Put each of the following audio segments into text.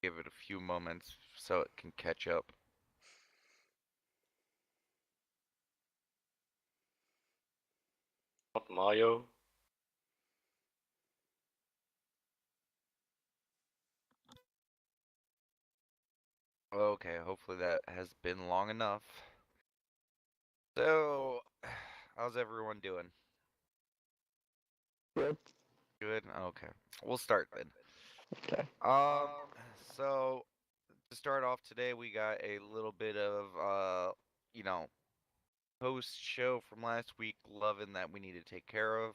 give it a few moments so it can catch up. Not Mayo. Okay, hopefully that has been long enough. So, how's everyone doing? Good. Good? Okay. We'll start then. Okay. Um, so to start off today, we got a little bit of you know, post show from last week, loving that we need to take care of.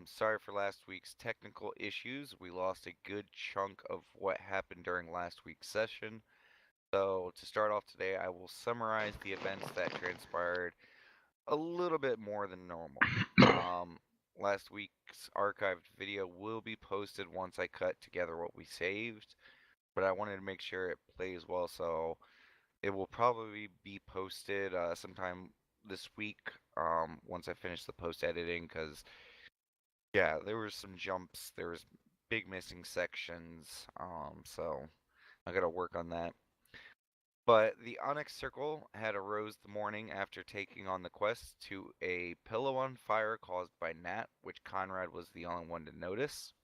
Sorry for last week's technical issues. We lost a good chunk of what happened during last week's session. So, to start off today, I will summarize the events that transpired a little bit more than normal. Um, Last week's archived video will be posted once I cut together what we saved, but I wanted to make sure it plays well, so it will probably be posted sometime this week once I finish the post editing, because yeah, there was some jumps, there was big missing sections, so I gotta work on that. But the Onyx Circle had arose the morning after taking on the quest to a pillow on fire caused by Nat, which Conrad was the only one to notice.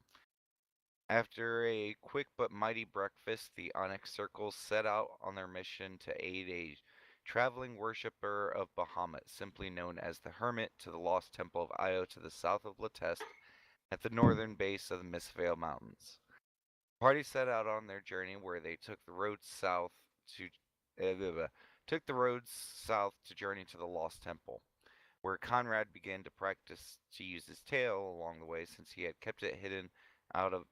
After a quick but mighty breakfast, the Onyx Circle set out on their mission to aid a traveling worshipper of Bahamut, simply known as the Hermit, to the lost temple of Io to the south of Latest at the northern base of the Mistvale Mountains. The party set out on their journey where they took the road south to took the roads south to journey to the Lost Temple, where Conrad began to practice to use his tail along the way since he had kept it out of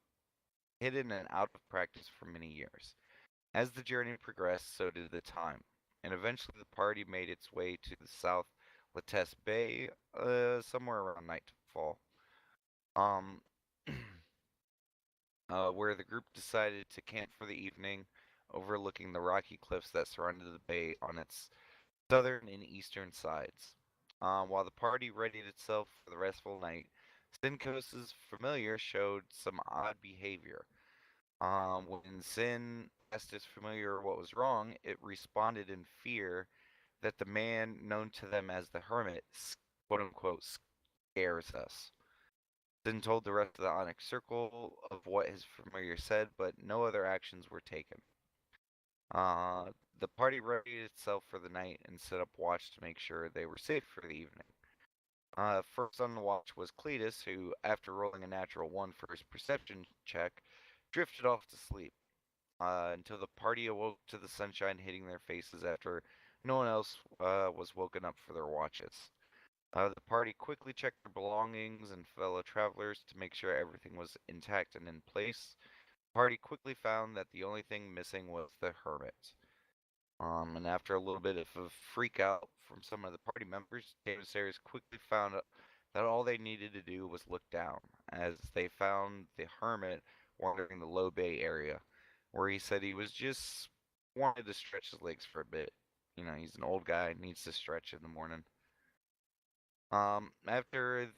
hidden and out of practice for many years. As the journey progressed, so did the time, and eventually the party made its way to the South Latesse Bay, somewhere around nightfall. Um, where the group decided to camp for the evening, overlooking the rocky cliffs that surrounded the bay on its southern and eastern sides. While the party readied itself for the restful night, Sinkos's familiar showed some odd behavior. When Sin asked its familiar what was wrong, it responded in fear that the man known to them as the Hermit, quote unquote, scares us. Sin told the rest of the Onyx Circle of what his familiar said, but no other actions were taken. The party readied itself for the night and set up watch to make sure they were safe for the evening. First on the watch was Cletus, who, after rolling a natural 1 for his perception check, drifted off to sleep until the party awoke to the sunshine hitting their faces after no one else was woken up for their watches. The party quickly checked their belongings and fellow travelers to make sure everything was intact and in place. The party quickly found that the only thing missing was the hermit. And after a little bit of a freak out from some of the party members, James quickly found out that all they needed to do was look down, as they found the hermit wandering the low bay area, where he said he was just wanted to stretch his legs for a bit. You know, he's an old guy, needs to stretch in the morning. After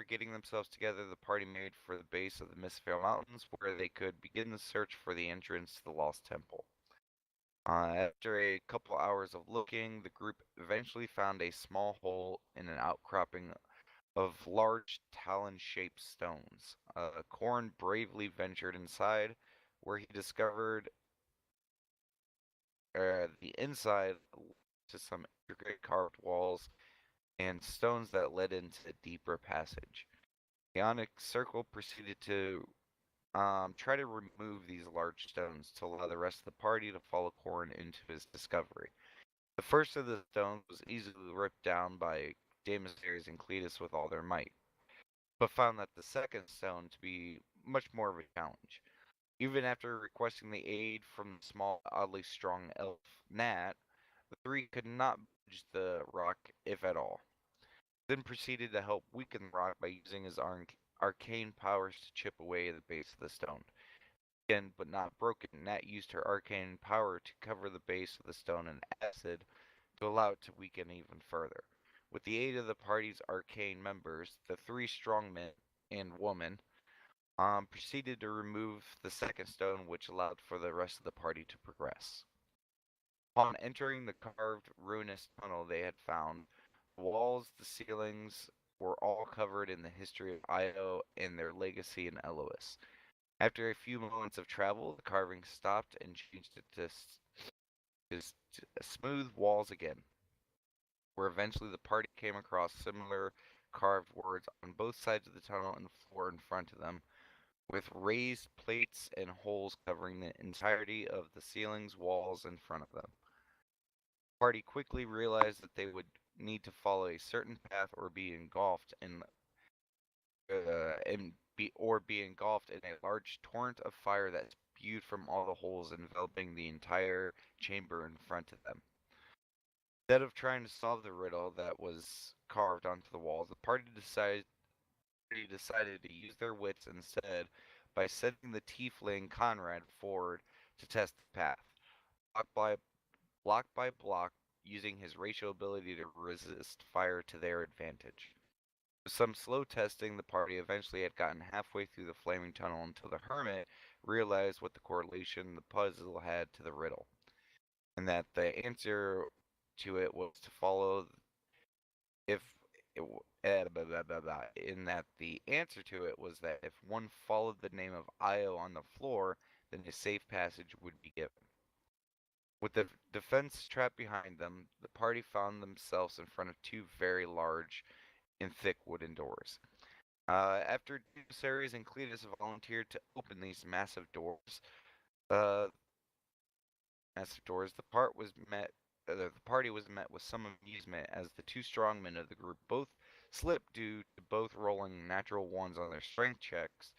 getting themselves together, the party made for the base of the Mistvale Mountains, where they could begin the search for the entrance to the Lost Temple. After a couple hours of looking, the group eventually found a small hole in an outcropping of large talon-shaped stones. Corn bravely ventured inside, where he discovered the inside to some intricate carved walls and stones that led into a deeper passage. The Onyx Circle proceeded to try to remove these large stones to allow the rest of the party to follow Corn into his discovery. The first of the stones was easily ripped down by Jaehaerys and Cletus with all their might, but found that the second stone to be much more of a challenge. Even after requesting the aid from the small, oddly strong elf Nat, the three could not budge the rock, if at all. Then proceeded to help weaken the rock by using his arcane powers to chip away at the base of the stone. Again, but not broken, Nat used her arcane power to cover the base of the stone in acid to allow it to weaken even further. With the aid of the party's arcane members, the three strong men and woman proceeded to remove the second stone, which allowed for the rest of the party to progress. Upon entering the carved, ruinous tunnel they had found, the walls, the ceilings were all covered in the history of Io and their legacy in Elois. After a few moments of travel, the carving stopped and changed it to smooth walls again, where eventually the party came across similar carved words on both sides of the tunnel and floor in front of them, with raised plates and holes covering the entirety of the ceilings, walls in front of them. The party quickly realized that they would need to follow a certain path or be engulfed in a large torrent of fire that spewed from all the holes enveloping the entire chamber in front of them. Instead of trying to solve the riddle that was carved onto the walls, the party decided to use their wits instead by sending the tiefling Conrad forward to test the path, block by block by block, using his racial ability to resist fire to their advantage. With some slow testing, the party eventually had gotten halfway through the flaming tunnel until the hermit realized what the correlation the puzzle had to the riddle, and that the answer to it was to follow if blah, blah, blah, blah, in that the answer to it was that if one followed the name of Io on the floor, then a safe passage would be given. With the defense trap behind them, the party found themselves in front of two very large and thick wooden doors. After Dionysius and Cletus volunteered to open these uh, massive doors, the party was met with some amusement as the two strongmen of the group both slipped due to both rolling natural ones on their strength checks,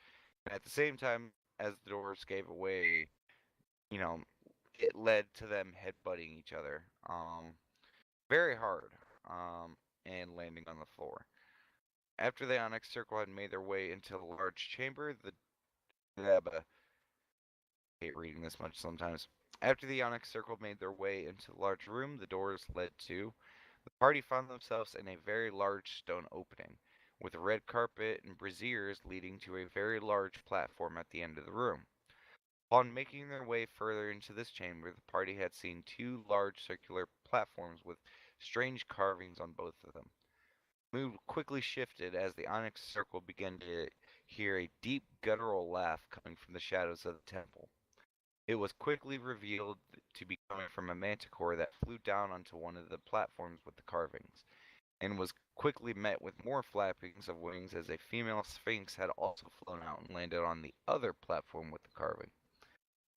and at the same time as the doors gave away, you know, it led to them headbutting each other, very hard, and landing on the floor. After the Onyx Circle had made their way into the large chamber, I hate reading this much sometimes. After the Onyx Circle made their way into the large room the doors led to, the party found themselves in a very large stone opening, with a red carpet and braziers leading to a very large platform at the end of the room. Upon making their way further into this chamber, the party had seen two large circular platforms with strange carvings on both of them. Mood quickly shifted as the Onyx Circle began to hear a deep guttural laugh coming from the shadows of the temple. It was quickly revealed to be coming from a manticore that flew down onto one of the platforms with the carvings, and was quickly met with more flappings of wings as a female sphinx had also flown out and landed on the other platform with the carving.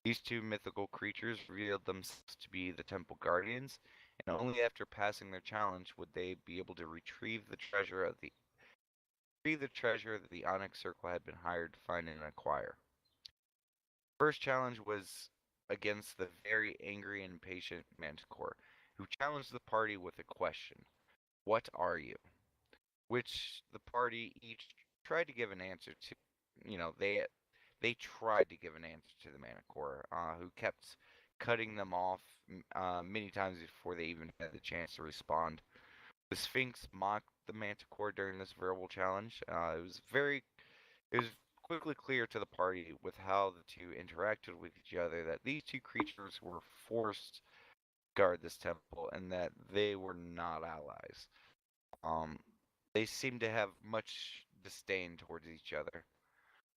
These two mythical creatures revealed themselves to be the temple guardians, and only after passing their challenge would they be able to retrieve the treasure that the Onyx Circle had been hired to find and acquire. First challenge was against the very angry and impatient Manticore, who challenged the party with a question: "What are you?" Which the party each tried to give an answer to. You know, they tried to give an answer to the Manticore, who kept cutting them off many times before they even had the chance to respond. The Sphinx mocked the Manticore during this verbal challenge. It was quickly clear to the party with how the two interacted with each other that these two creatures were forced to guard this temple and that they were not allies. Um, they seemed to have much disdain towards each other.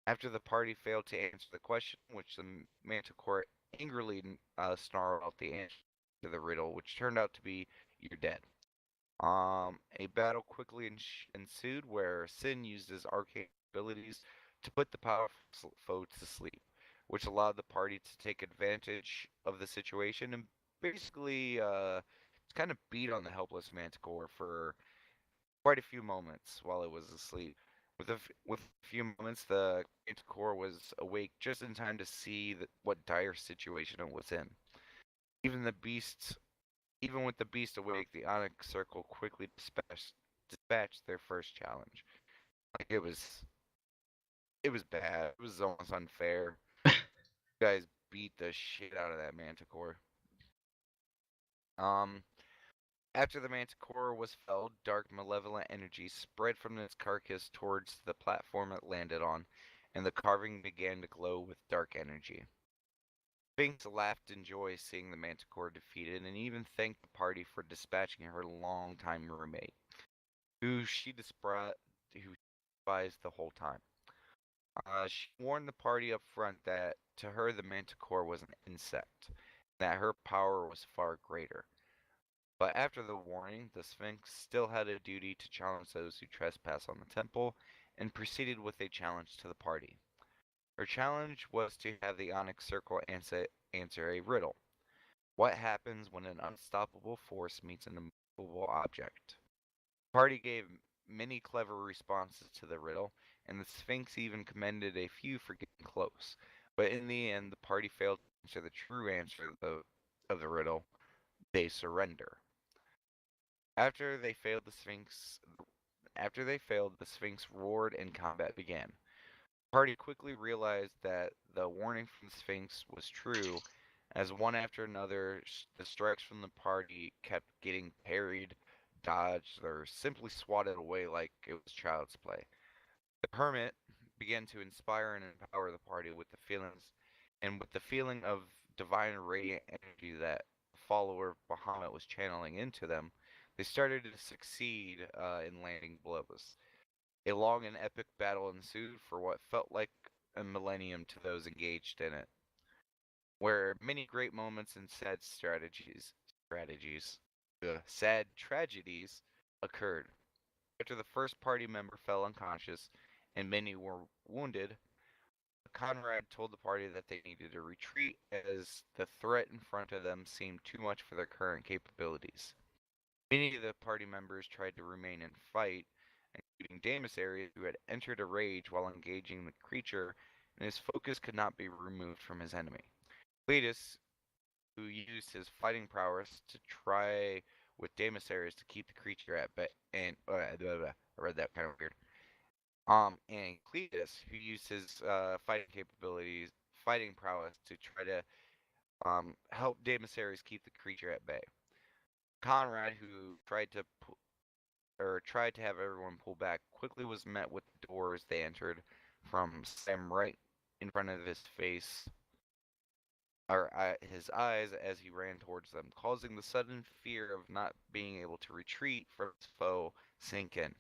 After the party failed to answer the question, which the Manticore angrily snarled out the answer to the riddle, which turned out to be "You're dead." A battle quickly ensued where Sin used his arcane abilities to put the powerful foe to sleep, which allowed the party to take advantage of the situation and basically kind of beat on the helpless Manticore for quite a few moments while it was asleep. With a few moments, the Manticore was awake just in time to see what dire situation it was in. Even the beast Even with the beast awake, the Onyx Circle quickly dispatched their first challenge. Like it was bad. It was almost unfair. You guys beat the shit out of that Manticore. Um, After the Manticore was felled, dark malevolent energy spread from its carcass towards the platform it landed on, and the carving began to glow with dark energy. Sphinx laughed in joy seeing the Manticore defeated and even thanked the party for dispatching her longtime roommate, who she despised the whole time. She warned the party up front that to her the Manticore was an insect, and that her power was far greater. But after the warning, the Sphinx still had a duty to challenge those who trespass on the temple, and proceeded with a challenge to the party. Her challenge was to have the Onyx Circle answer a riddle. What happens when an unstoppable force meets an immovable object? The party gave many clever responses to the riddle, and the Sphinx even commended a few for getting close. But in the end, the party failed to answer the true answer of the riddle. They surrender. After they failed, the Sphinx roared and combat began. The party quickly realized that the warning from the Sphinx was true, as one after another the strikes from the party kept getting parried, dodged, or simply swatted away like it was child's play. The hermit began to inspire and empower the party with the feeling of divine radiant energy that the follower of Bahamut was channeling into them. They started to succeed in landing blows. A long and epic battle ensued for what felt like a millennium to those engaged in it, where many great moments and sad tragedies occurred. After the first party member fell unconscious and many were wounded, Conrad told the party that they needed to retreat as the threat in front of them seemed too much for their current capabilities. Many of the party members tried to remain and fight, including Damus Arias, who had entered a rage while engaging the creature, and his focus could not be removed from his enemy. Cletus, who used his fighting prowess to try with Damus Arias to keep the creature at bay, and I read that kind of weird. And Cletus, who used his fighting prowess to try to help Damus Arias keep the creature at bay. Conrad, who tried to have everyone pull back, quickly was met with the doors they entered from slam right in front of his face or his eyes as he ran towards them, causing the sudden fear of not being able to retreat from his foe sink in.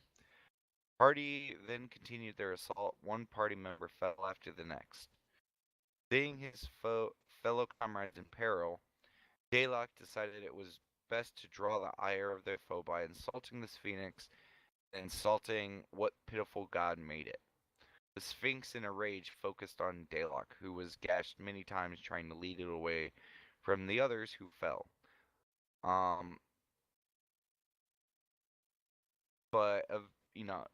Party then continued their assault. One party member fell after the next. Seeing his fellow comrades in peril, Daylock decided it was best to draw the ire of their foe by insulting this phoenix and insulting what pitiful god made it. The Sphinx in a rage focused on Daylock, who was gashed many times trying to lead it away from the others who fell. Um, but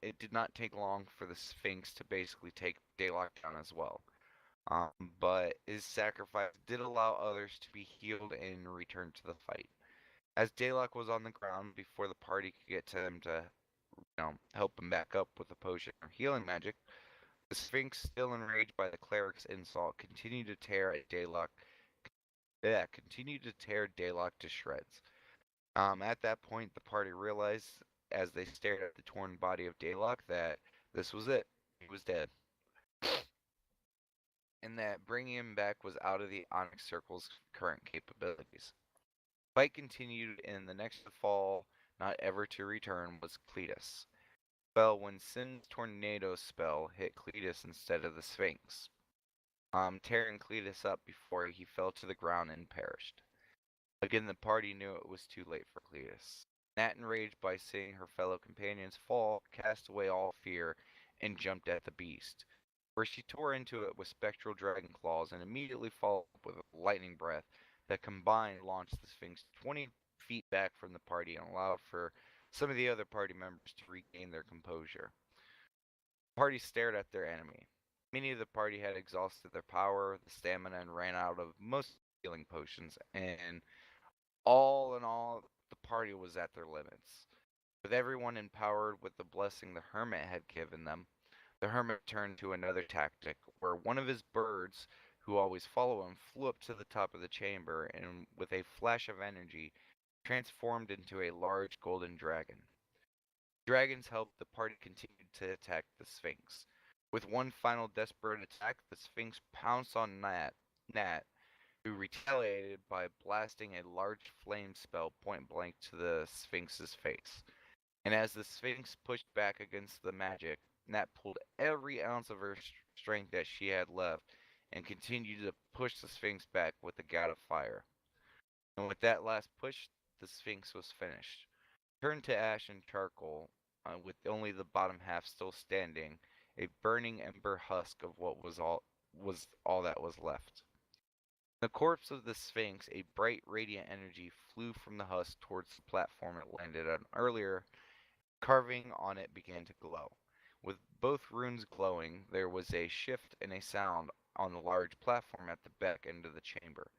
it did not take long for the Sphinx to basically take Daylock down as well. But his sacrifice did allow others to be healed and return to the fight. As Daylock was on the ground before the party could get to him to, help him back up with a potion or healing magic, the Sphinx, still enraged by the cleric's insult, continued to tear Daylock to shreds. At that point, the party realized, as they stared at the torn body of Daylock, that this was it. He was dead. And that bringing him back was out of the Onyx Circle's current capabilities. The fight continued, and the next to fall, not ever to return, was Cletus. Fell when Sin's tornado spell hit Cletus instead of the Sphinx, tearing Cletus up before he fell to the ground and perished. Again, the party knew it was too late for Cletus. Nat, enraged by seeing her fellow companions fall, cast away all fear and jumped at the beast, where she tore into it with spectral dragon claws and immediately followed up with a lightning breath that combined launched the Sphinx 20 feet back from the party and allowed for some of the other party members to regain their composure. The party stared at their enemy. Many of the party had exhausted their power, the stamina, and ran out of most healing potions, and all in all, the party was at their limits. With everyone empowered with the blessing the hermit had given them, the hermit turned to another tactic, where one of his birds, who always follow him, flew up to the top of the chamber and, with a flash of energy, transformed into a large golden dragon. Dragons helped the party continue to attack the Sphinx. With one final desperate attack, the Sphinx pounced on Nat, who retaliated by blasting a large flame spell point blank to the Sphinx's face. And as the Sphinx pushed back against the magic, Nat pulled every ounce of her strength that she had left and continued to push the Sphinx back with the gout of fire. And with that last push, the Sphinx was finished. Turned to ash and charcoal, with only the bottom half still standing, a burning ember husk of what was all that was left. The corpse of the Sphinx, a bright radiant energy flew from the husk towards the platform it landed on earlier. Carving on it began to glow. With both runes glowing, there was a shift and a sound on the large platform at the back end of the chamber,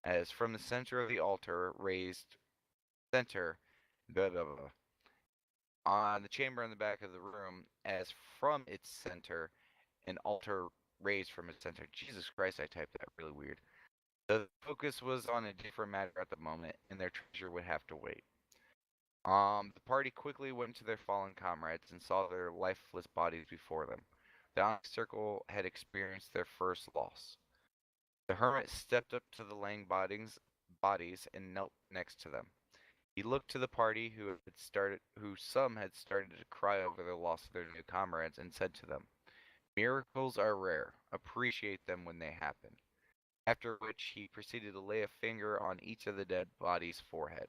as from the center of the altar raised center blah, blah, blah, on the chamber in the back of the room, as from its center an altar raised from its center. Jesus Christ, I typed that really weird. The focus was on a different matter at the moment, and their treasure would have to wait. The party quickly went to their fallen comrades and saw their lifeless bodies before them. The Onyx Circle had experienced their first loss. The hermit stepped up to the laying bodies and knelt next to them. He looked to the party who some had started to cry over the loss of their new comrades, and said to them, "Miracles are rare. Appreciate them when they happen." After which he proceeded to lay a finger on each of the dead bodies' forehead.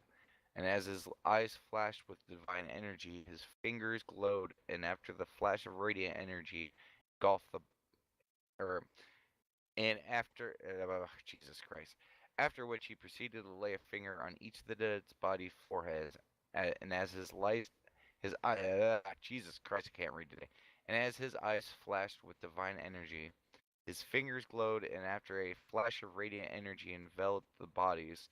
And as his eyes flashed with divine energy, his fingers glowed, and after the flash of radiant energy, engulfed the or and after Jesus Christ. After which he proceeded to lay a finger on each of the dead body's foreheads, and as his eye, Jesus Christ, I can't read today. And as his eyes flashed with divine energy, his fingers glowed, and after a flash of radiant energy enveloped the bodies,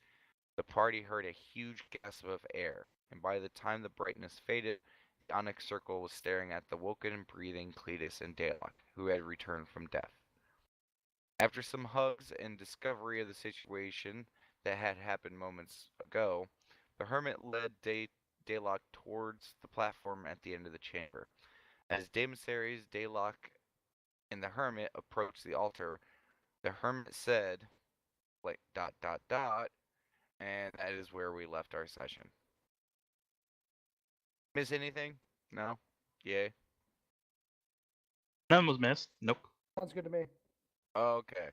the party heard a huge gasp of air, and by the time the brightness faded, the Onyx Circle was staring at the woken and breathing Cletus and Dalok, who had returned from death. After some hugs and discovery of the situation that had happened moments ago, the hermit led Dalok towards the platform at the end of the chamber. As Damasaries, Dalok, and the hermit approached the altar, the hermit said, like, dot, dot, dot, and that is where we left our session. Miss anything? No? Yay. None was missed. Nope. Sounds good to me. Okay.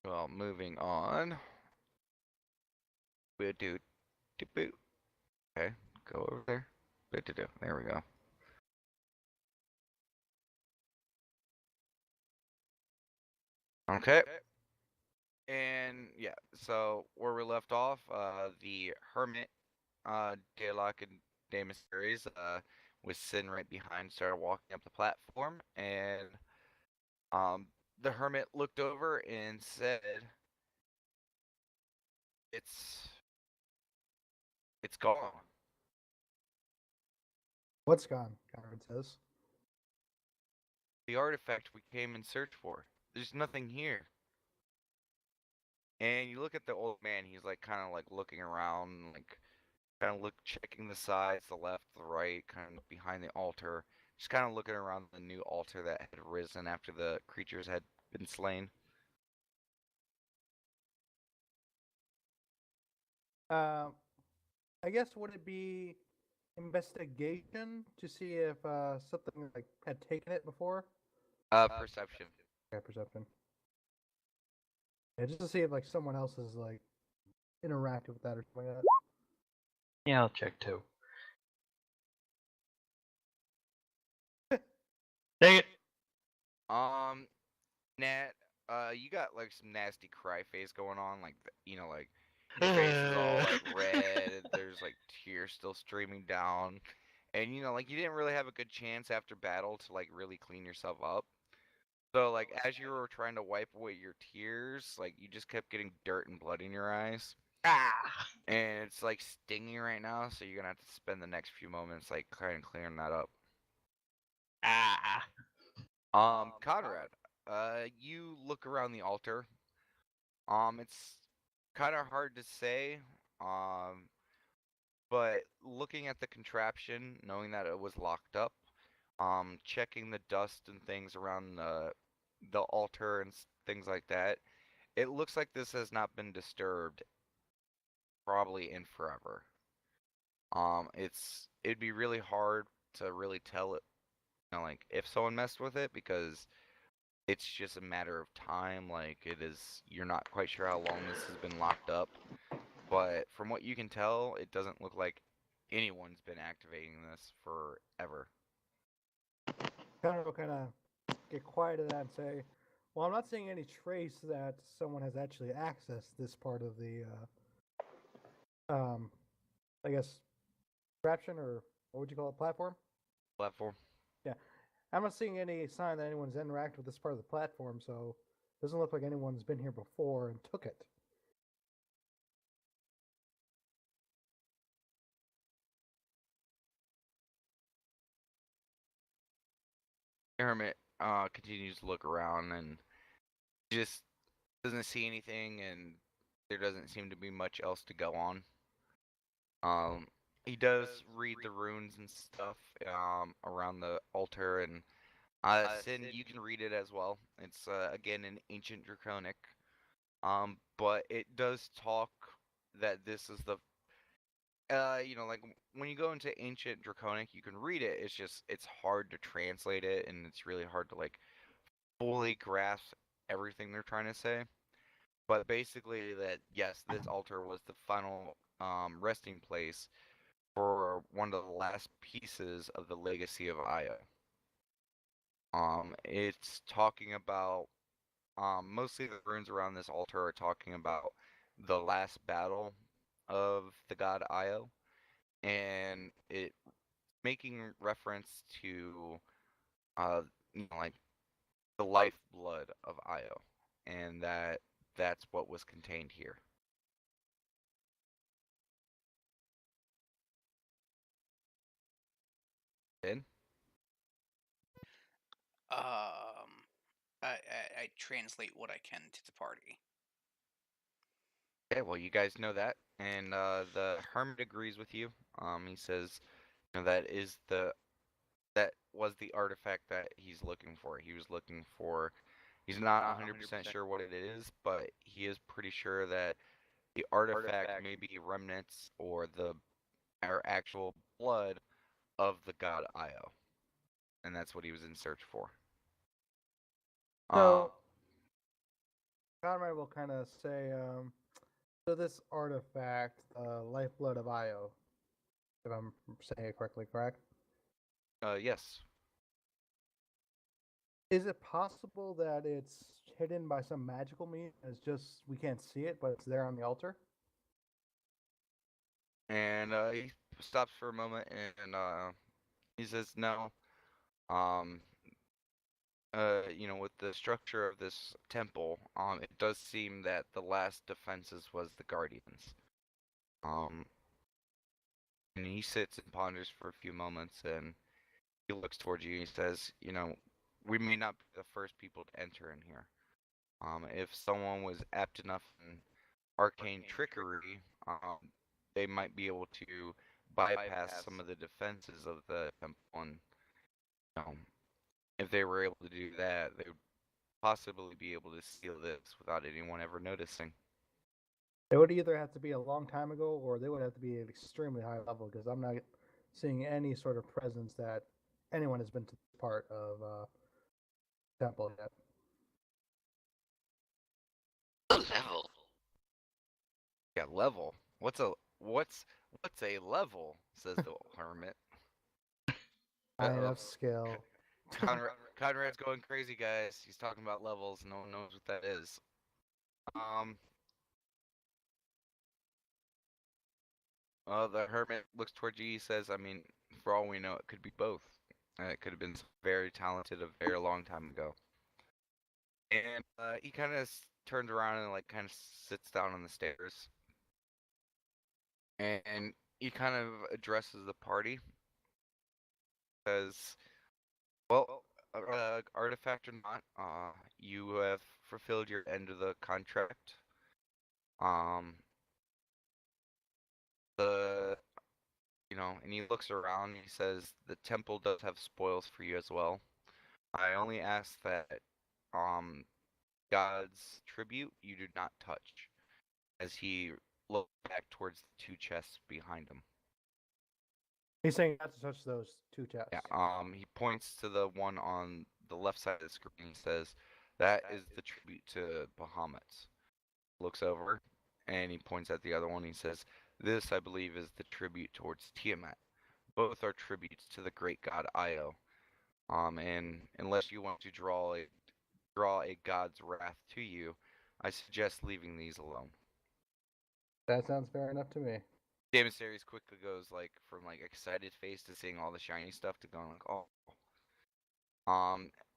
Well, moving on. We do boot. Okay, go over there. There we go. Okay. And yeah, so where we left off, the hermit, Daylock and Damus series, was sitting right behind, started walking up the platform, and um, the hermit looked over and said, "It's gone." What's gone? Conrad says. The artifact we came in search for. There's nothing here. And you look at the old man, he's like kind of like looking around, like kind of checking the sides, the left, the right, kind of behind the altar, just kind of looking around the new altar that had risen after the creatures had been slain. I guess would it be investigation to see if something like had taken it before? Perception. Yeah, perception. Yeah, just to see if like someone else is like interacted with that or something like that. Yeah, I'll check too. Dang it. Nat, you got like some nasty cry face going on, like like your face is all like red. There's like tears still streaming down, and like you didn't really have a good chance after battle to like really clean yourself up. So like as you were trying to wipe away your tears, like you just kept getting dirt and blood in your eyes. Ah. And it's like stinging right now, so you're gonna have to spend the next few moments like kind of clearing that up. Ah. Conrad, you look around the altar. It's kind of hard to say. But looking at the contraption, knowing that it was locked up, checking the dust and things around the altar and things like that. It looks like this has not been disturbed probably in forever. It'd be really hard to really tell it, like if someone messed with it because it's just a matter of time. Like you're not quite sure how long this has been locked up. But from what you can tell, it doesn't look like anyone's been activating this forever. Kind of get quiet to that and say, well, I'm not seeing any trace that someone has actually accessed this part of the, I guess, contraption, or what would you call it, platform? Platform. Yeah, I'm not seeing any sign that anyone's interacted with this part of the platform, so it doesn't look like anyone's been here before and took it. Hermit continues to look around and just doesn't see anything, and there doesn't seem to be much else to go on. He does read the runes and stuff around the altar, and Sin, you can read it as well. It's again in ancient Draconic, but it does talk that this is the like when you go into ancient Draconic, you can read it. It's hard to translate it, and it's really hard to like fully grasp everything they're trying to say. But basically, that yes, this altar was the final resting place for one of the last pieces of the legacy of Io. It's talking about mostly the runes around this altar are talking about the last battle of the god Io, and it making reference to like the lifeblood of Io, and that's what was contained here. In Um, I translate what I can to the party. Okay, well, you guys know that, and the hermit agrees with you. He says, that was the artifact that he's looking for. He was looking for. He's not 100% sure what it is, but he is pretty sure that the artifact may be remnants or actual blood of the god Io, and that's what he was in search for. So, Conrad will kind of say, so this artifact, Lifeblood of Io, if I'm saying it correctly, correct? Yes. Is it possible that it's hidden by some magical means? It's just we can't see it, but it's there on the altar? And he stops for a moment and he says, "No. Um, with the structure of this temple, it does seem that the last defenses was the guardians. Um, and he sits and ponders for a few moments, and he looks towards you and he says, we may not be the first people to enter in here. If someone was apt enough in arcane trickery, they might be able to bypass some of the defenses of the temple, and you know, if they were able to do that, they would possibly be able to steal this without anyone ever noticing." It would either have to be a long time ago, or they would have to be at extremely high level, because I'm not seeing any sort of presence that anyone has been to this part of temple yet. Level. Yeah, level. What's a level? Says the hermit. Kind Uh-oh. of skill. Conrad's going crazy, guys. He's talking about levels. No one knows what that is. The hermit looks towards you. He says, "I mean, for all we know, it could be both. It could have been very talented a very long time ago." And he kind of turns around and like kind of sits down on the stairs, and he kind of addresses the party. Says, "Well, artifact or not, you have fulfilled your end of the contract. Um, the and he looks around and he says, "The temple does have spoils for you as well. I only ask that um God's tribute you do not touch." As he looks back towards the two chests behind him. He's saying not to touch those two Yeah. chests. He points to the one on the left side of the screen. He says, "That is the tribute to Bahamut." Looks over, and he points at the other one. He says, "This, I believe, is the tribute towards Tiamat. Both are tributes to the great god Io. And unless you want to draw a god's wrath to you, I suggest leaving these alone." That sounds fair enough to me. Damon Series quickly goes from excited face to seeing all the shiny stuff to going like, "Oh."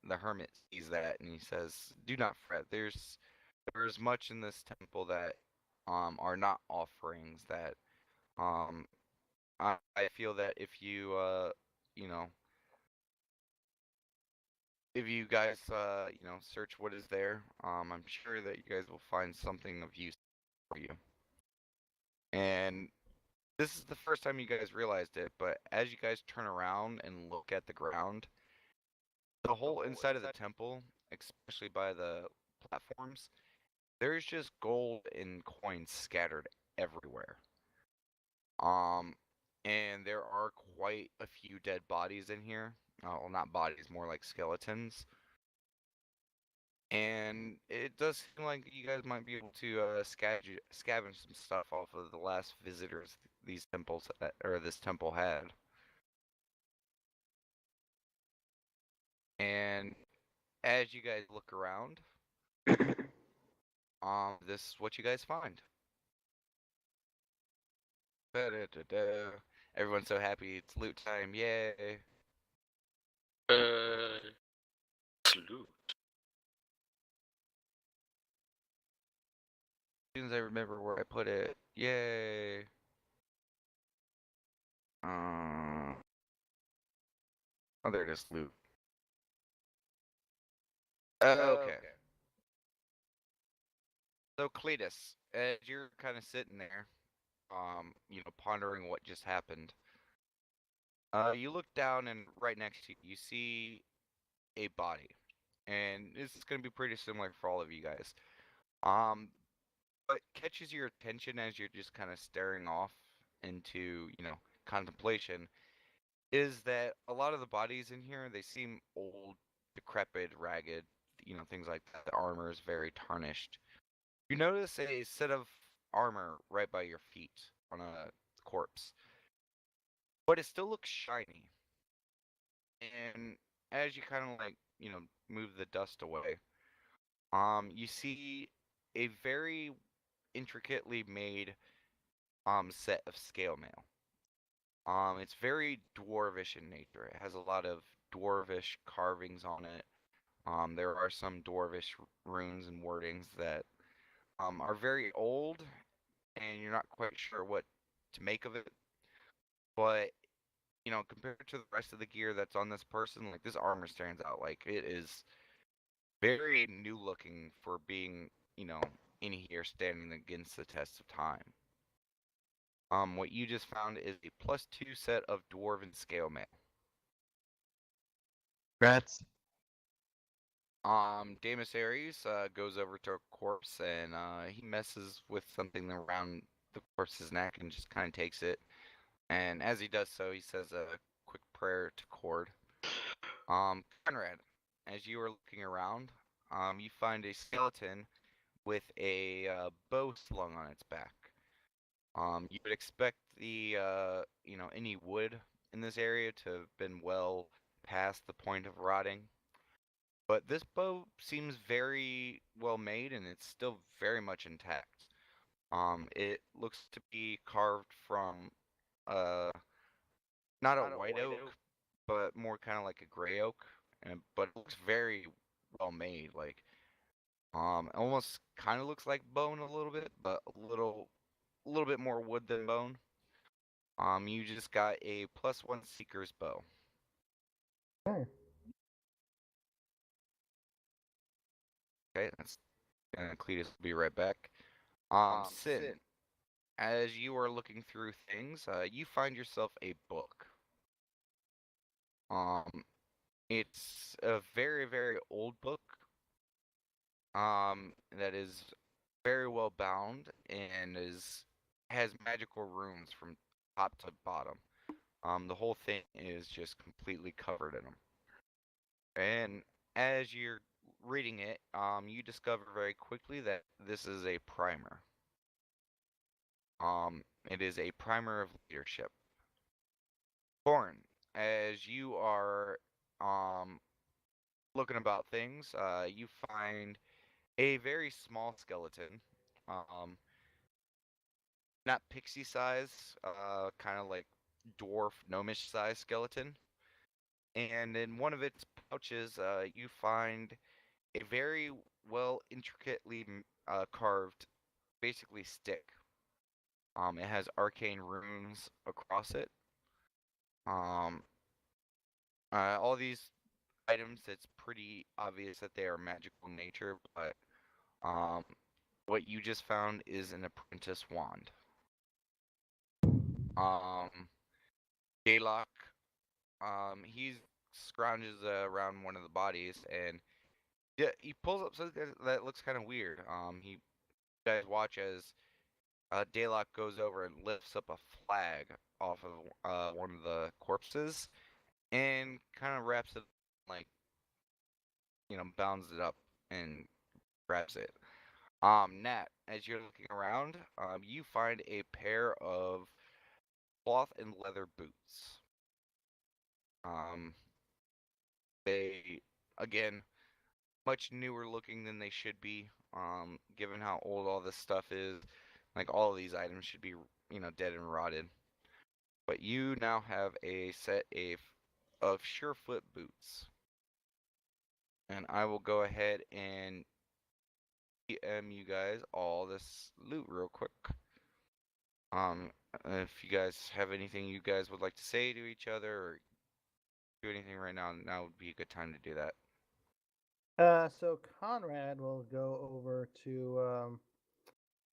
The hermit sees that and he says, "Do not fret. There's much in this temple that are not offerings that um I feel that you know if you guys search what is there, I'm sure that you guys will find something of use for you." And this is the first time you guys realized it, but as you guys turn around and look at the ground, the whole inside of the temple, especially by the platforms, there's just gold and coins scattered everywhere. Um, and there are quite a few dead bodies in here. Well, not bodies, more like skeletons. And it does seem like you guys might be able to scavenge some stuff off of the last visitors these temples or this temple had. And as you guys look around, this is what you guys find. Da-da-da-da. Everyone's so happy. It's loot time. Yay. Salute. As soon as I remember where I put it. Yay. Oh, there it is. Loot. Okay. So, Cletus, as you're kind of sitting there, pondering what just happened, you look down and right next to you, you see a body. And this is going to be pretty similar for all of you guys. What catches your attention as you're just kind of staring off into, contemplation is that a lot of the bodies in here, they seem old, decrepit, ragged, things like that. The armor is very tarnished. You notice a set of armor right by your feet on a corpse, but it still looks shiny. And as you kind of move the dust away, you see a very intricately made set of scale mail. It's very dwarvish in nature. It has a lot of dwarvish carvings on it. There are some dwarvish runes and wordings that are very old, and you're not quite sure what to make of it. But compared to the rest of the gear that's on this person, like this armor stands out. Like it is very new looking for being, in here standing against the test of time. What you just found is a +2 set of dwarven scale mail. Congrats. Damus Ares goes over to a corpse and he messes with something around the corpse's neck and just kind of takes it. And as he does so, he says a quick prayer to Cord. Conrad, as you are looking around, you find a skeleton with a bow slung on its back. You would expect any wood in this area to have been well past the point of rotting. But this bow seems very well made and it's still very much intact. It looks to be carved from uh, not a white oak, but more kind of like a gray oak. But it looks very well made. Like, almost kind of looks like bone a little bit, but a little bit more wood than bone. You just got a +1 seeker's bow. Okay. Okay, that's Cletus will be right back. Sin, as you are looking through things, you find yourself a book. Um, it's a very, very old book. That is very well bound and is has magical runes from top to bottom. The whole thing is just completely covered in them. And as you're reading it, you discover very quickly that this is a primer. It is a primer of leadership. Born, as you are um looking about things, you find a very small skeleton, um, not pixie size, kind of like dwarf gnomish size skeleton. And in one of its pouches, you find a very well intricately carved, basically stick. It has arcane runes across it. Um, all these items, it's pretty obvious that they are magical in nature, but um, what you just found is an apprentice wand. Um, Daylock, he scrounges around one of the bodies and yeah, he pulls up something that looks kind of weird. You guys watch as Daylock goes over and lifts up a flag off of one of the corpses and kind of wraps it like bounds it up and grabs it. Nat, as you're looking around, you find a pair of cloth and leather boots. Um, they again much newer looking than they should be. Given how old all this stuff is, like all of these items should be dead and rotted. But you now have a set of surefoot boots, and I will go ahead and DM you guys all this loot real quick. Um, if you guys have anything you guys would like to say to each other or do anything right now, now would be a good time to do that. So Conrad will go over to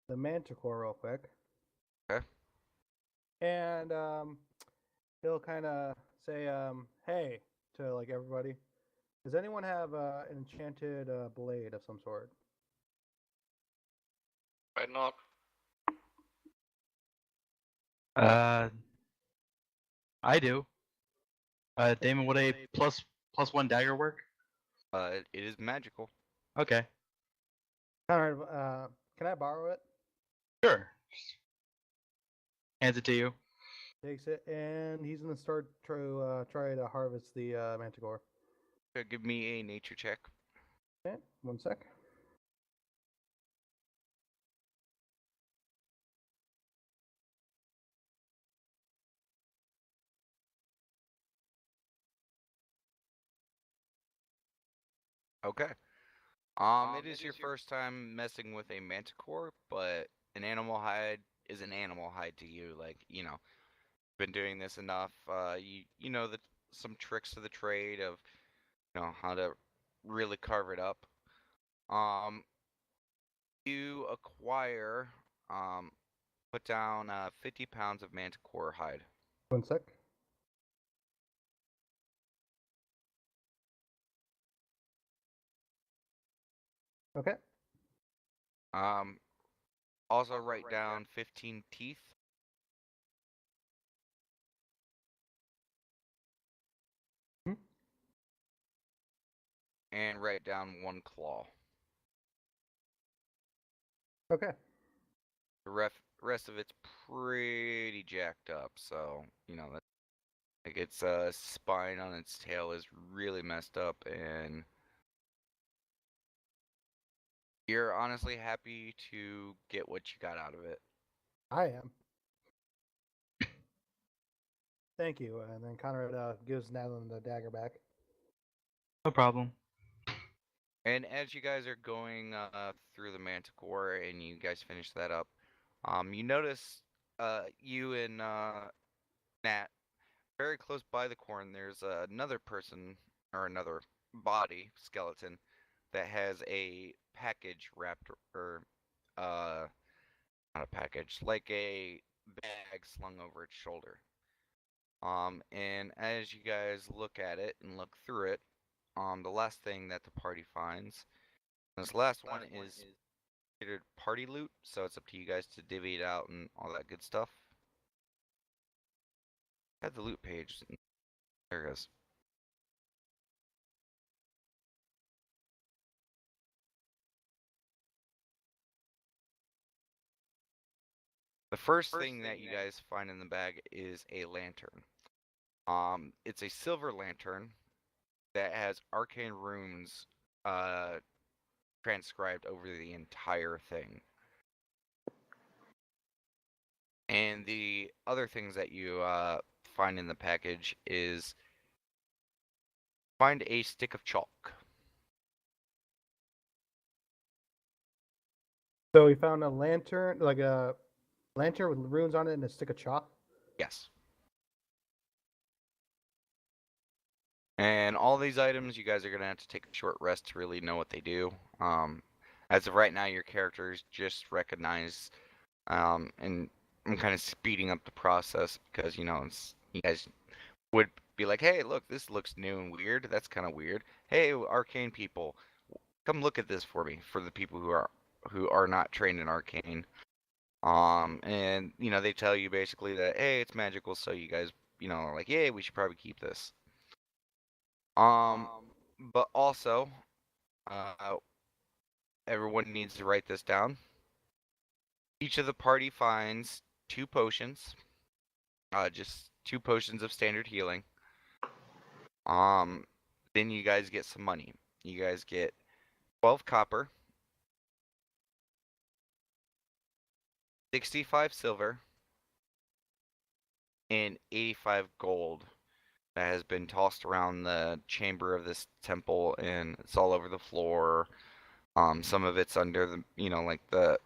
the Manticore real quick, Okay. and he'll kind of say, "Hey," to like everybody. Does anyone have an enchanted blade of some sort? Why not? Uh, I do. Damon, would a plus one dagger work? It is magical. Okay, Conrad, can I borrow it? sure. Hands it to you. Takes it, and he's gonna start try to harvest the Manticore. Give me a nature check. Okay, one sec. Okay. It is your first time messing with a manticore, but an animal hide is an animal hide to you. Like, been doing this enough. You know that some tricks of the trade of how to really carve it up. Um, you acquire put down 50 pounds of manticore hide. One sec. Okay. Um, also write down 15 teeth. Hmm. And write down one claw. Okay. The rest of it's pretty jacked up, so that like its spine on its tail is really messed up, and you're honestly happy to get what you got out of it. I am. Thank you. And then Conrad gives Nadeline the dagger back. No problem. And as you guys are going through the manticore and you guys finish that up, you notice you and Nat very close by the corn. There's another person or another body skeleton that has a package wrapped or uh not a package, like a bag slung over its shoulder. And as you guys look at it and look through it, the last thing that the party finds, this last one is considered party loot, so it's up to you guys to divvy it out and all that good stuff. I had the loot page. There it is. The first thing that you guys find in the bag is a lantern. It's a silver lantern that has arcane runes transcribed over the entire thing. And the other things that you find in the package is find a stick of chalk. So we found a lantern, like a lantern with runes on it and a stick of chalk. Yes. And all these items, you guys are gonna have to take a short rest to really know what they do. As of right now, your characters just recognize, and I'm kind of speeding up the process because you guys would be like, hey, look, this looks new and weird. That's kind of weird. Hey, arcane people, come look at this for me. For the people who are not trained in arcane, and they tell you basically that hey, it's magical, so you guys are like, yeah, we should probably keep this. But also, uh, everyone needs to write this down. Each of the party finds 2 potions, just 2 potions of standard healing. Then you guys get some money. You guys get 12 copper, 65 silver, and 85 gold that has been tossed around the chamber of this temple, and it's all over the floor. Some of it's under the, like the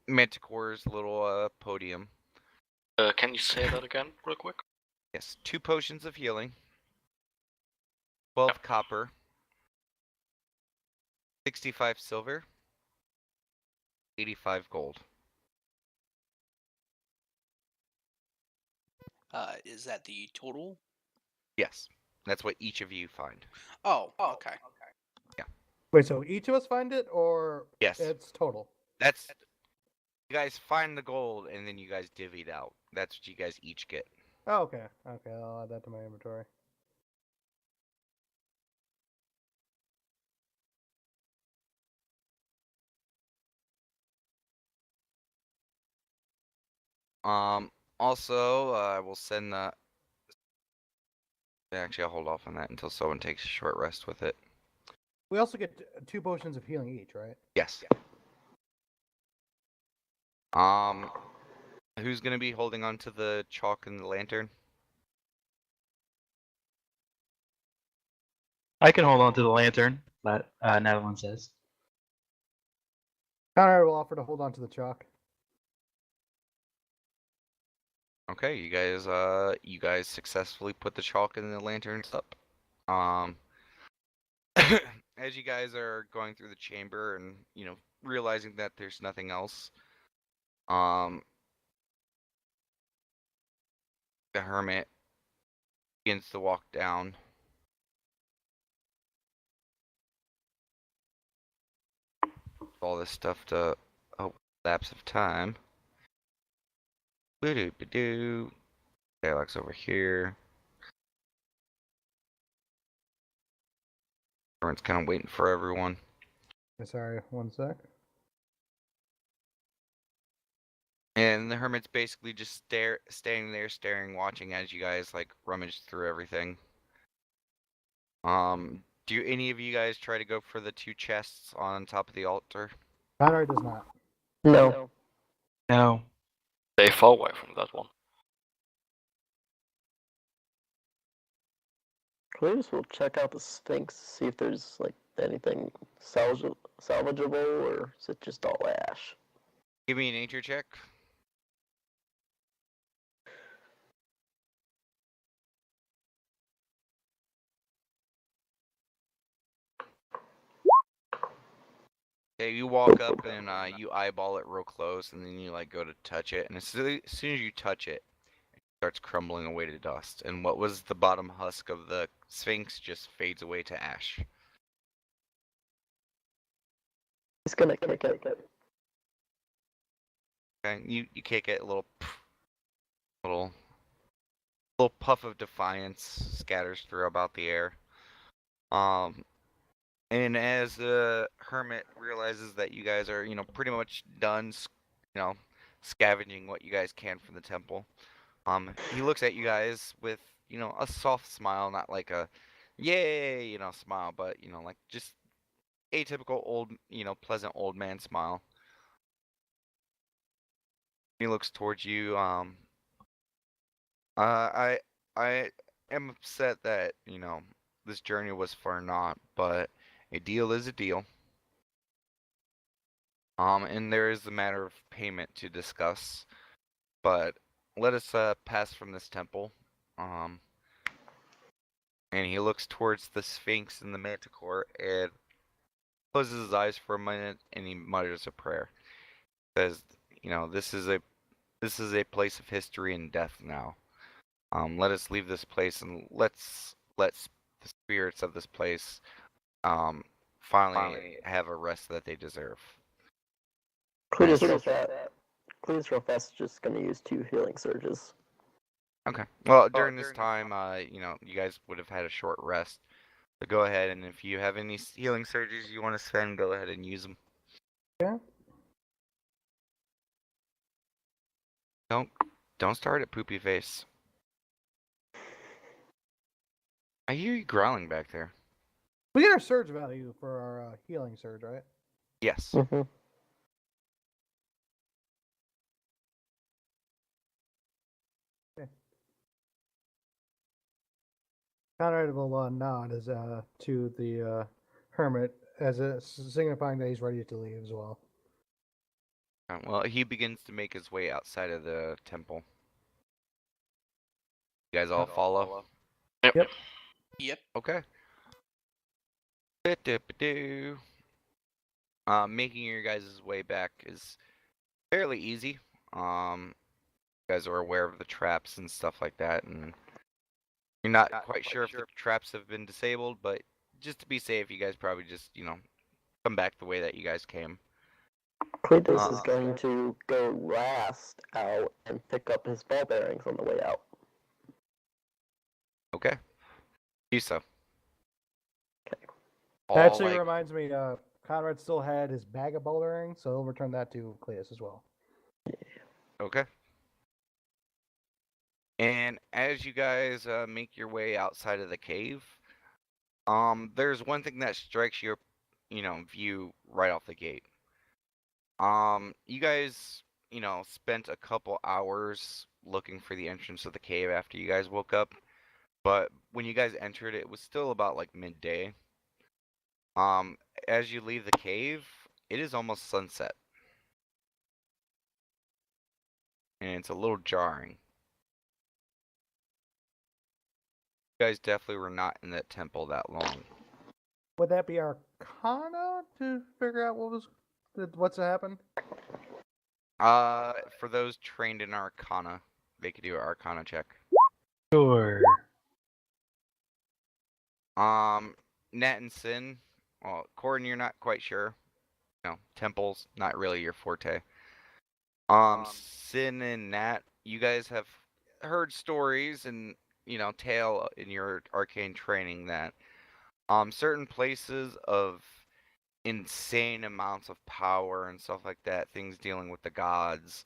Manticore's little podium. Can you say that again, real quick? Yes, 2 potions of healing, 12 copper, 65 silver, 85 gold. Is that the total? Yes, that's what each of you find. Oh, okay. Wait, so each of us find it, or Yes. it's total? That's you guys find the gold and then you guys divvy it out. That's what you guys each get. Oh, okay. Okay, I'll add that to my inventory. Also, I will send the. Actually, I'll hold off on that until someone takes a short rest with it. We also get 2 potions of healing each, right? Yes. Who's gonna be holding on to the chalk and the lantern? I can hold on to the lantern, but Netherland says. Connor will offer to hold on to the chalk. Okay, you guys successfully put the chalk and the lanterns up. As you guys are going through the chamber and realizing that there's nothing else, the hermit begins to walk down. All this stuff to lapse of time. Boo-doo-ba-doo. Alex over here. Everyone's kind of waiting for everyone. Sorry, 1 sec. And the hermit's basically just standing there, staring, watching as you guys like rummage through everything. Do any of you guys try to go for the 2 chests on top of the altar? Connor does not. No. No. Stay far away from that one. Please, we'll check out the Sphinx, see if there's like anything salvageable, or is it just all ash? Give me a nature check. Okay, you walk up and you eyeball it real close, and then you like go to touch it, and as soon as you touch it, it starts crumbling away to dust, and what was the bottom husk of the Sphinx just fades away to ash. He's gonna kick it. Okay, you kick it, a little little puff of defiance scatters through about the air. And as the hermit realizes that you guys are, pretty much done, scavenging what you guys can from the temple, he looks at you guys with, a soft smile, not like a, yay, smile, but, like just atypical old, pleasant old man smile. He looks towards you. I am upset that, this journey was for naught, but a deal is a deal. And there is a matter of payment to discuss, but let us pass from this temple. And he looks towards the Sphinx and the Manticore and closes his eyes for a minute, and he mutters a prayer. Says, this is a place of history and death now. Let us leave this place, and let the spirits of this place finally have a rest that they deserve. Cletus real fast is just gonna use 2 healing surges. Okay. Well, during this time, you guys would have had a short rest. So go ahead, and if you have any healing surges you want to spend, go ahead and use them. Yeah. Don't start it, poopy face. I hear you growling back there. We get our surge value for our healing surge, right? Yes. Mm-hmm. Conrad will nod as to the hermit as signifying that he's ready to leave as well. Well, he begins to make his way outside of the temple. You guys all follow? Yep. Yep. Okay. Making your guys' way back is fairly easy. You guys are aware of the traps and stuff like that, and you're not quite sure if the traps have been disabled, but just to be safe, you guys probably just, come back the way that you guys came. Cletus is going to go last out and pick up his ball bearings on the way out. Okay. Do so. Okay. That actually reminds me, Conrad still had his bag of ball bearings, so he'll return that to Cleus as well. Okay. And as you guys make your way outside of the cave, there's one thing that strikes your, view right off the gate. You guys, spent a couple hours looking for the entrance of the cave after you guys woke up, but when you guys entered, it was still about like midday. As you leave the cave, it is almost sunset, and it's a little jarring. You guys definitely were not in that temple that long. Would that be Arcana to figure out what's happened? For those trained in Arcana, they could do an Arcana check. Sure. Nat and Sin, well, Corden, you're not quite sure. Temples, not really your forte. Sin and Nat, you guys have heard stories and, tale in your arcane training that, certain places of insane amounts of power and stuff like that, things dealing with the gods,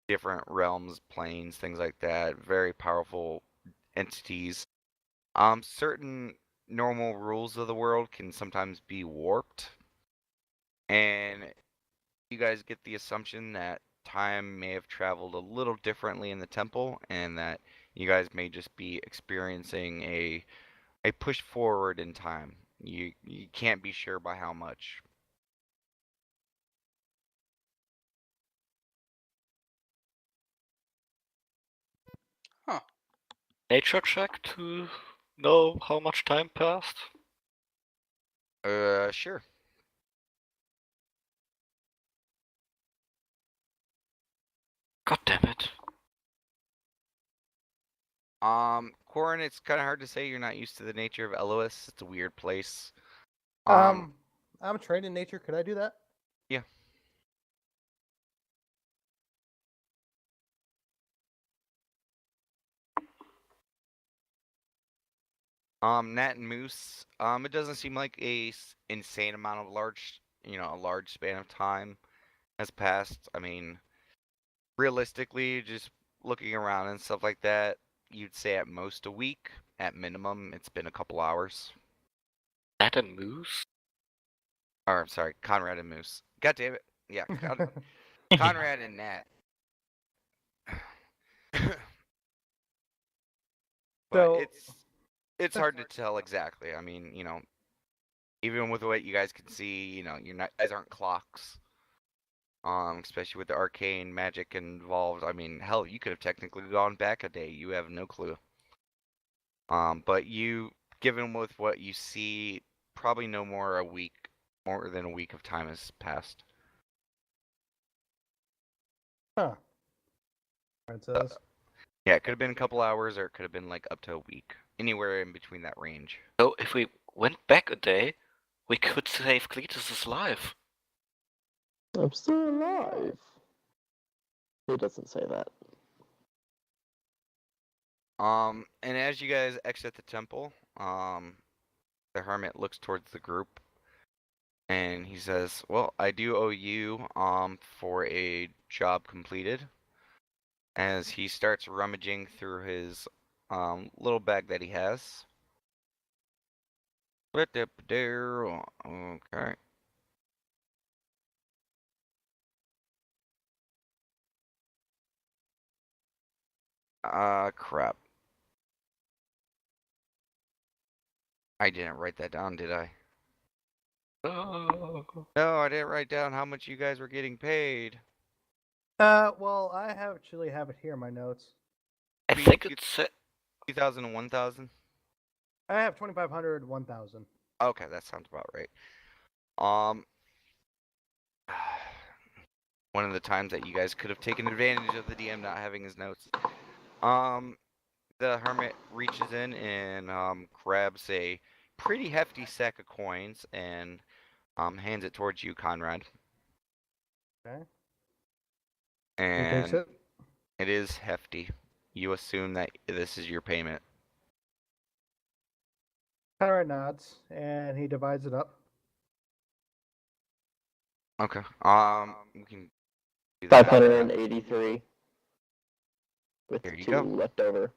different realms, planes, things like that, very powerful entities. Certain normal rules of the world can sometimes be warped, and you guys get the assumption that time may have traveled a little differently in the temple, and that you guys may just be experiencing a push forward in time. You can't be sure by how much. Nature check to know how much time passed? Sure. God damn it. Corin, it's kind of hard to say. You're not used to the nature of Elois. It's a weird place. I'm trained in nature. Could I do that? Yeah. Nat and Moose. It doesn't seem like insane amount of a large span of time has passed. I mean, realistically, just looking around and stuff like that, you'd say at most a week. At minimum, it's been a couple hours. That a moose? Or, sorry, Conrad and Moose. God damn it. Yeah, Conrad and Nat. But So- it's hard to tell exactly. I mean, even with what you guys can see, you're not guys aren't clocks. Especially with the arcane magic involved. I mean, hell, you could have technically gone back a day. You have no clue. But given with what you see, probably no more than a week of time has passed. Huh. It says. Yeah, it could have been a couple hours, or it could have been like up to a week. Anywhere in between that range. So if we went back a day, we could save Cletus's life. I'm still alive. He doesn't say that. And as you guys exit the temple, the hermit looks towards the group, and he says, "Well, I do owe you, for a job completed." As he starts rummaging through his, little bag that he has. Okay. Crap. I didn't write that down, did I? Oh. No, I didn't write down how much you guys were getting paid. Well, I actually have it here in my notes. I think it's 2,000 and 1,000? I have 2,500, 1,000. Okay, that sounds about right. Um, one of the times that you guys could have taken advantage of the DM not having his notes. The hermit reaches in and grabs a pretty hefty sack of coins and hands it towards you, Conrad. Okay. And He takes it. it is hefty. You assume that this is your payment. Conrad nods, and he divides it up. Okay. We can do that. 583. With Here you 2 go. left over.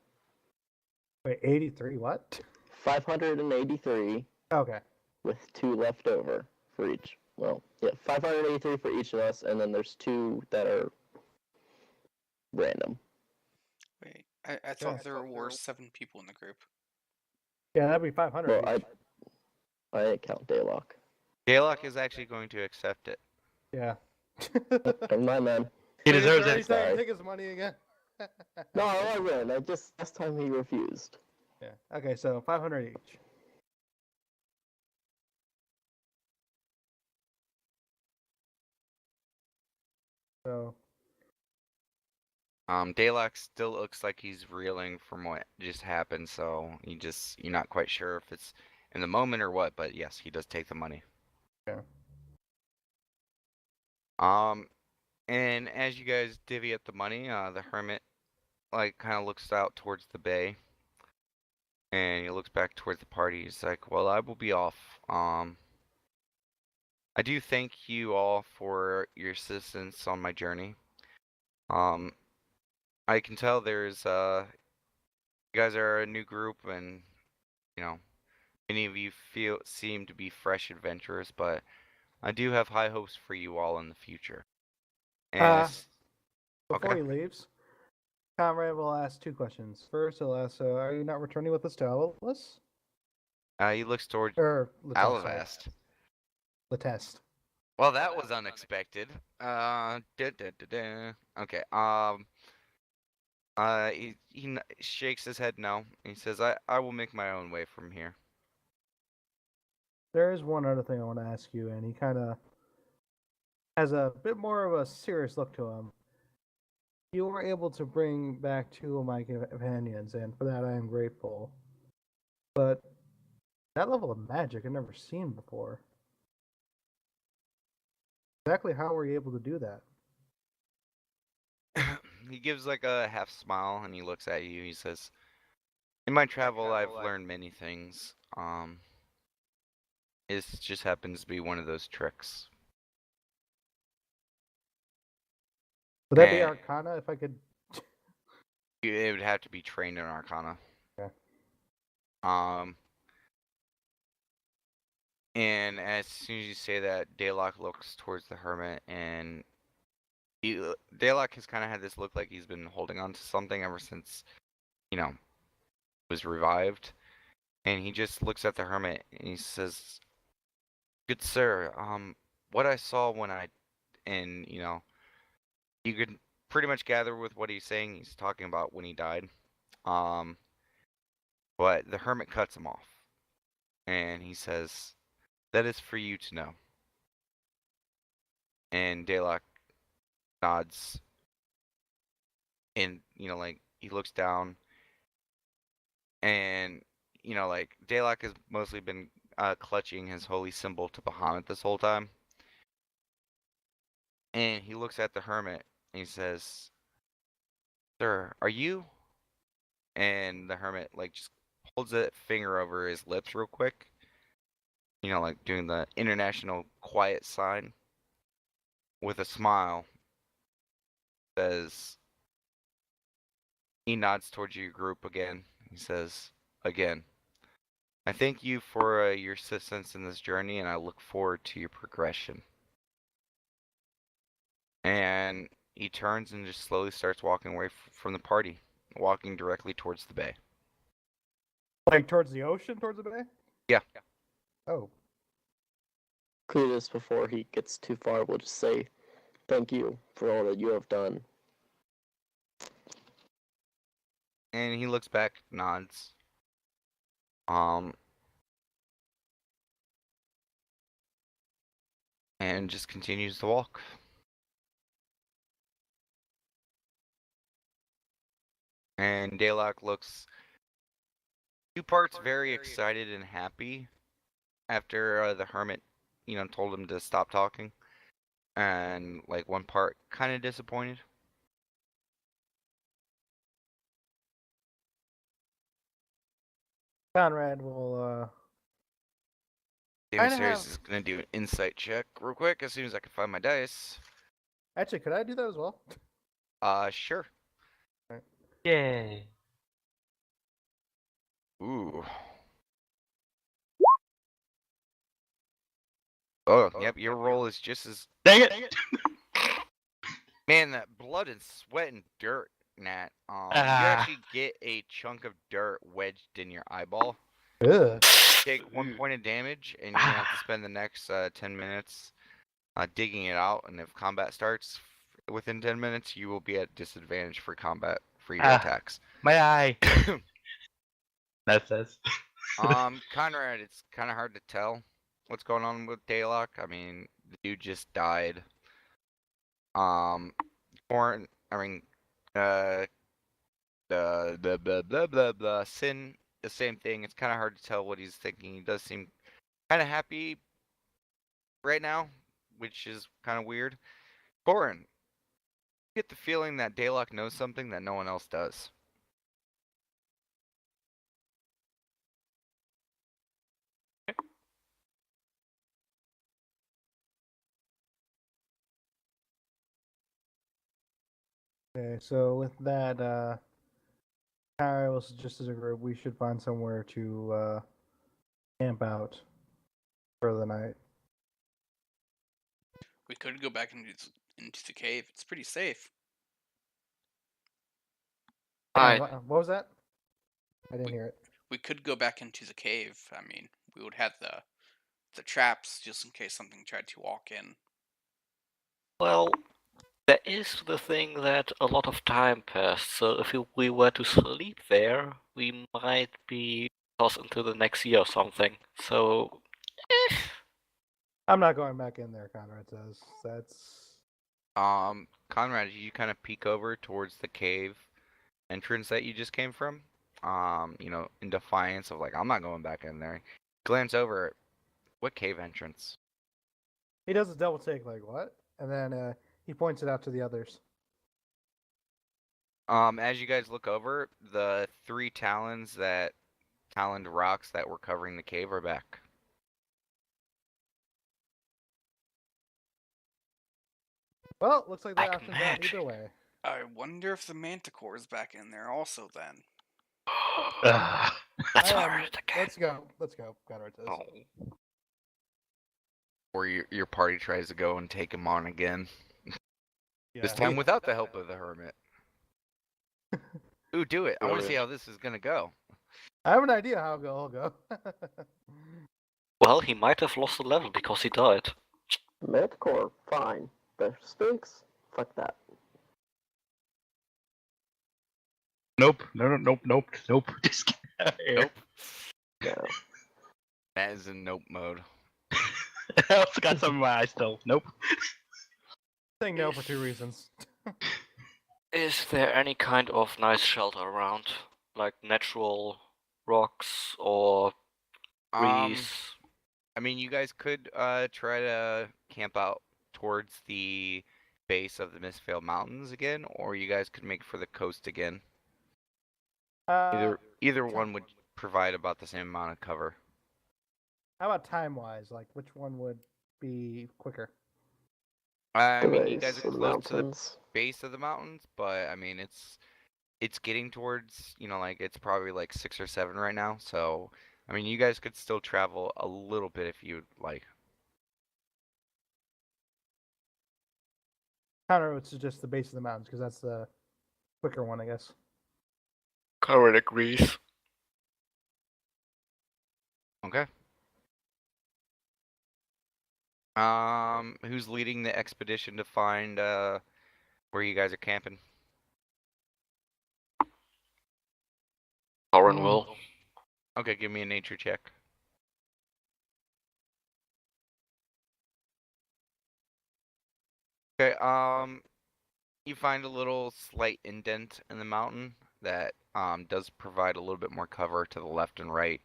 Wait, 83? What? 583 Okay. with 2 left over for each. Well, yeah, 583 for each of us, and then there's 2 that are random. Wait, I Yeah. thought there were 7 people in the group. Yeah, that'd be 500 Well, each. I didn't count Daylock. Daylock is actually going to accept it. Yeah. Never mind, man. He deserves He's it. starting to Sorry. take his money again. No, I win. Last time he refused. Yeah. Okay, so 500 each. So. Daylock still looks like he's reeling from what just happened, so you're not quite sure if it's in the moment or what, but yes, he does take the money. Yeah. And as you guys divvy up the money, the hermit kind of looks out towards the bay, and he looks back towards the party. He's like, "Well, I will be off. I do thank you all for your assistance on my journey. I can tell there's you guys are a new group, and many of you seem to be fresh adventurers, but I do have high hopes for you all in the future." And Before okay. he leaves, Conrad will ask 2 questions. First, he'll ask, "Are you not returning with us to Alice?" He looks towards Or Latest, sorry. Alavast. Latest. Well, that was unexpected. Okay. He shakes his head no. He says, "I will make my own way from here." There is one other thing I want to ask you, and he kind of has a bit more of a serious look to him. You were able to bring back 2 of my companions, and for that I am grateful. But that level of magic I've never seen before. Exactly how were you able to do that? He gives like a half smile and he looks at you. He says, "In my travel, I've learned many things. It just happens to be one of those tricks." Would that be And Arcana if I could? it would have to be trained in Arcana. Okay. And as soon as you say that, Daylock looks towards the hermit, and Daylock has kind of had this look like he's been holding on to something ever since, was revived. And he just looks at the hermit and he says, "Good sir, what I saw when and you could pretty much gather with what he's saying. He's talking about when he died. Um, but the hermit cuts him off, and he says, 'That is for you to know.'" And Daylock nods, and like he looks down, and like Daylock has mostly been clutching his holy symbol to Bahamut this whole time, and he looks at the hermit and he says, "Sir, are you?" And the hermit like just holds a finger over his lips real quick, like doing the international quiet sign with a smile. Says, he nods towards your group again. He says, "Again, I thank you for your assistance in this journey, and I look forward to your progression." And he turns and just slowly starts walking away from the party, walking directly towards the bay. Like towards the ocean, towards the bay? Yeah. Oh. Cletus, before he gets too far, will just say, "Thank you for all that you have done." And he looks back, nods. And just continues to walk. And Daylock looks 2 parts very excited and happy after the hermit, told him to stop talking, and like 1 part kind of disappointed. Conrad will David kinda Sayers have- is gonna do an insight check real quick as soon as I can find my dice. actually, could I do that as well? Sure. Yay. Ooh. Oh, yep, your roll is just as... Dang it! Man, that blood and sweat and dirt, Nat. You Ah. actually get a chunk of dirt wedged in your eyeball. Ugh. Take 1 point of damage, and you're gonna have to spend the next 10 minutes digging it out. And if combat starts within 10 minutes, you will be at disadvantage for combat for your attacks. My eye. That says. Conrad, it's kind of hard to tell what's going on with Daylock. I mean, the dude just died. Corn, I mean, the blah blah blah blah blah. Sin, the same thing. It's kind of hard to tell what he's thinking. He does seem kind of happy right now, which is kind of weird. Corin, you get the feeling that Daylock knows something that no one else does. Okay, so with that, I will suggest as a group we should find somewhere to camp out for the night. We could go back into the cave. It's pretty safe. Hang on, I what was that? I didn't hear it. We could go back into the cave. I mean, we would have the traps just in case something tried to walk in. Well, there is the thing that a lot of time passed, so if we were to sleep there, we might be tossed into the next year or something. So, I'm not going back in there, Conrad says. That's Conrad, you kind of peek over towards the cave entrance that you just came from. In defiance of like, I'm not going back in there. Glance over at what cave entrance? He does a double take, like what? And then he points it out to the others. As you guys look over, the three taloned rocks that were covering the cave are back. Well, looks like the Like option's out magic. either way. I wonder if the Manticore's back in there also then. Let's I fire am- it again. Let's go. Conrad says. Oh. Or your party tries to go and take him on again. This Yeah. time without the help of the hermit. Ooh, do it. I want to see how this is gonna go. I have an idea how it'll go. Well, he might have lost a level because he died. Manticore, fine. The Sphinx, fuck that. Nope. Nope. Just get out of here. Nope. No. That is in nope mode. I also got some in my eyes still. Nope. Saying no for 2 reasons. Is there any kind of nice shelter around? Like natural rocks or trees? I mean, you guys could try to camp out towards the base of the Mistveil Mountains again, or you guys could make for the coast again. Either one would provide about the same amount of cover. How about time-wise? Like, which one would be quicker? I The mean, you base guys are of the close to the mountains. base of the mountains, but I mean, it's getting towards, like it's probably like 6 or 7 right now. So, I mean, you guys could still travel a little bit if you'd like. Conrad would suggest the base of the mountains because that's the quicker one, I guess. Current agrees. Okay. Who's leading the expedition to find where you guys are camping? Corin will. Okay, give me a nature check. Okay, you find a little slight indent in the mountain that does provide a little bit more cover to the left and right.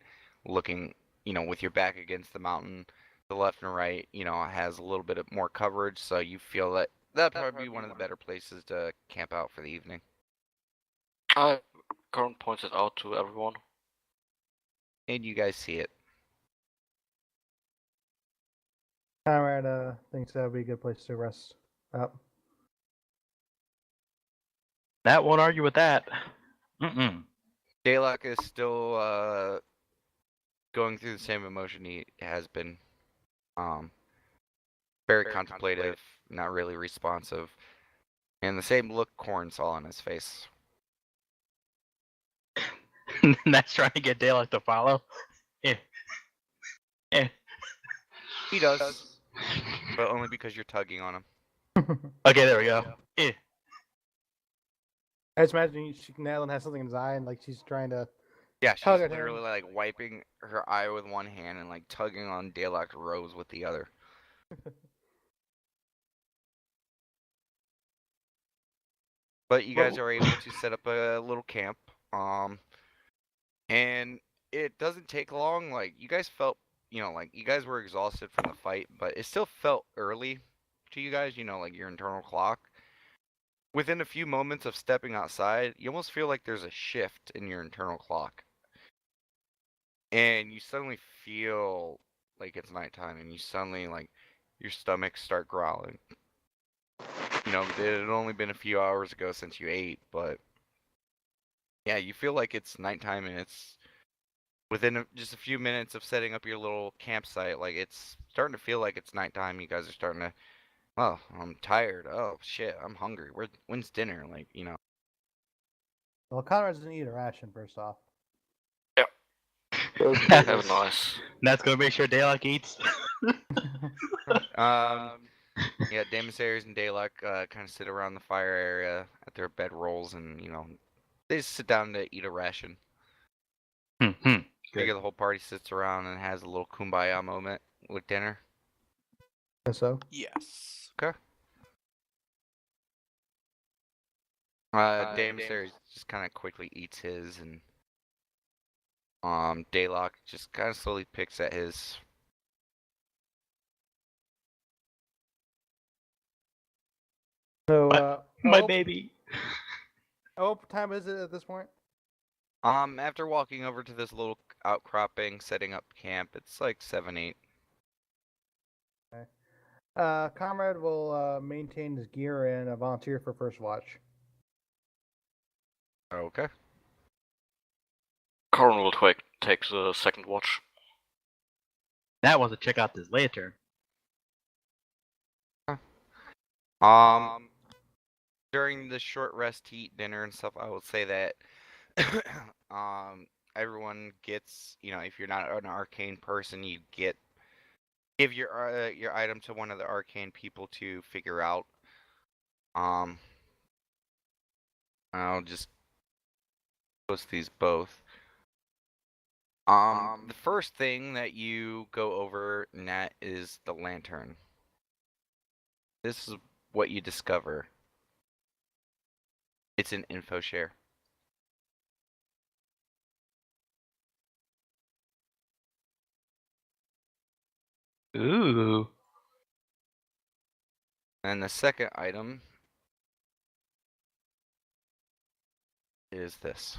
Looking, with your back against the mountain, the left and right, has a little bit of more coverage, so you feel that that'd probably be one of the better places to camp out for the evening. Corin points it out to everyone. And you guys see it. Conrad thinks that would be a good place to rest up. That won't argue with that. Mm-mm. Daylock is still going through the same emotion he has been. Very contemplative, not really responsive. And the same look Corn saw on his face. That's trying to get Daylock to follow. Eh. He does, but only because you're tugging on him. Okay, there we go. Eh. I just imagine Natalie has something in his eye and like she's trying to. Yeah, she's Tug at literally him. like wiping her eye with one hand and like tugging on Daylock's rose with the other. But you guys are able to set up a little camp. And it doesn't take long. Like you guys felt, like you guys were exhausted from the fight, but it still felt early to you guys, like your internal clock. Within a few moments of stepping outside, you almost feel like there's a shift in your internal clock. And you suddenly feel like it's nighttime, and you suddenly, like, your stomach start growling. It had only been a few hours ago since you ate, but yeah, you feel like it's nighttime, and it's within just a few minutes of setting up your little campsite, like, it's starting to feel like it's nighttime. You guys are starting to, oh, I'm tired. Oh, shit, I'm hungry. When's dinner? Like, Well, Conrad doesn't eat a ration first off. Those Have burgers. nice. That's gonna make sure Daylock eats. Yeah, Damasaries and Daylock kind of sit around the fire area at their bedrolls, and they just sit down to eat a ration. Mm-hmm. Figure the whole party sits around and has a little kumbaya moment with dinner. Guess so. Yes. Okay. Damasaris just kind of quickly eats his, and Daylock just kind of slowly picks at his. So, My baby. what time is it at this point? After walking over to this little outcropping, setting up camp, it's like 7-8. Comrade will maintain his gear and volunteer for first watch. Okay. Corin will take the second watch. That was to check out this lantern. During the short rest to eat dinner and stuff, I will say that everyone gets, if you're not an arcane person, you give your item to one of the arcane people to figure out. I'll just post these both. The first thing that you go over, Nat, is the lantern. This is what you discover. It's an info share. Ooh. And the second item is this.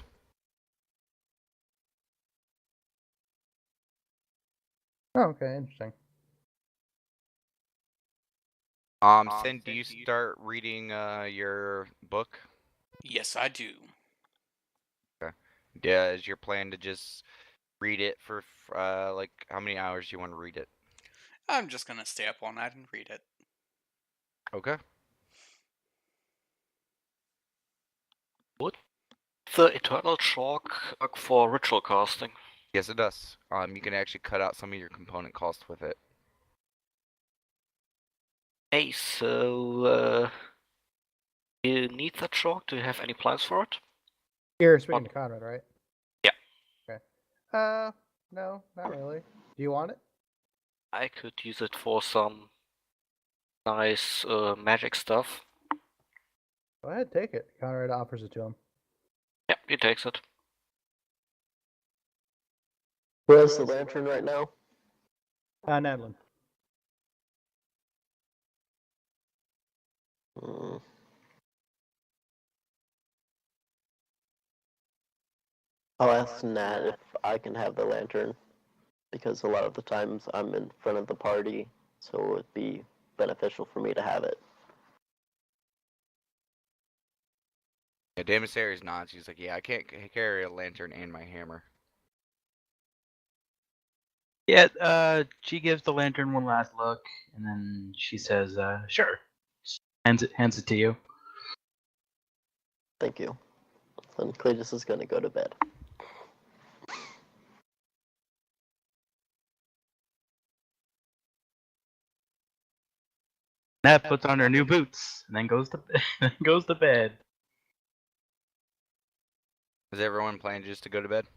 Oh, okay, interesting. Sin, do you start reading your book? Yes, I do. Yeah, is your plan to just read it for like how many hours do you want to read it? I'm just gonna stay up all night and read it. Okay. Would the Eternal Chalk work for ritual casting? Yes, it does. You can actually cut out some of your component costs with it. Hey, so you need that chalk? Do you have any plans for it? You're speaking to Conrad, right? Yeah. Okay. No, not really. Do you want it? I could use it for some nice magic stuff. Go ahead, take it. Conrad offers it to him. Yeah, he takes it. Who has the lantern right now? Nadlin. Hmm. I'll ask Nat if I can have the lantern, because a lot of the times I'm in front of the party, so it would be beneficial for me to have it. Yeah, Damasaris nods. She's like, yeah, I can't carry a lantern and my hammer. Yeah, she gives the lantern one last look, and then she says, sure. Hands it to you. Thank you. Then Cletus is going to go to bed. Nat puts on her new boots, and then goes to bed. Is everyone planning just to go to bed?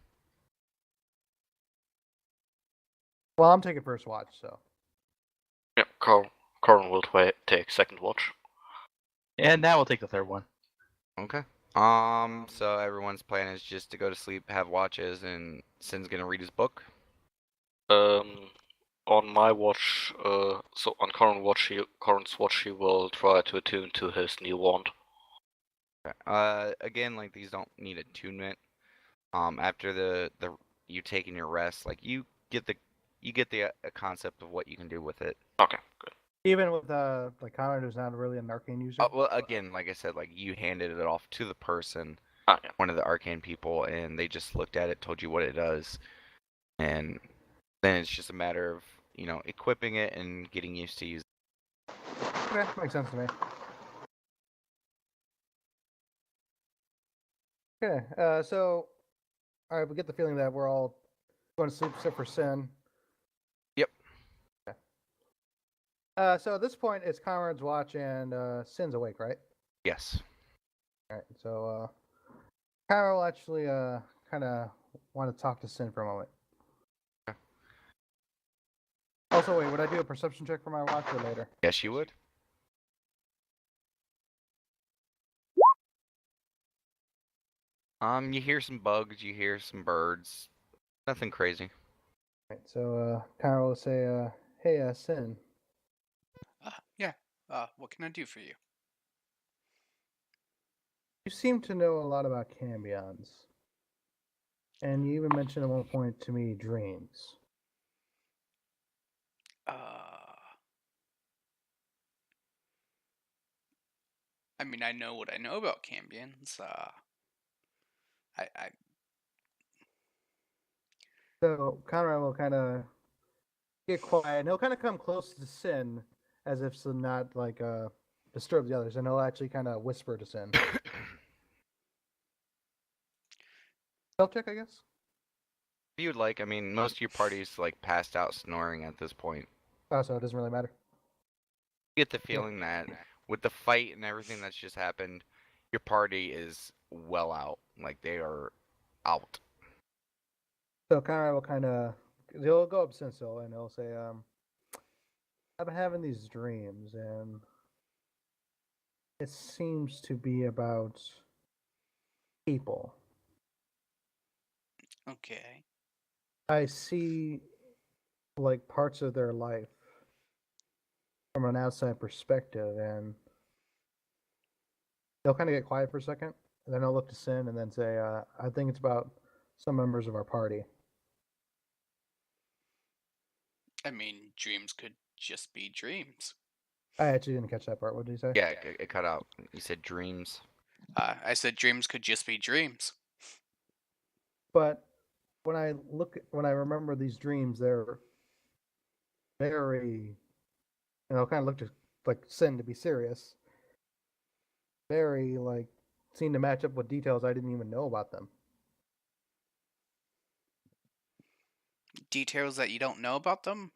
Well, I'm taking first watch, so. Yeah, Corin will take second watch. And Nat will take the third one. Okay. So everyone's plan is just to go to sleep, have watches, and Sin's gonna read his book. On my watch, so on Corin's watch, he will try to attune to his new wand. Okay. Again, like these don't need attunement. After the you taking your rest, like you get the concept of what you can do with it. Okay, good. Even with like Conrad, who's not really an arcane user. Well, again, like I said, like you handed it off to the person, Ah, yeah. one of the arcane people, and they just looked at it, told you what it does, and then it's just a matter of equipping it and getting used to using. Okay, makes sense to me. Okay, so, all right, we get the feeling that we're all going to sleep except for Sin. Yep. Okay. So at this point, it's Conrad's watch and Sin's awake, right? Yes. All right, so Conrad will actually kind of want to talk to Sin for a moment. Okay. Also, wait, would I do a perception check for my watch or later? Yes, you would. You hear some bugs, you hear some birds. Nothing crazy. Right, so Kyle will say, "Hey, Sin, Yeah. What can I do for you? you seem to know a lot about cambions, and you even mentioned at one point to me dreams. I mean, I know what I know about cambions. I So Conrad will kind of get quiet, and he'll kind of come close to Sin, as if to not like disturb the others, and he'll actually kind of whisper to Sin. Stealth check, I guess. If you'd like, I mean, most of your party's like passed out snoring at this point. Oh, so it doesn't really matter. You get the feeling that with the fight and everything that's just happened, your party is well out. Like they are out. So Conrad will kind of he'll go up to Sin and he'll say, "I've been having these dreams, and it seems to be about people. okay. I see like parts of their life from an outside perspective, and they'll kind of get quiet for a second, and then I'll look to Sin and then say, I think it's about some members of our party." I mean, dreams could just be dreams. I actually didn't catch that part. What did you say? Yeah, it cut out. You said dreams. I said dreams could just be dreams. But when I remember these dreams, they're very, and I'll kind of look to like Sin to be serious, very like seem to match up with details I didn't even know about them. Details that you don't know about them.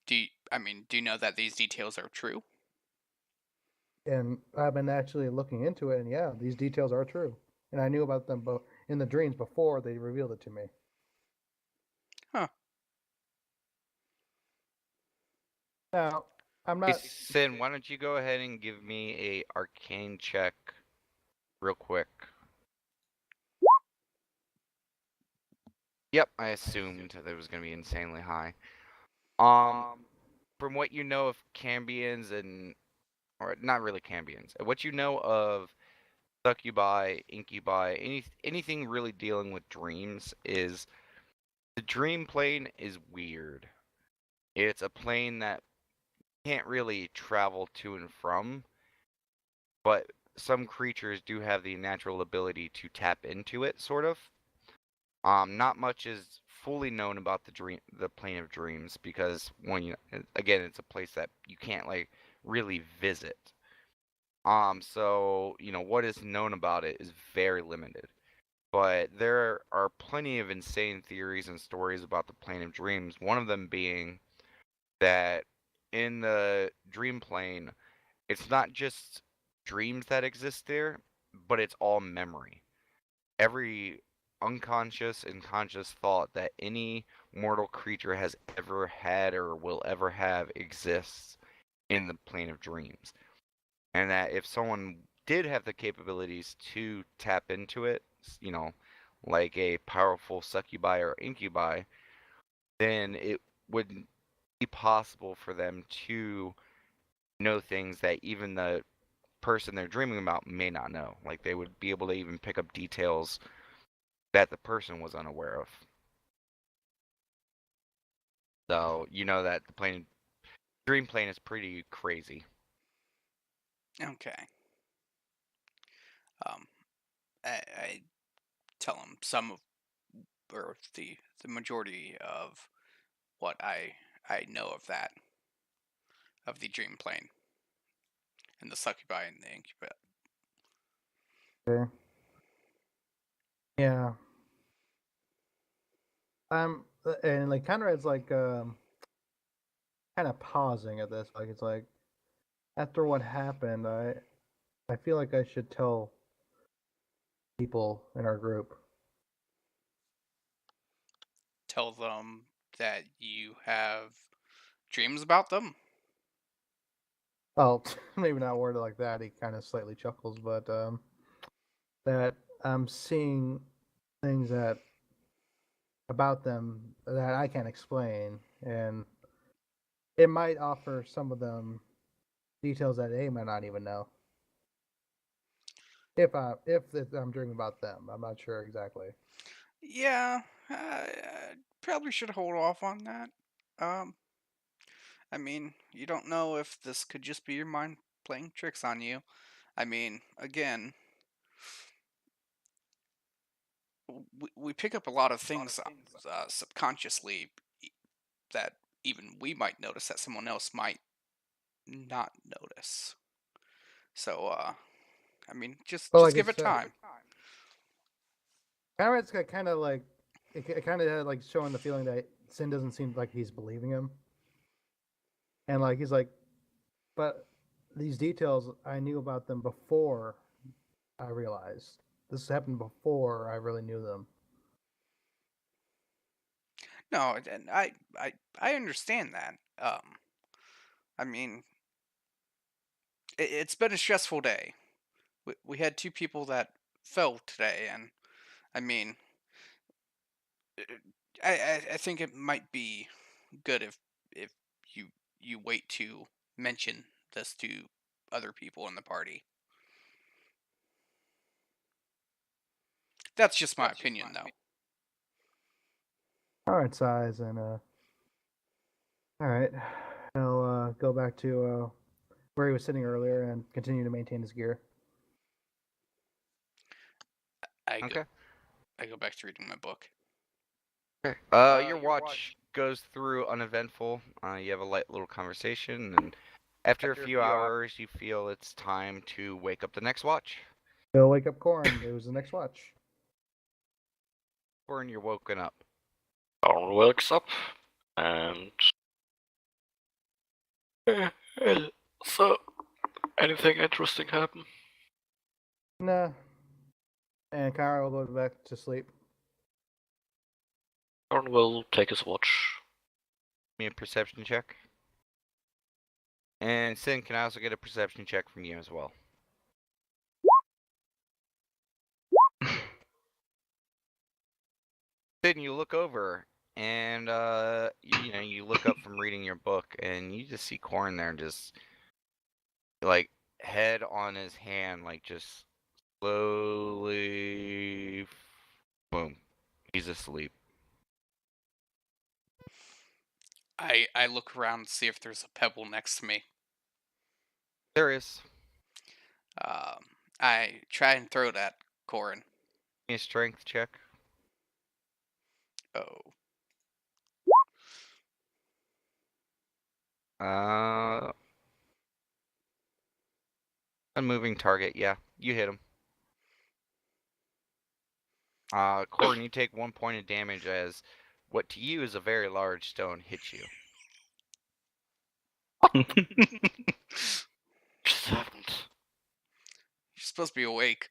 Do you know that these details are true? And I've been actually looking into it, and yeah, these details are true. And I knew about them in the dreams before they revealed it to me. Huh. Now, I'm Hey, not. Sin, why don't you go ahead and give me a arcane check real quick? Yep, I assumed that it was going to be insanely high. From what you know of cambions or not really cambions, what you know of succubi, incubi, anything really dealing with dreams is the dream plane is weird. It's a plane that can't really travel to and from, but some creatures do have the natural ability to tap into it, sort of. Not much is fully known about the plane of dreams because again, it's a place that you can't like really visit. So what is known about it is very limited. But there are plenty of insane theories and stories about the plane of dreams. One of them being that in the dream plane, it's not just dreams that exist there, but it's all memory. Every unconscious and conscious thought that any mortal creature has ever had or will ever have exists in the plane of dreams. And that if someone did have the capabilities to tap into it, like a powerful succubi or incubi, then it would be possible for them to know things that even the person they're dreaming about may not know. Like they would be able to even pick up details that the person was unaware of. So you know that the dream plane is pretty crazy. Okay. I tell him some of, or the majority of what I know of that, of the dream plane and the succubi and the incubi. Okay. Yeah. And like Conrad's like kind of pausing at this. Like it's like after what happened, I feel like I should tell people in our group. Tell them that you have dreams about them. Well, maybe not worded like that. He kind of slightly chuckles, but that I'm seeing things that about them that I can't explain, and it might offer some of them details that they might not even know. If I'm dreaming about them, I'm not sure exactly. Yeah, I probably should hold off on that. Um, I mean, you don't know if this could just be your mind playing tricks on you. I mean, again, we pick up a lot of things subconsciously that even we might notice that someone else might not notice. So, I mean, just But just like give it's it time. Conrad's kind of like it kind of had like showing the feeling that Sin doesn't seem like he's believing him, and like he's like, but these details I knew about them before I realized this happened before I really knew them. No, and I understand that. I mean, it's been a stressful day. We had two people that fell today, and I mean, I think it might be good if you you wait to mention this to other people in the party. That's just my opinion, though. All right, size and all right, I'll go back to where he was sitting earlier and continue to maintain his gear. I go Okay. I go back to reading my book. Okay. Your watch goes through uneventful. You have a light little conversation, and after a few hours, you feel it's time to wake up the next watch. He'll wake up Corin. It was the next watch. Or you're woken up. Aaron wakes up and. So, anything interesting happen? Nah. And Kyra will go back to sleep. Aaron will take his watch. Give me a perception check. And Sin, can I also get a perception check from you as well? Sin, you look over, and you look up from reading your book, and you just see Corin there, just like head on his hand, like just slowly, boom, he's asleep. I look around to see if there's a pebble next to me. There is. I try and throw it at Corin. Give me a strength check. Oh, Unmoving target. Yeah, you hit him. Corin, you take 1 point of damage as what to you is a very large stone hits you. Just happened. you're supposed to be awake.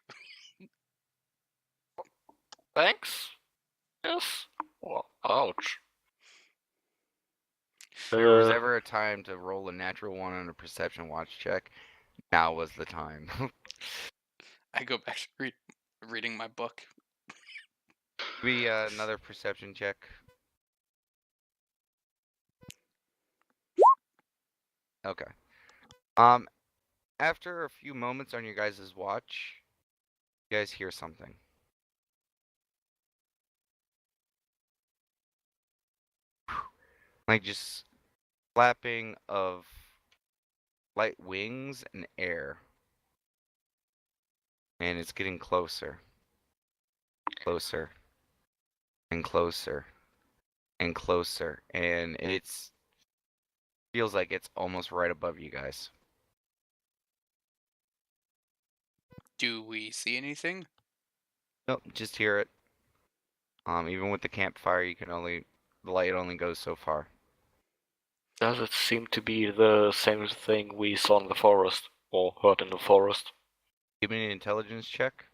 Thanks? Yes? Well, ouch. If there was ever a time to roll a natural one on a perception watch check, now was the time. I go back to reading my book. Be another perception check. Okay. After a few moments on your guys' watch, you guys hear something. Like just flapping of light wings and air. And it's getting closer. Closer. And closer. And closer. And it's feels like it's almost right above you guys. Do we see anything? Nope, just hear it. Even with the campfire, the light only goes so far. Does it seem to be the same thing we saw in the forest, or heard in the forest? Give me an intelligence check.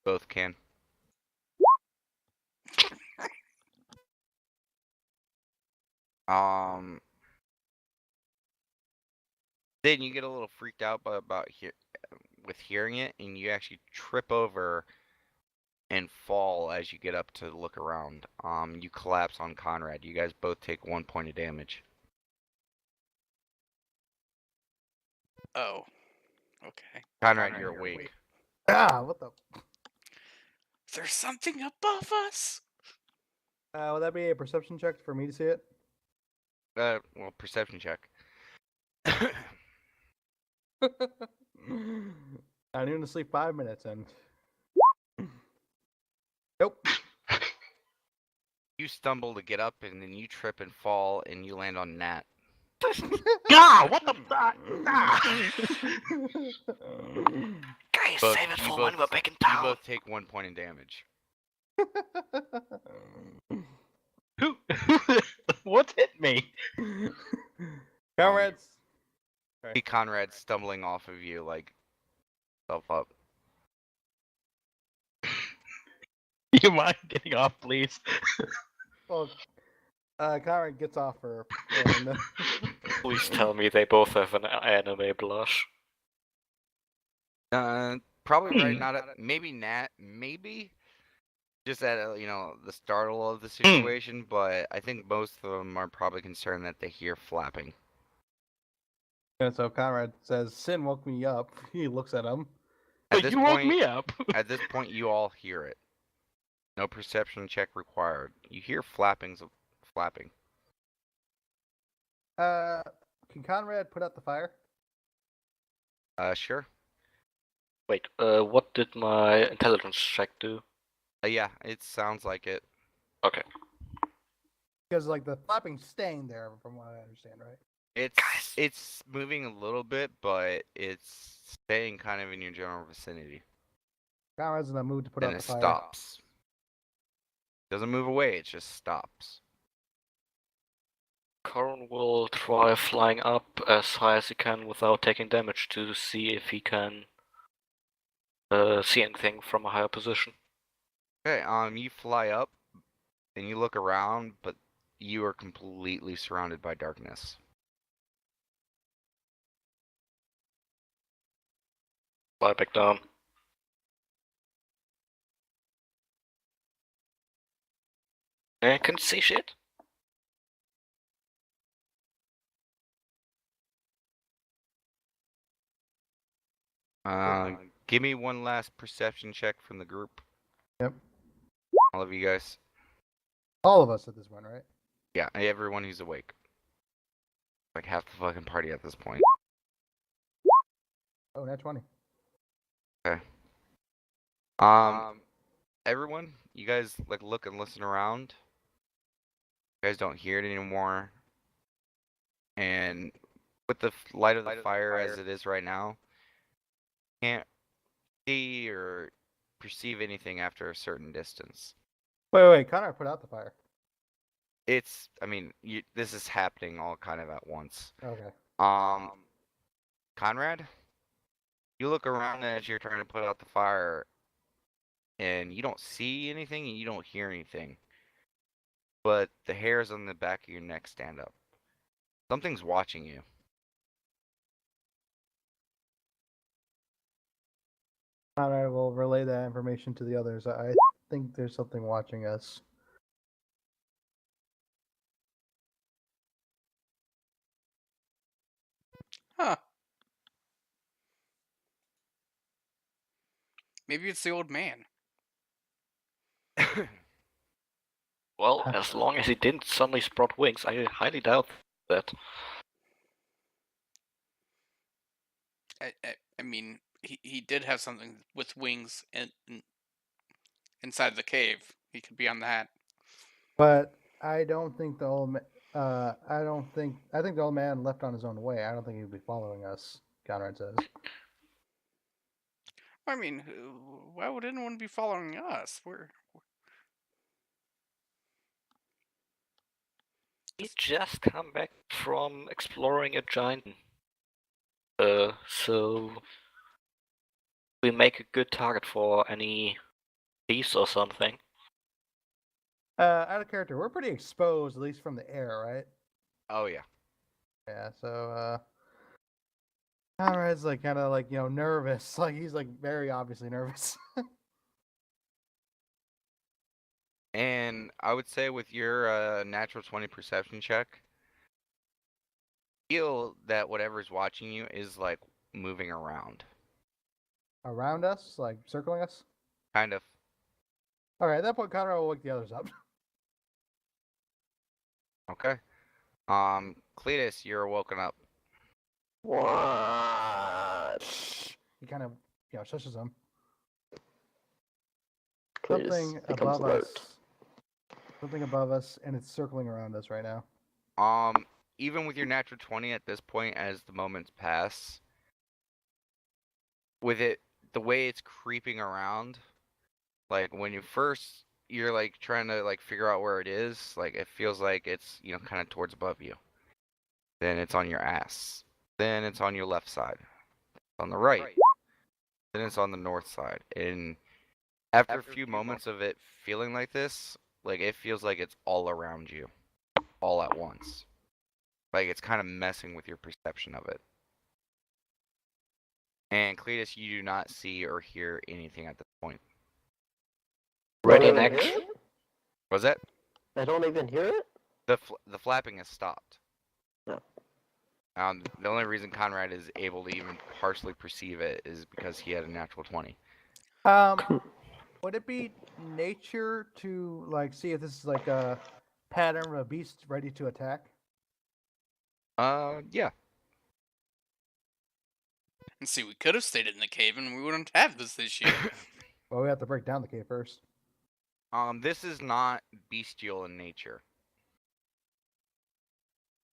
Both can. Um, then you get a little freaked out with hearing it, and you actually trip over and fall as you get up to look around. You collapse on Conrad. You guys both take 1 point of damage. Oh. Okay. Conrad, you're awake. Ah, what the? There's something above us. Would that be a perception check for me to see it? Well, perception check. I need to sleep 5 minutes and. Nope. You stumble to get up, and then you trip and fall, and you land on Nat. Ah, what the? Guys, Both- save it you for both- when we're back in You town. both take 1 point of damage. Who? What hit me? Comrades. See Conrad stumbling off of you, like, self up. You mind getting off, please? Well, Conrad gets off her. And, Please tell me they both have an anime blush. Probably right. Hmm. Not maybe Nat. Maybe just at the startle of the situation. But I think most of them are probably concerned that they hear flapping. and so Conrad says, "Sin woke me up." He looks at him. At But this you woke point, me up. at this point, you all hear it. No perception check required. You hear flapping. Can Conrad put out the fire? Sure. Wait, what did my intelligence check do? Yeah, it sounds like it. Okay. Because like the flapping's staying there, from what I understand, right? It's moving a little bit, but it's staying kind of in your general vicinity. Conrad's in the mood to put Then out it the fire. stops. Doesn't move away. It just stops. Corin will try flying up as high as he can without taking damage to see if he can see anything from a higher position. Okay. You fly up, and you look around, but you are completely surrounded by darkness. Fly back down. I couldn't see shit. Give me one last perception check from the group. Yep. All of you guys. All of us at this point, right? Yeah, everyone who's awake. Like half the fucking party at this point. Oh, nat 20. Okay. Everyone, you guys like look and listen around. You guys don't hear it anymore. And with the light of the fire as it is right now, can't see or perceive anything after a certain distance. Wait. Conrad put out the fire. This is happening all kind of at once. Okay. Conrad, you look around as you're trying to put out the fire, and you don't see anything and you don't hear anything. But the hairs on the back of your neck stand up. Something's watching you. Conrad will relay that information to the others. I think there's something watching us. Huh. Maybe it's the old man. Well, as long as he didn't suddenly sprout wings, I highly doubt that. I mean, he did have something with wings inside the cave. He could be on that. But I don't think the old man. I think the old man left on his own way. I don't think he'd be following us. Conrad says. I mean, why would anyone be following us? We just come back from exploring a giant. So we make a good target for any thieves or something. Out of character, we're pretty exposed, at least from the air, right? Oh yeah. Yeah, so Conrad's like kind of like nervous. Like he's like very obviously nervous. And I would say with your natural 20 perception check, feel that whatever's watching you is like moving around. Around us, like circling us. Kind of. All right, at that point, Conrad will wake the others up. Okay. Cletus, you're woken up. What? He kind of shushes them. Cletus Something becomes above alert. us. Something above us, and it's circling around us right now. Even with your natural 20 at this point, as the moments pass, with it, the way it's creeping around, like when you're like trying to like figure out where it is, like it feels like it's, kind of towards above you. Then it's on your ass. Then it's on your left side. On the right. Then it's on the north side. And after a few moments of it feeling like this, like it feels like it's all around you. All at once. Like it's kind of messing with your perception of it. And Cletus, you do not see or hear anything at this point. Ready Don't even next. hear it? Was that? I don't even hear it? The flapping has stopped. No. The only reason Conrad is able to even partially perceive it is because he had a natural 20. Would it be nature to like see if this is like a pattern of a beast ready to attack? Yeah. And see, we could have stayed in the cave and we wouldn't have this issue. Well, we have to break down the cave first. This is not bestial in nature.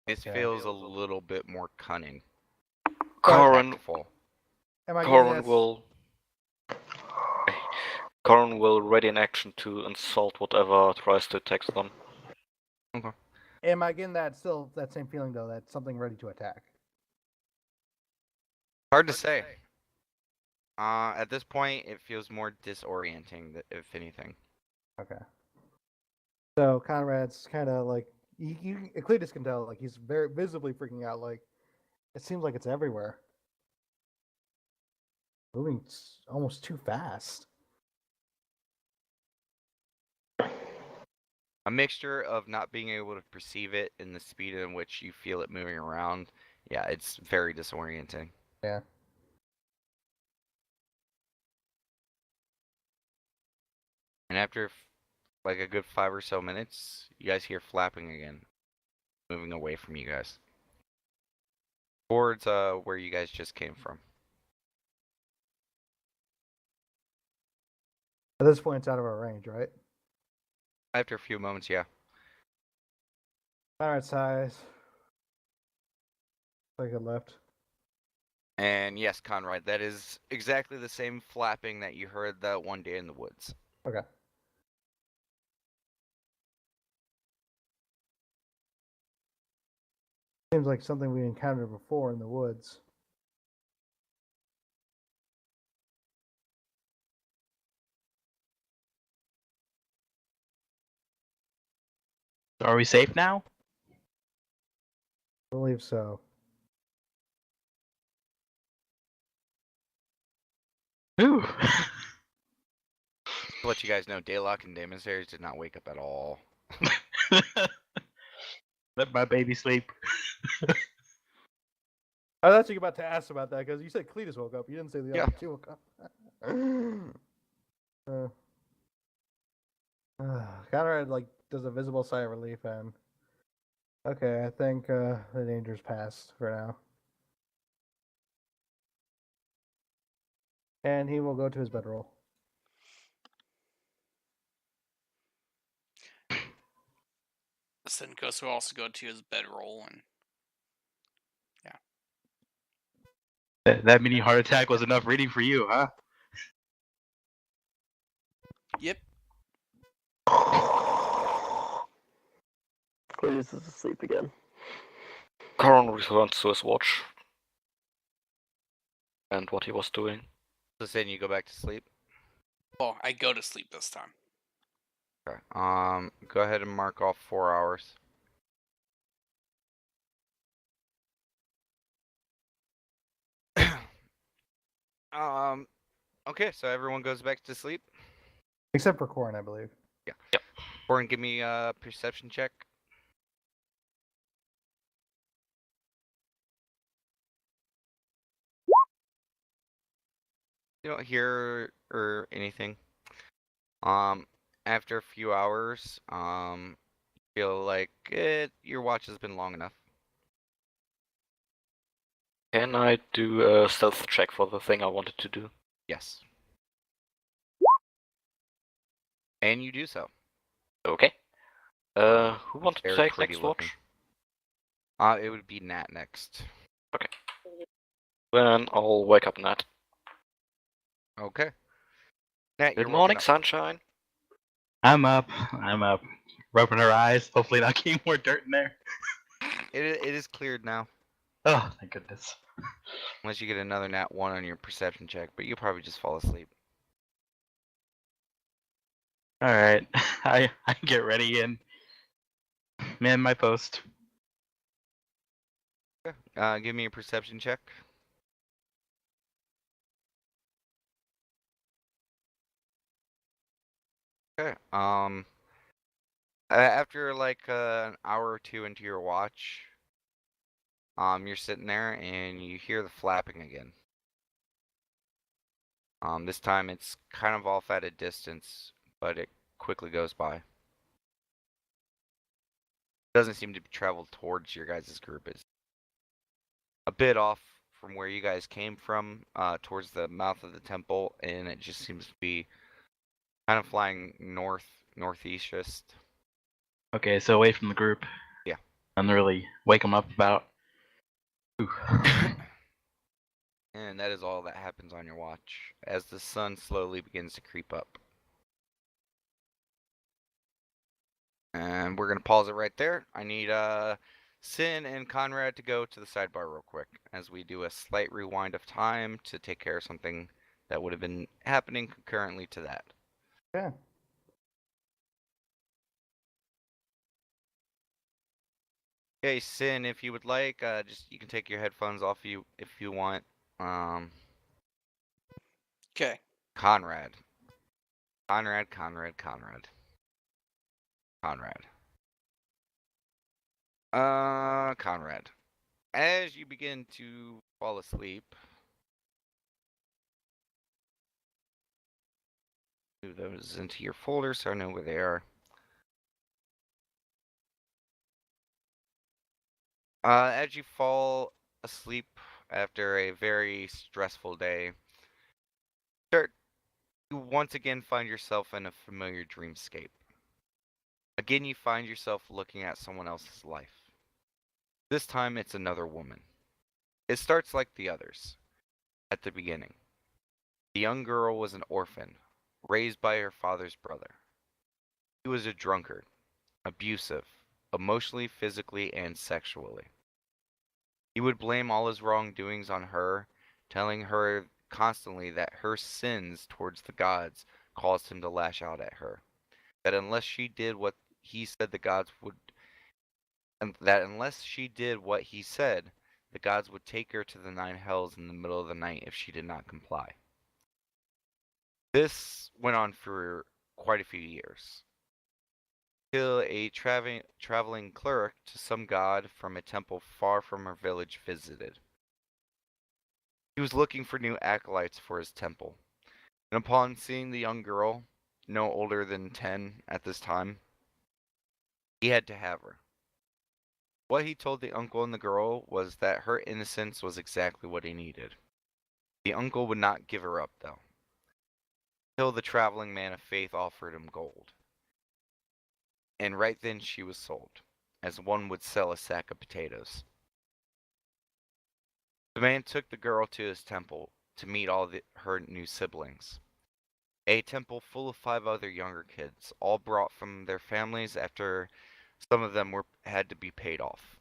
This Okay. feels a little bit more cunning. Corin, Tactful. Am I getting Corin that's- will. Corin will ready in action to insult whatever tries to attack them. Am I getting that still that same feeling though that something ready to attack? Hard to say. At this point, it feels more disorienting, if anything. Okay. So Conrad's kind of like Cletus can tell like he's very visibly freaking out. Like it seems like it's everywhere, moving almost too fast. A mixture of not being able to perceive it and the speed in which you feel it moving around. Yeah, it's very disorienting. Yeah. And after like a good 5 or so minutes, you guys hear flapping again, moving away from you guys. Towards where you guys just came from. At this point, it's out of our range, right? After a few moments, yeah. Conrad's size. Like it left. And yes, Conrad, that is exactly the same flapping that you heard that one day in the woods. Okay. Seems like something we encountered before in the woods. Are we safe now? I believe so. Ooh. To let you guys know, Daylock and Demonstrators did not wake up at all. Let my baby sleep. I was actually about to ask about that because you said Cletus woke up. You didn't say the Yeah. other two woke up. Conrad like does a visible sigh of relief and okay, I think the danger's passed for now. And he will go to his bedroll. Senkos will also go to his bedroll and That mini heart attack was enough reading for you, huh? yep. Cletus is asleep again. Corin returns to his watch and what he was doing. So then you go back to sleep. Well, I go to sleep this time. Okay. Go ahead and mark off 4 hours. Okay, so everyone goes back to sleep. Except for Corn, I believe. Corin, give me a perception check. You don't hear or anything. After a few hours, feel like your watch has been long enough. Can I do a stealth check for the thing I wanted to do? Yes. And you do so. Okay. Who wanted to Very take pretty next looking. watch? It would be Nat next. Then I'll wake up Nat. Okay. Nat, Good you're morning, woken up. sunshine. I'm up. Rubbing her eyes. Hopefully not getting more dirt in there. It is cleared now. Oh, thank goodness. Unless you get another Nat 1 on your perception check, but you'll probably just fall asleep. All right, I get ready and man my post. Give me a perception check. Okay. After like an hour or two into your watch, you're sitting there and you hear the flapping again. This time it's kind of off at a distance, but it quickly goes by. Doesn't seem to travel towards your guys' group. It's a bit off from where you guys came from, towards the mouth of the temple, and it just seems to be kind of flying northeast just. Okay, so away from the group. Yeah. And really wake them up about. Ooh. And that is all that happens on your watch as the sun slowly begins to creep up. And we're going to pause it right there. I need Sin and Conrad to go to the sidebar real quick as we do a slight rewind of time to take care of something that would have been happening concurrently to that. Yeah. Okay, Sin, if you would like, just you can take your headphones off if you want. Okay. Conrad. Conrad. Conrad. As you begin to fall asleep, move those into your folder so I know where they are. As you fall asleep after a very stressful day, you once again find yourself in a familiar dreamscape. Again, you find yourself looking at someone else's life. This time, it's another woman. It starts like the others, at the beginning. The young girl was an orphan, raised by her father's brother. He was a drunkard, abusive, emotionally, physically, and sexually. He would blame all his wrongdoings on her, telling her constantly that her sins towards the gods caused him to lash out at her. That unless she did what he said the gods would and that unless she did what he said, the gods would take her to the 9 hells in the middle of the night if she did not comply. This went on for quite a few years, till a traveling cleric to some god from a temple far from her village visited. He was looking for new acolytes for his temple, and upon seeing the young girl, no older than 10 at this time, he had to have her. What he told the uncle and the girl was that her innocence was exactly what he needed. The uncle would not give her up, though, till the traveling man of faith offered him gold. And right then she was sold, as one would sell a sack of potatoes. The man took the girl to his temple to meet her new siblings. A temple full of 5 other younger kids, all brought from their families after some of them had to be paid off.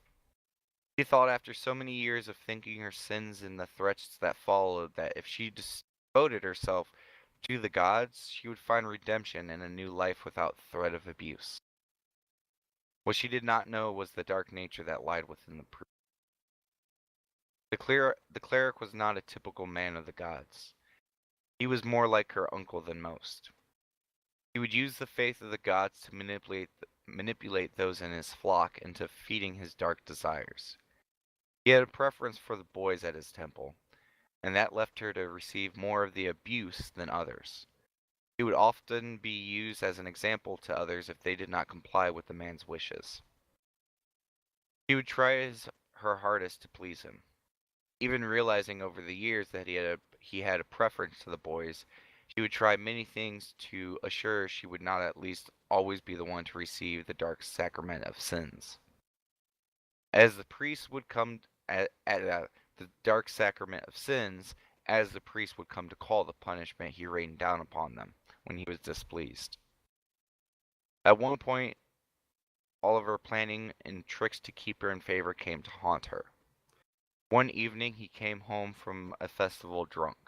She thought after so many years of thinking her sins and the threats that followed that if she devoted herself to the gods, she would find redemption and a new life without threat of abuse. What she did not know was the dark nature that lied within the priest. The cleric was not a typical man of the gods. He was more like her uncle than most. He would use the faith of the gods to manipulate those in his flock into feeding his dark desires. He had a preference for the boys at his temple, and that left her to receive more of the abuse than others. He would often be used as an example to others if they did not comply with the man's wishes. She would try her hardest to please him. Even realizing over the years that he had a preference to the boys, she would try many things to assure she would not at least always be the one to receive the dark sacrament of sins. As the priest would come the dark sacrament of sins, as the priest would come to call the punishment he rained down upon them when he was displeased. At one point, all of her planning and tricks to keep her in favor came to haunt her. One evening he came home from a festival drunk,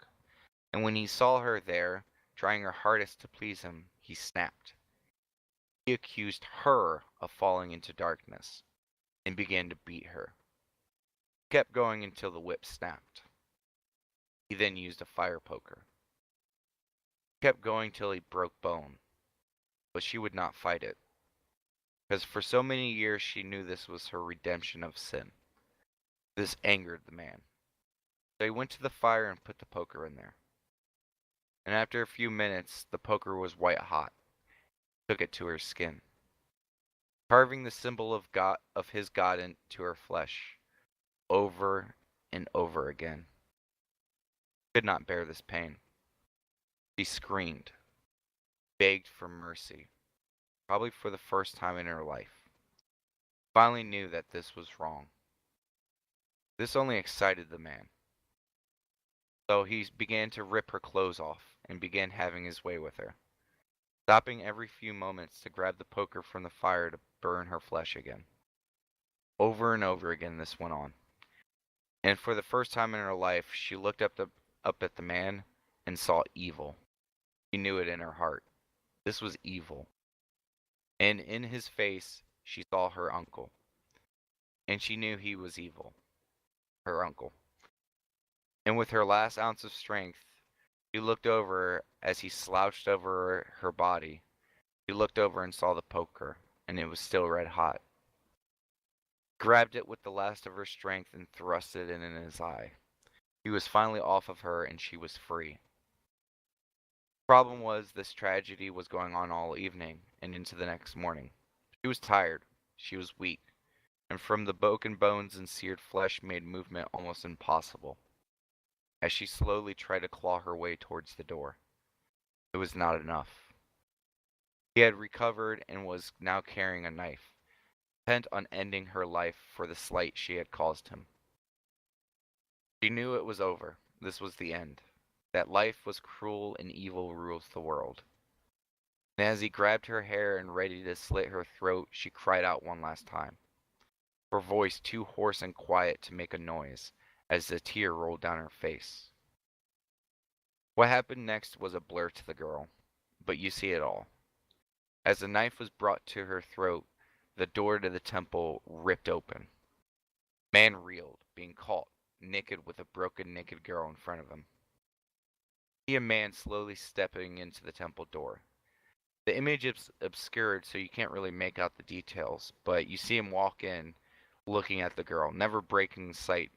and when he saw her there, trying her hardest to please him, he snapped. He accused her of falling into darkness, and began to beat her. He kept going until the whip snapped. He then used a fire poker. He kept going till he broke bone, but she would not fight it, because for so many years she knew this was her redemption of sin. This angered the man. So he went to the fire and put the poker in there. And after a few minutes, the poker was white hot. He took it to her skin, carving the symbol of his God into her flesh, over and over again. She could not bear this pain. She screamed, begged for mercy, probably for the first time in her life. Finally knew that this was wrong. This only excited the man. So he began to rip her clothes off and began having his way with her, stopping every few moments to grab the poker from the fire to burn her flesh again. Over and over again this went on. And for the first time in her life, she looked up at the man and saw evil. She knew it in her heart. This was evil. And in his face, she saw her uncle. And she knew he was evil. Her uncle. And with her last ounce of strength, she looked over as he slouched over her body. She looked over and saw the poker, and it was still red hot. Grabbed it with the last of her strength and thrust it in his eye. He was finally off of her, and she was free. The problem was this tragedy was going on all evening and into the next morning. She was tired. She was weak. And from the broken bones and seared flesh made movement almost impossible, as she slowly tried to claw her way towards the door. It was not enough. He had recovered and was now carrying a knife, bent on ending her life for the slight she had caused him. She knew it was over. This was the end. That life was cruel and evil rules the world. And as he grabbed her hair and ready to slit her throat, she cried out one last time, her voice too hoarse and quiet to make a noise, as a tear rolled down her face. What happened next was a blur to the girl, but you see it all. As the knife was brought to her throat, the door to the temple ripped open. Man reeled, being caught, naked with a broken naked girl in front of him. See a man slowly stepping into the temple door. The image is obscured, so you can't really make out the details, but you see him walk in, looking at the girl, never breaking sight,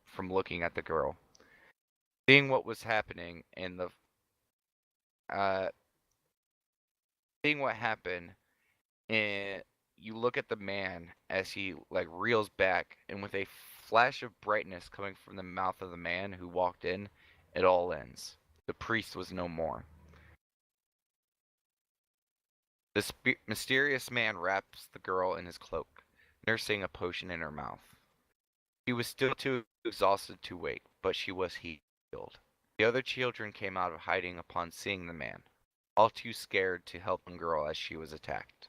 from looking at the girl. Seeing what was happening and seeing what happened, and you look at the man as he reels back, and with a flash of brightness coming from the mouth of the man who walked in, it all ends. The priest was no more. The mysterious man wraps the girl in his cloak, nursing a potion in her mouth. She was still too exhausted to wake, but she was healed. The other children came out of hiding upon seeing the man, all too scared to help the girl as she was attacked.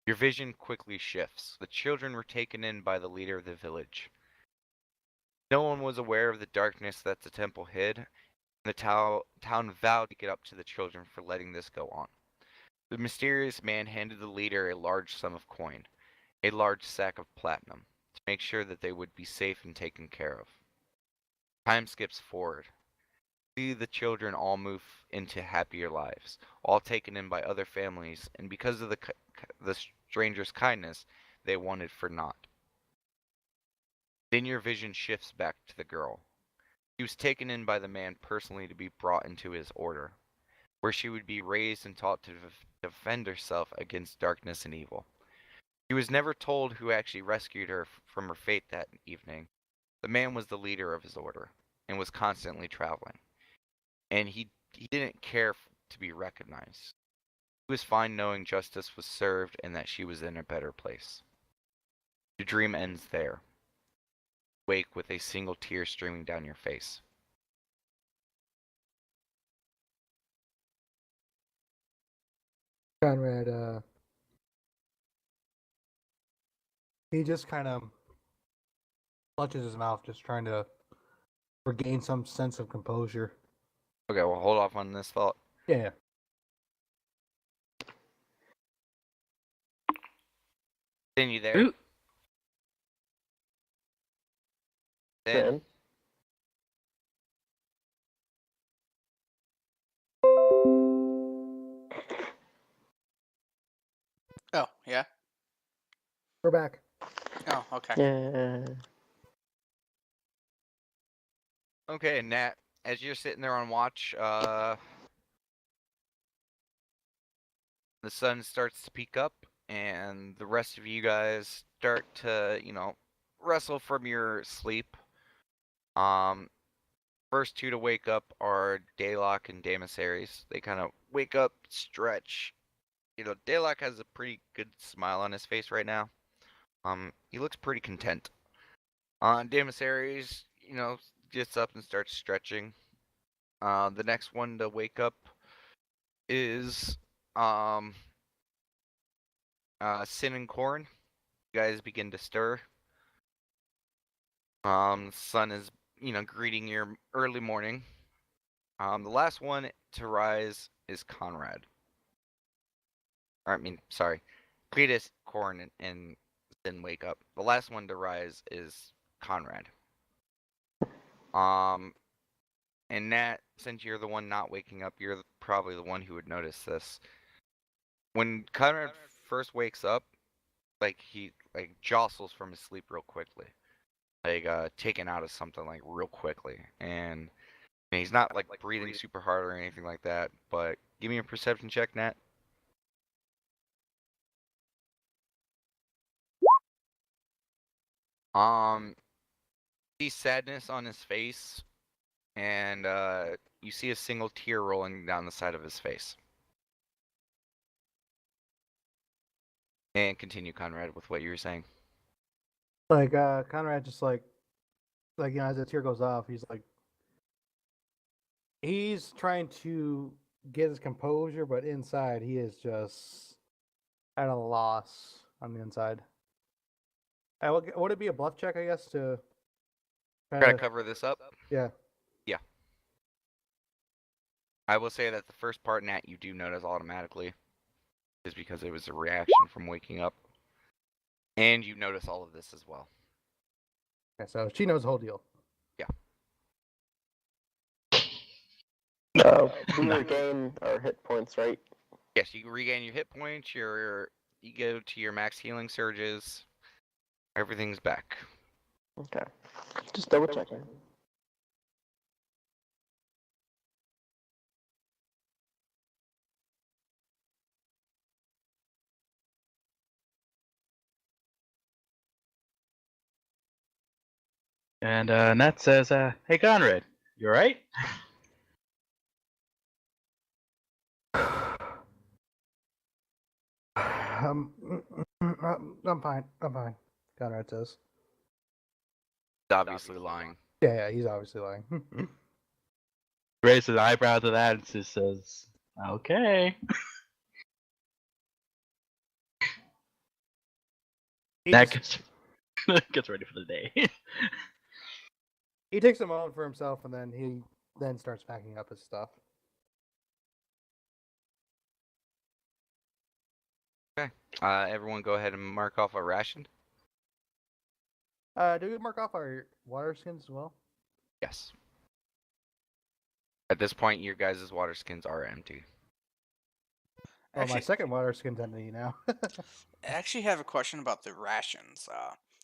Your vision quickly shifts. The children were taken in by the leader of the village. No one was aware of the darkness that the temple hid, and the town vowed to get up to the children for letting this go on. The mysterious man handed the leader a large sum of coin, a large sack of platinum, to make sure that they would be safe and taken care of. Time skips forward. See the children all move into happier lives, all taken in by other families, and because of the stranger's kindness, they wanted for naught. Then your vision shifts back to the girl. She was taken in by the man personally to be brought into his order, where she would be raised and taught to defend herself against darkness and evil. She was never told who actually rescued her from her fate that evening. The man was the leader of his order and was constantly traveling, and he didn't care to be recognized. He was fine knowing justice was served and that she was in a better place. The dream ends there. Wake with a single tear streaming down your face. Conrad, he just kind of clutches his mouth, just trying to regain some sense of composure. Okay, well, hold off on this thought. Yeah. Then you there? Ooh. Then Oh, yeah? We're back. Oh, okay. Yeah. okay, Nat, as you're sitting there on watch, the sun starts to peak up, and the rest of you guys start to, wrestle from your sleep. First two to wake up are Daylock and Damasaries. They kind of wake up, stretch. Daylock has a pretty good smile on his face right now. He looks pretty content. Damasaries, gets up and starts stretching. The next one to wake up is Sin and Corn. You guys begin to stir. The sun is, greeting your early morning. The last one to rise is Conrad. Or, I mean, sorry. Cletus, Corn, and Sin wake up. The last one to rise is Conrad. And Nat, since you're the one not waking up, you're probably the one who would notice this. When Conrad first wakes up, he jostles from his sleep real quickly, taken out of something real quickly, and he's not breathing super hard or anything like that. But give me a perception check, Nat. See sadness on his face, and you see a single tear rolling down the side of his face. And continue, Conrad, with what you were saying. Conrad just as the tear goes off, he's trying to get his composure, but inside he is just at a loss on the inside. Would it be a bluff check, I guess, to Try to cover this up? Yeah. Yeah. I will say that the first part, Nat, you do notice automatically, is because it was a reaction from waking up. And you notice all of this as well. Okay, so she knows the whole deal. Yeah. We regain our hit points, right? Yes, you regain your hit points, you go to your max healing surges. Everything's back. Okay. Just double checking. And Nat says, "Hey Conrad, you alright?" I'm fine. I'm fine. Conrad says. He's obviously lying. Yeah, he's obviously lying. Raises an eyebrow to that and just says, "Okay." Nat gets ready for the day. He takes a moment for himself, and then he starts packing up his stuff. Okay. Everyone go ahead and mark off a ration. Do we mark off our water skins as well? Yes. At this point, your guys' water skins are empty. Well, my Actually, second water skin's empty now. I actually have a question about the rations.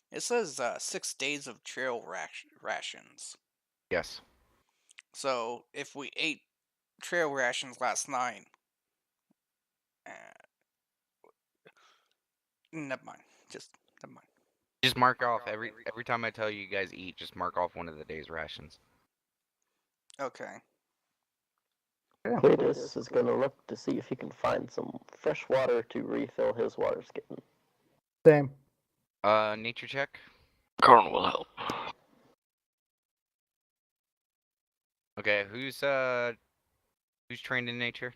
It says 6 days of trail rations. Yes. So if we ate trail rations last night, uh, never mind. Just never mind. Just mark off every time I tell you guys eat. Just mark off one of the day's rations. Okay. Cletus is going to look to see if he can find some fresh water to refill his water skin. Same. Nature check. Corn will help. Okay, who's trained in nature?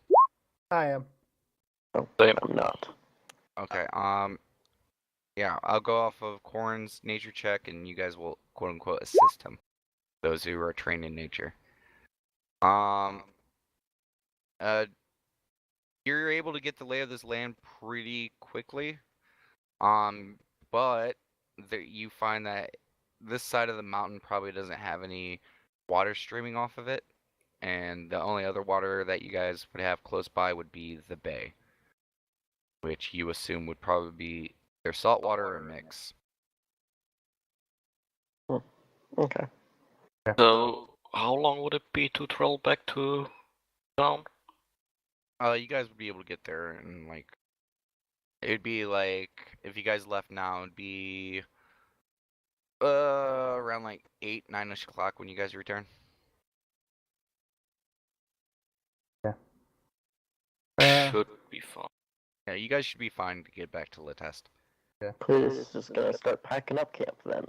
I am. Oh, Same. I'm not. Okay. Yeah, I'll go off of Corn's nature check, and you guys will quote unquote assist him. Those who are trained in nature. You're able to get the lay of this land pretty quickly. But you find that this side of the mountain probably doesn't have any water streaming off of it, and the only other water that you guys would have close by would be the bay, which you assume would probably be either salt water or mix. Okay. So, how long would it be to travel back to town? You guys would be able to get there in like, it'd be like, if you guys left now, it'd be around like 8-9ish o'clock when you guys return. Should be fun. Yeah, you guys should be fine to get back to Litest. Cletus is just going to start packing up camp then.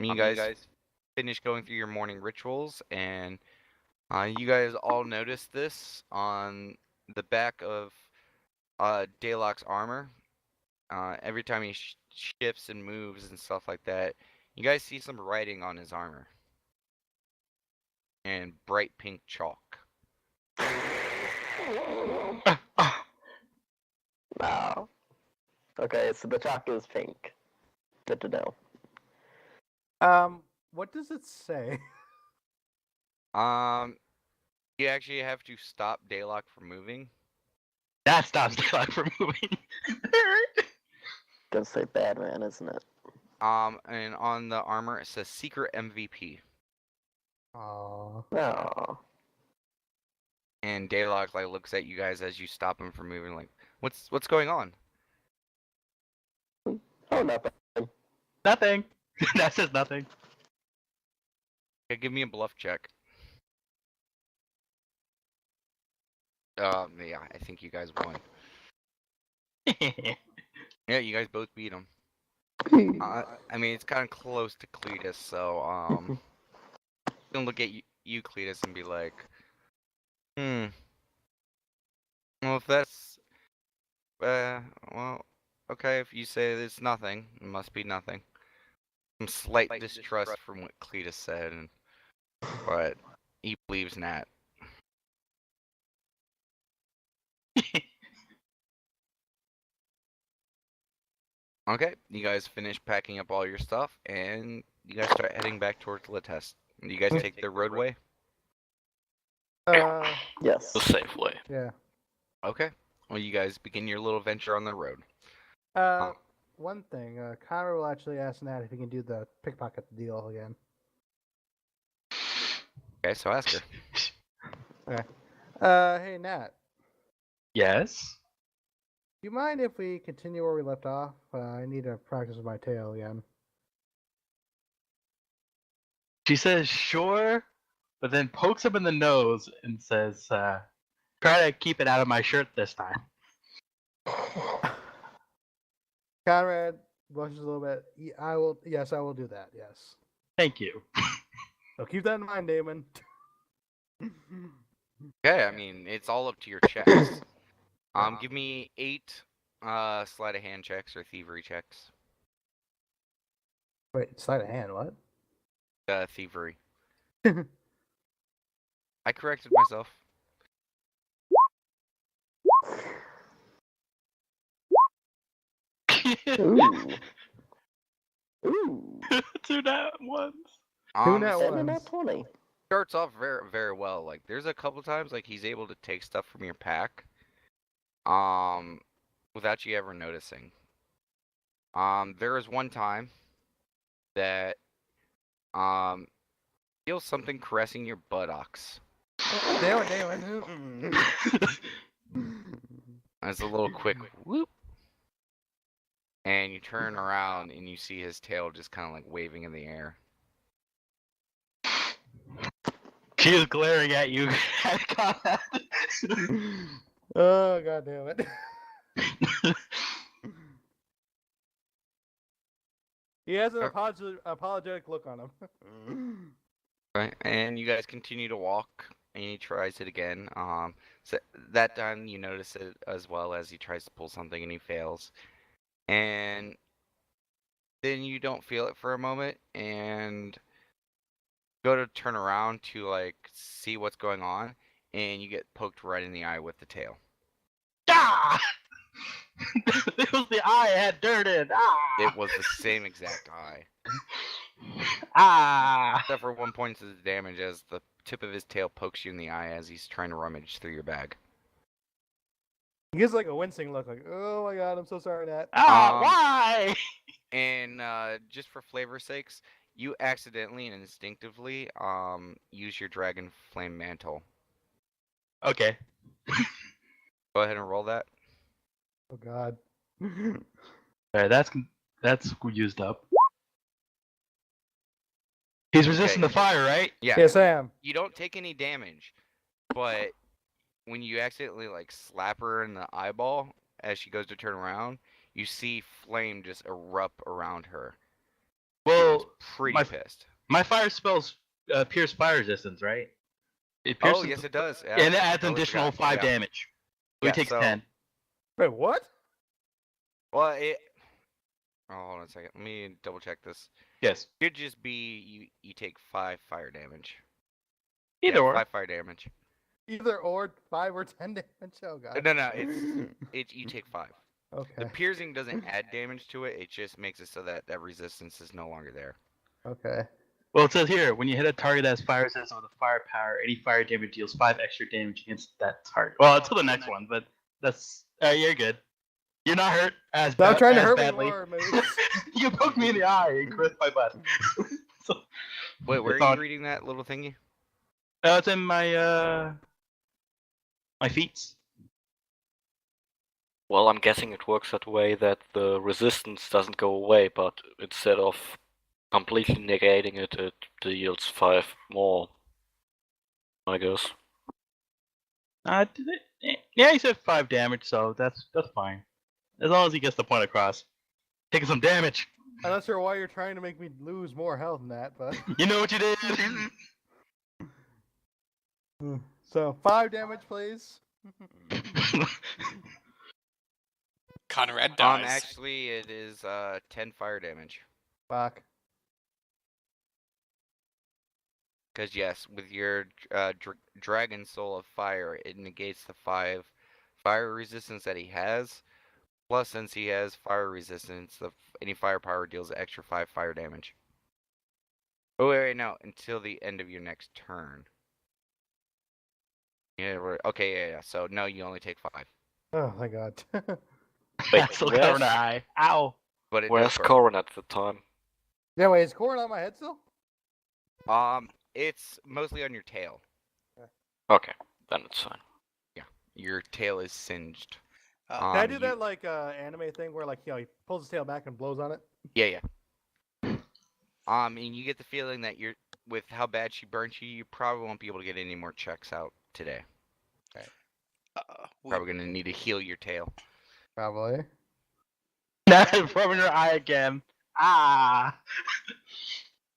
You guys finish going through your morning rituals, and you guys all notice this on the back of Daylock's armor. Every time he shifts and moves and stuff like that, you guys see some writing on his armor. And bright pink chalk. Wow. Okay, so the chalk is pink. Good to know. What does it say? You actually have to stop Daylock from moving. That stops Daylock from moving. Gonna say bad man, isn't it? And on the armor it says Secret MVP. Aww. No. And Daylock like looks at you guys as you stop him from moving, like, what's going on? Oh, nothing. Nothing. That says nothing. Okay, give me a bluff check. Yeah, I think you guys won. Yeah, you guys both beat him. I mean, it's kind of close to Cletus, so I'm gonna look at you, Cletus, and be like, well, if that's, well, okay, if you say it's nothing, it must be nothing. Some slight distrust from what Cletus said, but he believes Nat. Okay, you guys finish packing up all your stuff, and you guys start heading back towards Litest. You guys take the roadway? Yes. The safe way. Yeah. Okay. Well, you guys begin your little venture on the road. One thing, Connor will actually ask Nat if he can do the pickpocket deal again. Okay, so ask her. Okay. Hey Nat, Yes. do you mind if we continue where we left off? I need to practice with my tail again. She says sure, but then pokes him in the nose and says, try to keep it out of my shirt this time. Conrad blushes a little bit. I will. Yes, I will do that. Yes. Thank you. So keep that in mind, Damon. Okay, I mean, it's all up to your checks. Give me 8 sleight of hand checks or thievery checks. Wait, sleight of hand. What? Thievery. I corrected myself. Ooh. Ooh. 2 nat ones. Two nat And a ones. nat 20. Starts off very very well. Like there's a couple times like he's able to take stuff from your pack, without you ever noticing. There is one time that feels something caressing your buttocks. Damn it. As a little quick whoop, and you turn around and you see his tail just kind of like waving in the air. She is glaring at you. Oh, god damn it. He has an apologetic look on him. Right, and you guys continue to walk, and he tries it again. So that time you notice it as well as he tries to pull something and he fails, and then you don't feel it for a moment, and go to turn around to like see what's going on, and you get poked right in the eye with the tail. Ah! It was the eye I had dirt in. Ah! It was the same exact eye, Ah! except for 1 point of damage as the tip of his tail pokes you in the eye as he's trying to rummage through your bag. He gives like a wincing look, like, oh my god, I'm so sorry, Nat. Ah! Um, Why? And just for flavor's sakes, you accidentally and instinctively use your dragon flame mantle. Okay. Go ahead and roll that. Oh god. Alright, that's used up. He's resisting Okay. the fire, right? Yeah. Yes, I am. You don't take any damage, but when you accidentally like slap her in the eyeball as she goes to turn around, you see flame just erupt around her. She was Well, pretty pissed. my fire spells pierce fire resistance, right? It pierces Oh, yes, it does. Yeah, and it adds an totally additional forgot. 5 Yeah. damage. So Yeah, he takes so- 10. Wait, what? Well, it. Oh, hold on a second. Let me double check this. Yes. Could just be you take 5 fire damage. Either or. 5 fire damage. Either or 5 or 10 damage. Oh god. No, it's you take 5. The Okay. piercing doesn't add damage to it. It just makes it so that resistance is no longer there. Okay. Well, it says here, when you hit a target that has fire resistance with a firepower, any fire damage deals 5 extra damage against that target. Well, until the next one, but that's you're good. You're not hurt as Stop trying to as hurt badly. me more, Moose. You poked me in the eye and crushed my butt. So, Wait, where it's are on- you reading that little thingy? it's in my my feet. Well, I'm guessing it works that way that the resistance doesn't go away, but instead of completely negating it, it deals 5 more, I guess. Yeah, he said 5 damage, so that's fine. As long as he gets the point across. Taking some damage. I'm not sure why you're trying to make me lose more health than that, but You know what you did? so 5 damage, please. Conrad dies. Actually, it is 10 fire damage. Fuck. Because yes, with your dragon soul of fire, it negates the 5 fire resistance that he has. Plus, since he has fire resistance, any firepower deals an extra 5 fire damage. Oh wait, no, until the end of your next turn. Yeah, okay, yeah. So no, you only take 5. Oh my god. Wait, Still covering the eye. Ow. But it where's does burn. Corin at the time? Yeah, wait, is corn on my head still? It's mostly on your tail. Okay, then it's fine. Your tail is singed. Can I do you- that like anime thing where like he pulls his tail back and blows on it? Yeah. And you get the feeling that with how bad she burnt you, you probably won't be able to get any more checks out today. We- Probably gonna need to heal your tail. Probably. Now rubbing her eye again. Ah.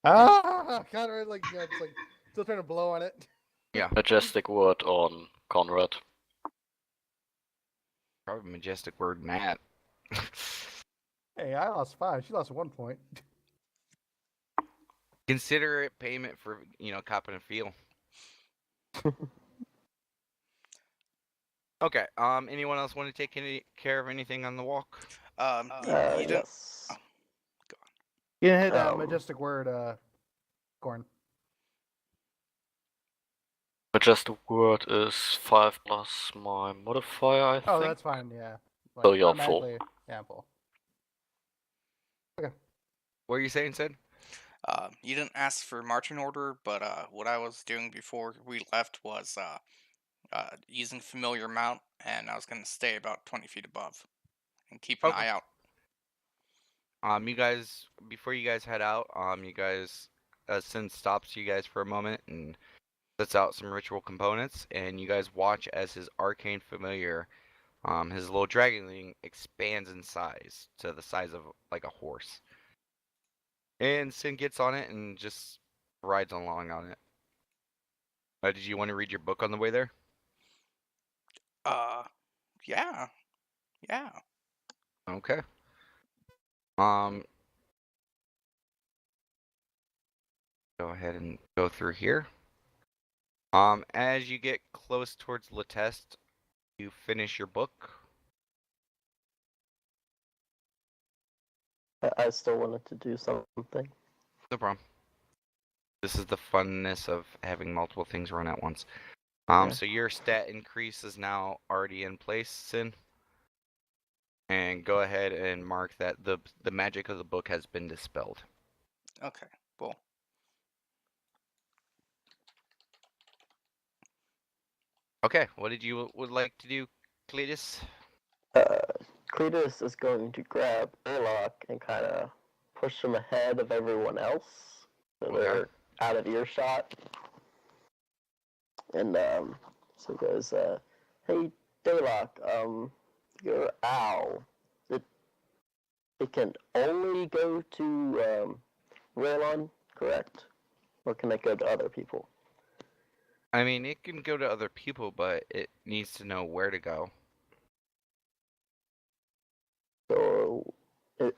Ah, kind of like it's like still trying to blow on it. Majestic word on Conrad. Probably majestic word, Matt. Hey, I lost 5. She lost 1 point. Consider it payment for copping a feel. Okay. Anyone else want to take care of anything on the walk? you don't. Yes. You didn't hit Um, majestic word, corn. just the word is 5 plus my modifier, I Oh, think. that's fine. Yeah. So you're full. automatically, yeah, I'm full. What were you saying, Sid? You didn't ask for marching order, but what I was doing before we left was using familiar mount, and I was going to stay about 20 feet above and keep an Okay. eye out. You guys, before you guys head out, you guys, Sin stops you guys for a moment and sets out some ritual components, and you guys watch as his arcane familiar, his little dragonling expands in size to the size of like a horse. And Sin gets on it and just rides along on it. Did you want to read your book on the way there? Yeah, yeah. Okay. Go ahead and go through here. As you get close towards Latest, you finish your book. I still wanted to do something. No problem. This is the funness of having multiple things run at once. Yeah. So your stat increase is now already in place, Sin. And go ahead and mark that the magic of the book has been dispelled. Okay, cool. Okay, what did you would like to do, Cletus? Cletus is going to grab Erlock and kind of push him ahead of everyone else, so Okay. they're out of earshot. And so he goes, "Hey, Daylock, your owl, it can only go to Raylon, correct? Or can it go to other people?" I mean, it can go to other people, but it needs to know where to go. So,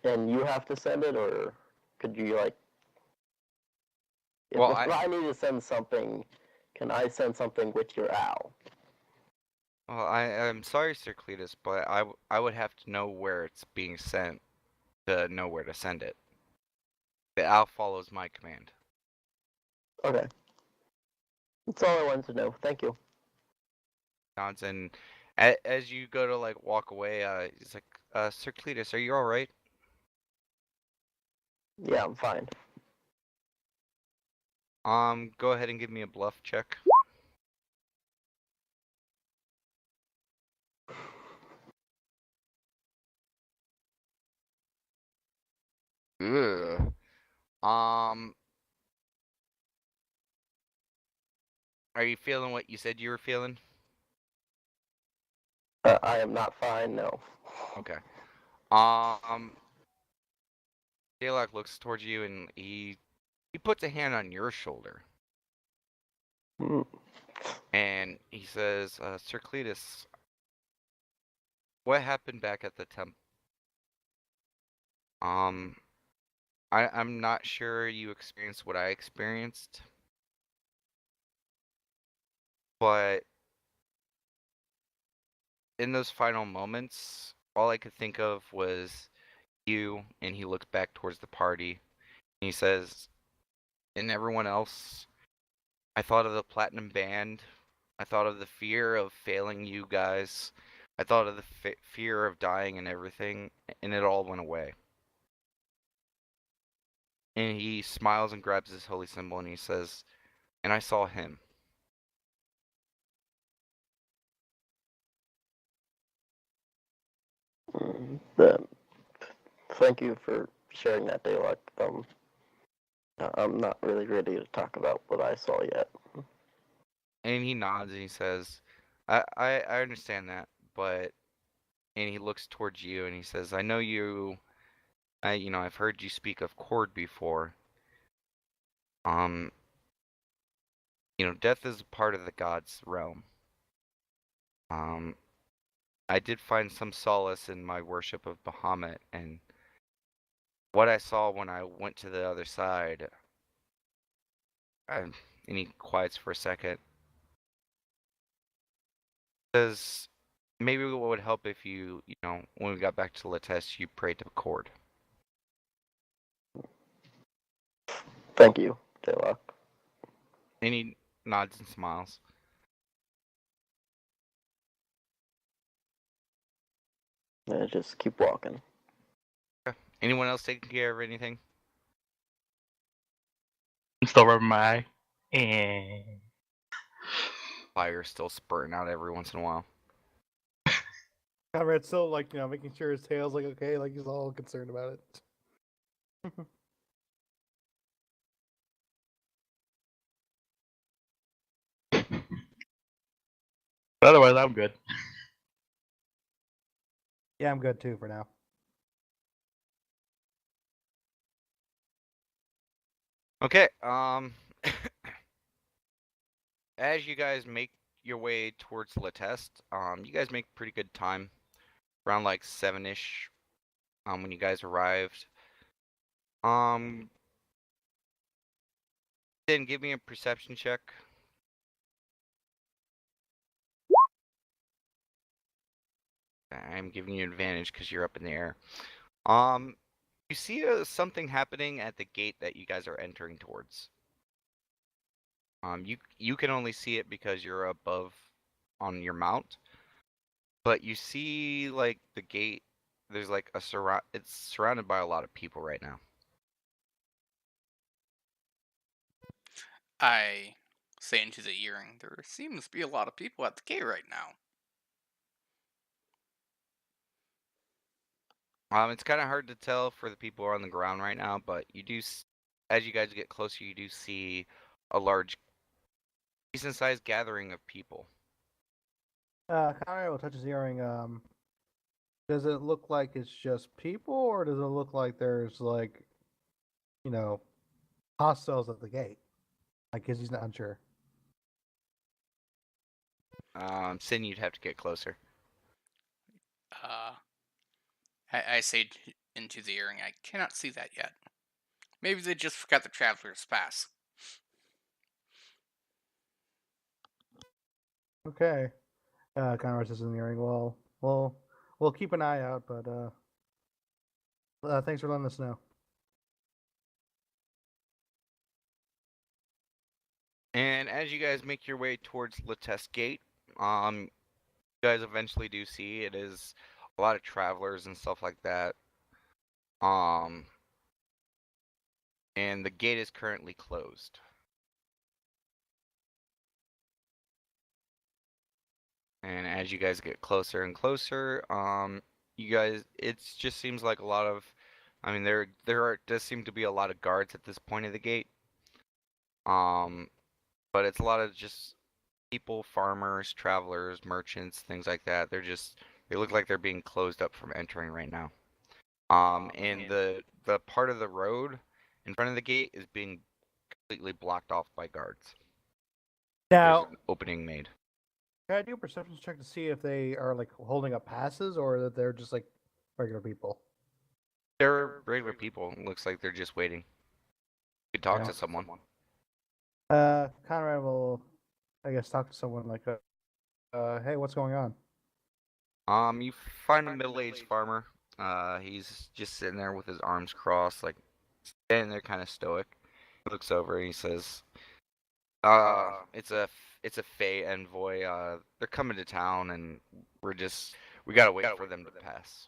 and you have to send it, or could you like? If, Well, if I need to send something, can I send something with your owl? Well, I'm sorry, Sir Cletus, but I would have to know where it's being sent to know where to send it. The owl follows my command. Okay. That's all I wanted to know. Thank you. Nods, and as you go to like walk away, he's like, Sir Cletus, are you all right? Yeah, I'm fine. Go ahead and give me a bluff check. Ugh. Are you feeling what you said you were feeling? I am not fine, no. Okay. Daylock looks towards you and he puts a hand on your shoulder Mm. and he says, Sir Cletus, what happened back at the temple? I'm not sure you experienced what I experienced, but in those final moments, all I could think of was you, and he looks back towards the party, and he says, and everyone else, I thought of the Platinum Band, I thought of the fear of failing you guys, I thought of the fear of dying and everything, and it all went away. And he smiles and grabs his holy symbol, and he says, and I saw him. Thank you for sharing that, Daylock. I'm not really ready to talk about what I saw yet. And he nods and he says, I understand that, but, and he looks towards you and he says, I know you, I've heard you speak of Cord before. Death is a part of the gods' realm. I did find some solace in my worship of Bahamut, and what I saw when I went to the other side, and he quiets for a second, says, maybe what would help if you, when we got back to Latest, you prayed to Cord. Thank you, Daylock. And he nods and smiles. Just keep walking. Anyone else taking care of anything? I'm still rubbing my eye. And Fire's still spurting out every once in a while. Conrad's still like, making sure his tail's like okay, like he's all concerned about it. but otherwise, I'm good. Yeah, I'm good too for now. Okay, as you guys make your way towards Latest, you guys make pretty good time. Around like 7-ish, when you guys arrived. Then give me a perception check. I'm giving you an advantage because you're up in the air. You see something happening at the gate that you guys are entering towards. You can only see it because you're above on your mount, but you see like the gate. There's like it's surrounded by a lot of people right now. I say into the earring, there seems to be a lot of people at the gate right now. It's kind of hard to tell for the people on the ground right now, but you do, as you guys get closer, you do see a large, decent-sized gathering of people. Conrad will touch his earring. Does it look like it's just people, or does it look like there's like, hostiles at the gate? Like, cause he's not unsure. Sin, you'd have to get closer. I say into the earring, I cannot see that yet. Maybe they just forgot the traveler's pass. Okay. Conrad says in the earring. Well, we'll keep an eye out, but thanks for letting us know. And as you guys make your way towards Latest Gate, you guys eventually do see it is a lot of travelers and stuff like that. And the gate is currently closed. And as you guys get closer and closer, you guys, it just seems like a lot of, I mean, does seem to be a lot of guards at this point of the gate. But it's a lot of just people, farmers, travelers, merchants, things like that. They look like they're being closed up from entering right now. And the part of the road in front of the gate is being completely blocked off by guards. Now, There's an opening made. can I do a perception check to see if they are like holding up passes, or that they're just like regular people? They're regular people. It looks like they're just waiting. You could talk to someone. Conrad will, I guess, talk to someone like, hey, what's going on? You find a middle-aged farmer. He's just sitting there with his arms crossed, like standing there kind of stoic. He looks over and he says, it's a Fey envoy. They're coming to town and we gotta wait for them to pass."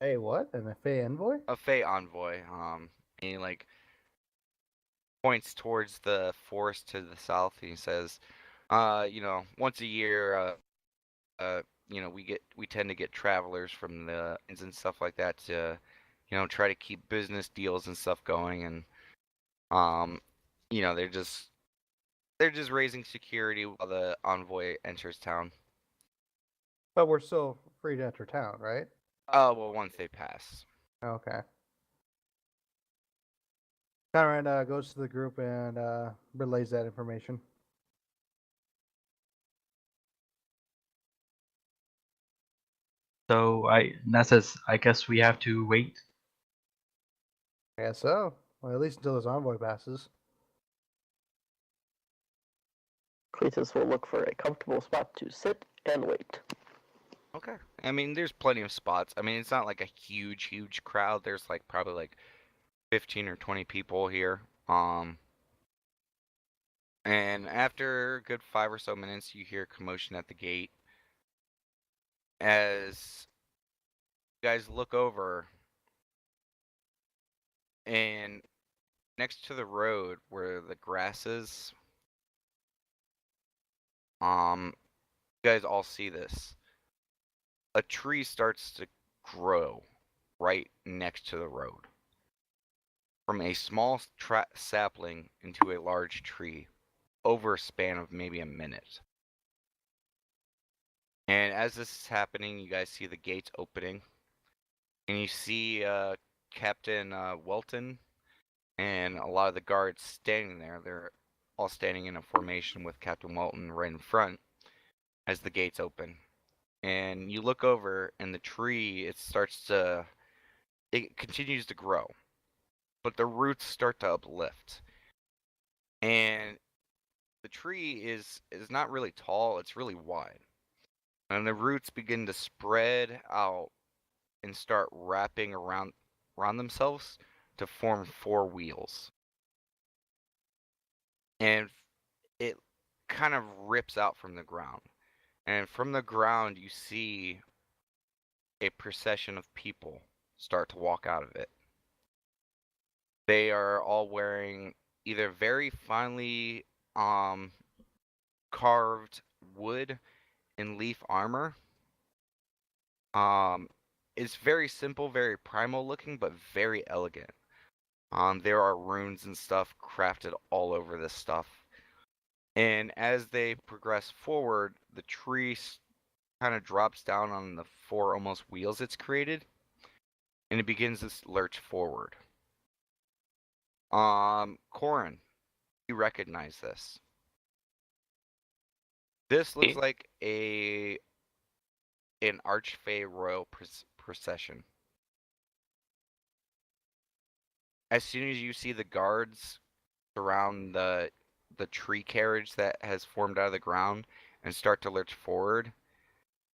Hey, what? An FA envoy? A Fey envoy. And he like points towards the forest to the south. And he says, once a year, we tend to get travelers from the inns and stuff like that to, try to keep business deals and stuff going, and they're just raising security while the envoy enters town. But we're still free to enter town, right? Oh, well, once they pass. Okay. Conrad goes to the group and relays that information. So that says I guess we have to wait. I guess so. Well, at least until this envoy passes. Cletus will look for a comfortable spot to sit and wait. Okay. I mean, there's plenty of spots. I mean, it's not like a huge crowd. There's like probably like 15 or 20 people here. And after a good 5 or so minutes, you hear commotion at the gate. as you guys look over, and next to the road where the grass is, you guys all see this. A tree starts to grow right next to the road. From a small sapling into a large tree over a span of maybe a minute. And as this is happening, you guys see the gates opening, and you see Captain Welton and a lot of the guards standing there. They're all standing in a formation with Captain Welton right in front as the gates open. And you look over, and the tree, it continues to grow, but the roots start to uplift. And the tree is not really tall, it's really wide. And the roots begin to spread out and start wrapping around themselves to form 4 wheels. And it kind of rips out from the ground. And from the ground you see a procession of people start to walk out of it. They are all wearing either very finely carved wood and leaf armor. It's very simple, very primal looking, but very elegant. There are runes and stuff crafted all over this stuff. And as they progress forward, the tree kind of drops down on the 4 almost wheels it's created, and it begins to lurch forward. Corin, you recognize this. This looks like an Archfey royal procession. As soon as you see the guards surround the tree carriage that has formed out of the ground and start to lurch forward,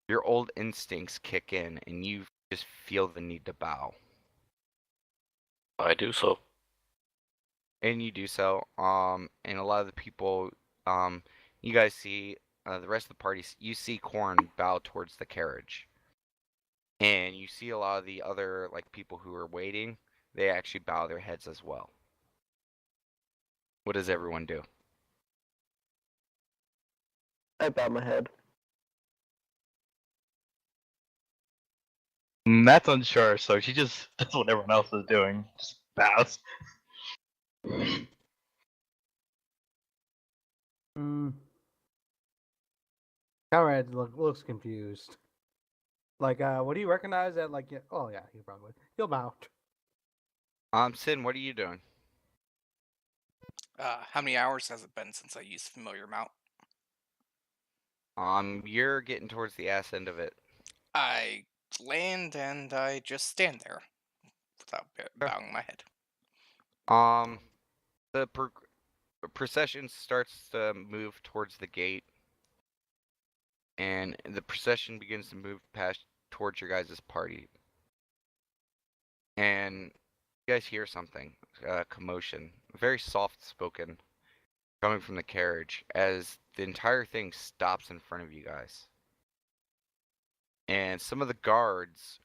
your old instincts kick in and you just feel the need to bow. I do so. And you do so. And a lot of the people, you guys see the rest of the party. You see Corn bow towards the carriage, and you see a lot of the other people who are waiting. They actually bow their heads as well. What does everyone do? I bow my head. That's unsure, so she just does what everyone else is doing. Just bows. Conrad looks confused. Would he recognize that? Oh yeah, he probably would. He'll bow. Sin, what are you doing? How many hours has it been since I used familiar mount? You're getting towards the ass end of it. I land and I just stand there without bowing my head. The procession starts to move towards the gate, and the procession begins to move past towards your guys' party. And you guys hear something, commotion, very soft spoken, coming from the carriage as the entire thing stops in front of you guys. And some of the guards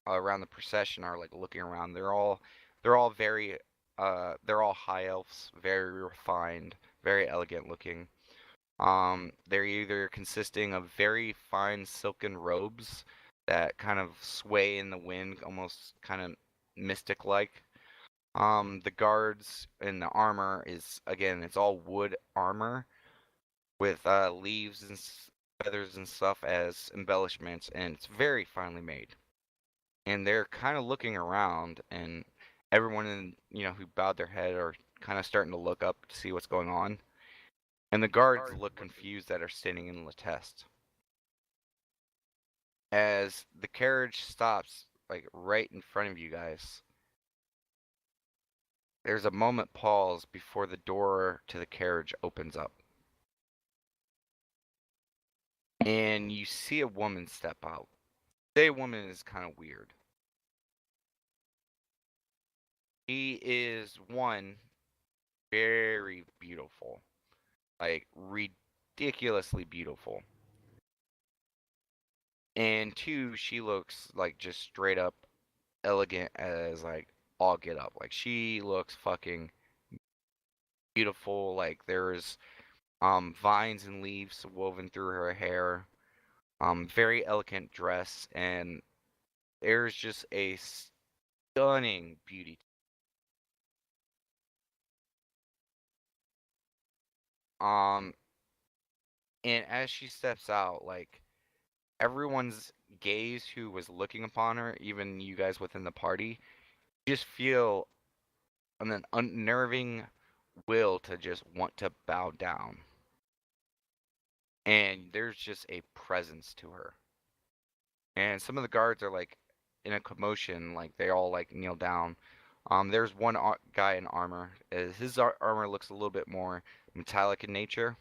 around the procession are looking around. They're all very they're all high elves, very refined, very elegant looking. They're either consisting of very fine silken robes that kind of sway in the wind, almost kind of mystic-like. The guards and the armor is, again, it's all wood armor with leaves and feathers and stuff as embellishments, and it's very finely made. And they're kind of looking around, and everyone who bowed their head are kind of starting to look up to see what's going on. And the guards look confused that are standing in the test. As the carriage stops, right in front of you guys, there's a moment pause before the door to the carriage opens up. And you see a woman step out. Say a woman is kind of weird. She is, one, very beautiful. Ridiculously beautiful. And two, she looks like just straight up elegant as like all get up. Like she looks fucking beautiful. Like there's vines and leaves woven through her hair. Very elegant dress, and there's just a stunning beauty. Um, and as she steps out, like everyone's gaze who was looking upon her, even you guys within the party, just feel an unnerving will to just want to bow down. And there's just a presence to her. And some of the guards are like in a commotion, like they all like kneel down. There's one guy in armor. His armor looks a little bit more metallic in nature.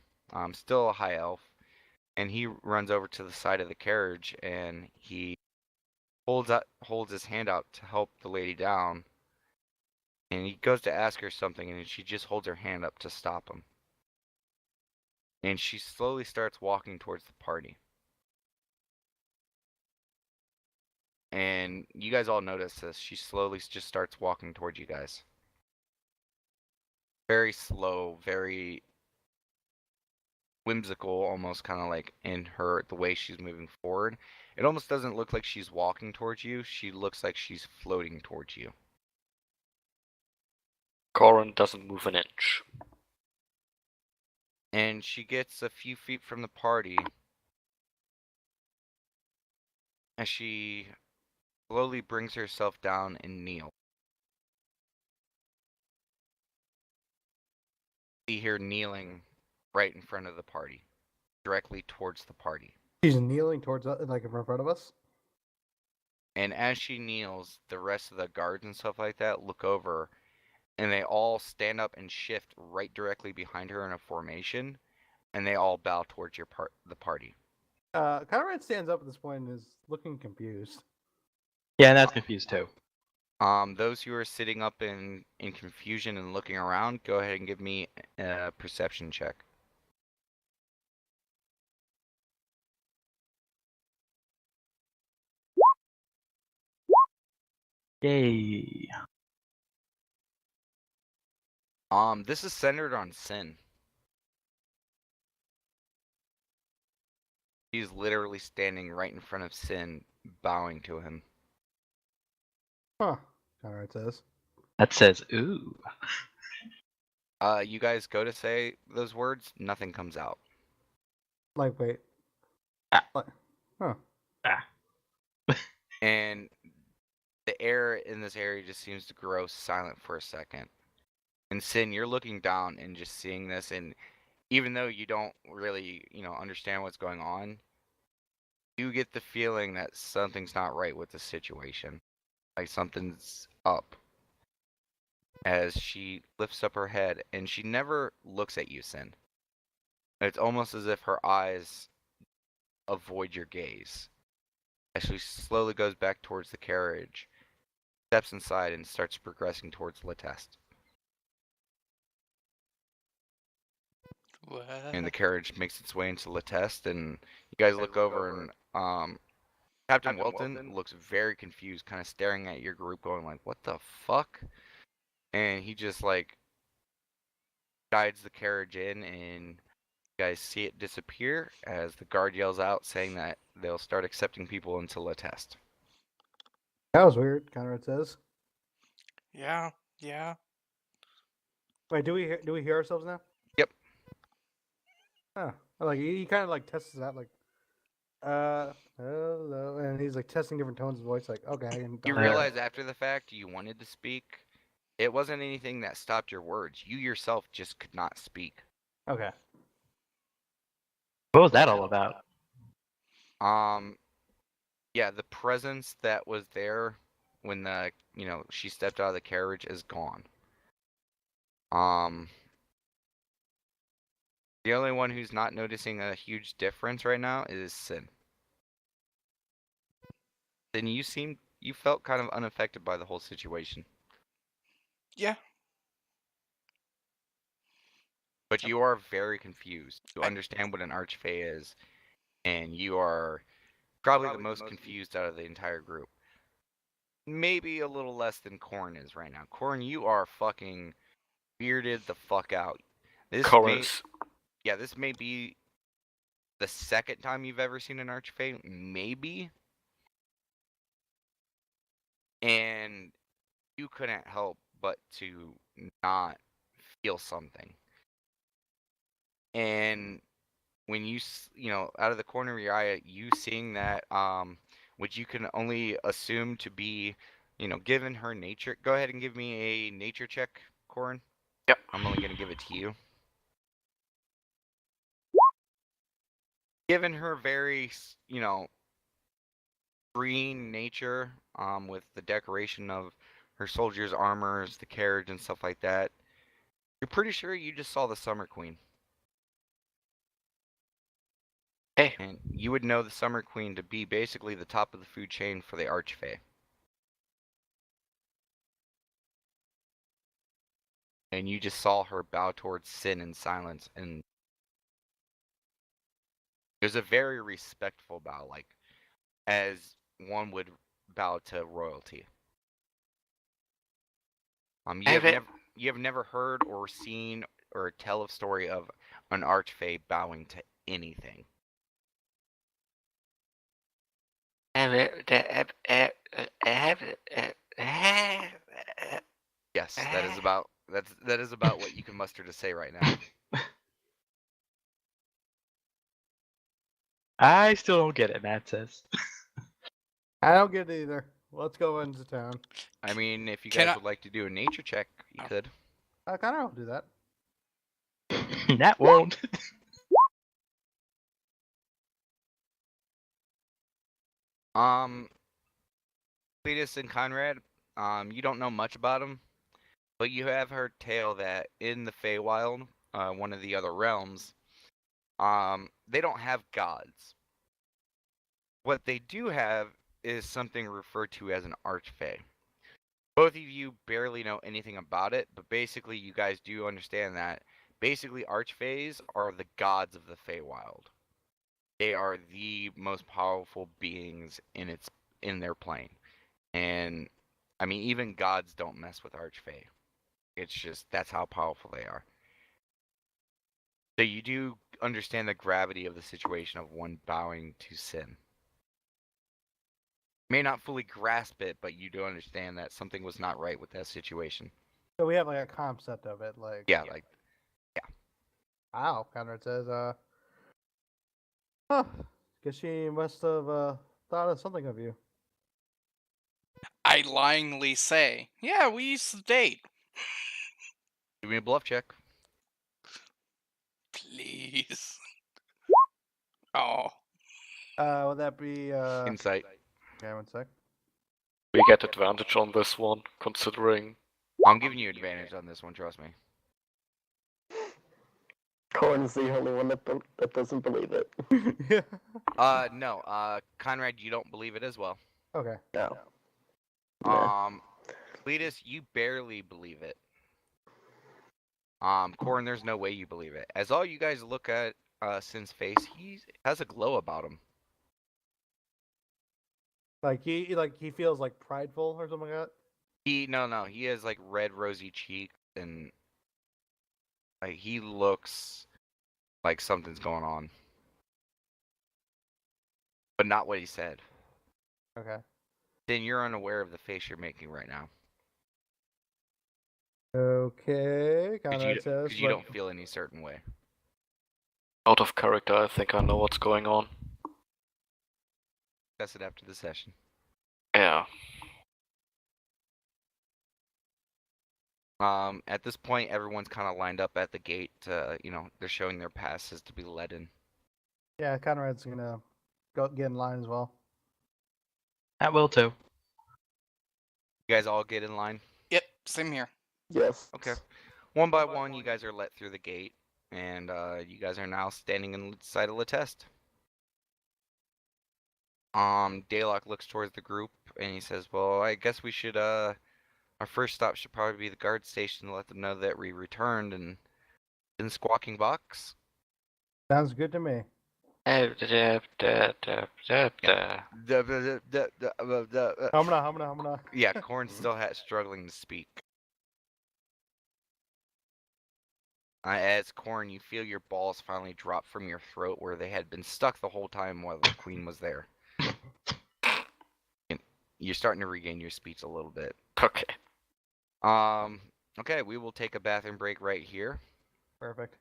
Still a high elf, and he runs over to the side of the carriage and he holds his hand out to help the lady down. And he goes to ask her something, and she just holds her hand up to stop him. And she slowly starts walking towards the party. And you guys all notice this. She slowly just starts walking towards you guys. Very slow, very whimsical, almost kind of like in the way she's moving forward. It almost doesn't look like she's walking towards you. She looks like she's floating towards you. Corin doesn't move an inch. And she gets a few feet from the party as she slowly brings herself down and kneels. See her kneeling right in front of the party, directly towards the party. She's kneeling towards like in front of us. And as she kneels, the rest of the guards and stuff like that look over, and they all stand up and shift right directly behind her in a formation, and they all bow towards the party. Conrad stands up at this point and is looking confused. Yeah, and that's confused too. Those who are sitting up in confusion and looking around, go ahead and give me a perception check. Yay. This is centered on Sin. He's literally standing right in front of Sin, bowing to him. Huh, Conrad says. That says, ooh. You guys go to say those words, nothing comes out. Like, wait. Ah. Like, huh. Ah. And the air in this area just seems to grow silent for a second. And Sin, you're looking down and just seeing this, and even though you don't really, understand what's going on, you get the feeling that something's not right with the situation. Like something's up. As she lifts up her head, and she never looks at you, Sin. It's almost as if her eyes avoid your gaze. As she slowly goes back towards the carriage, steps inside, and starts progressing towards Leteste. What? And the carriage makes its way into Leteste, and you guys look over, and Captain Welton looks very confused, kind of staring at your group, going like, "What the fuck?" And he just like guides the carriage in, and you guys see it disappear as the guard yells out, saying that they'll start accepting people into Leteste. That was weird, Conrad says. Yeah. Wait, do we hear ourselves now? Yep. Huh. Like he kind of like tests it out, like, hello, and he's like testing different tones of voice, like, okay, I can. You hear it. realize after the fact you wanted to speak. It wasn't anything that stopped your words. You yourself just could not speak. Okay. What was that all about? Yeah, the presence that was there when she stepped out of the carriage is gone. The only one who's not noticing a huge difference right now is Sin. Then you felt kind of unaffected by the whole situation. Yeah. But you are very confused. You I- understand what an archfey is, and you are Probably the most confused out of the entire group. Maybe a little less than Corn is right now. Corn, you are fucking weirded the fuck out. This may be the second time you've ever seen an Archfey, maybe. And you couldn't help but to not feel something. And when you know, out of the corner of your eye, you seeing that, which you can only assume to be, you know, given her nature. Go ahead and give me a nature check, Corin. Yep. I'm only gonna give it to you. Given her very, you know, green nature, with the decoration of her soldiers' armors, the carriage, and stuff like that, you're pretty sure you just saw the Summer Queen. Hey. And you would know the Summer Queen to be basically the top of the food chain for the Archfey. And you just saw her bow towards sin in silence, and it was a very respectful bow, like as one would bow to royalty. You have never heard or seen or tell a story of an Archfey bowing to anything. Yes, that is about what you can muster to say right now. I still don't get it, Matt says. I don't get it either. Let's go into town. I mean, if you Can guys I- would like to do a nature check, you could. I kind of don't do that. That won't. Cletus and Conrad, you don't know much about them, but you have heard tale that in the Feywild, one of the other realms, they don't have gods. What they do have is something referred to as an Archfey. Both of you barely know anything about it, but basically you guys do understand that basically Archfeys are the gods of the Feywild. They are the most powerful beings in their plane. And I mean, even gods don't mess with Archfey. It's just that's how powerful they are. So you do understand the gravity of the situation of one bowing to sin. May not fully grasp it, but you do understand that something was not right with that situation. So we have like a concept of it, like Yeah. Wow, Conrad says, huh, guess she must have thought of something of you. I lyingly say, yeah, we used to date. Give me a bluff check. Please. Oh. Would that be Insight. okay, 1 sec. We get advantage on this one, considering. I'm giving you advantage on this one, trust me. Corn's the only one that doesn't believe it. Yeah. No, Conrad, you don't believe it as well. Okay. No. Cletus, you barely believe it. Corin, there's no way you believe it. As all you guys look at Sin's face, he has a glow about him. Like he feels like prideful or something like that. He has like red rosy cheeks and like he looks like something's going on. But not what he said. Okay. Then you're unaware of the face you're making right now. Okay. Conrad says, Because you don't feel any certain way. Out of character, I think I know what's going on. Discuss it after the session. Yeah. At this point, everyone's kind of lined up at the gate. They're showing their passes to be let in. Yeah, Conrad's gonna go get in line as well. I will too. You guys all get in line? Yep, same here. Yes. Okay. One by one, you guys are let through the gate, and you guys are now standing inside of Latest. Daylock looks towards the group, and he says, well, I guess we should, our first stop should probably be the guard station to let them know that we returned and in Squawking Box. Sounds good to me. Humna. Yeah, Corn's still struggling to speak. As Corn, you feel your balls finally drop from your throat where they had been stuck the whole time while the queen was there. And you're starting to regain your speech a little bit. Okay. Okay, we will take a bathroom break right here. Perfect.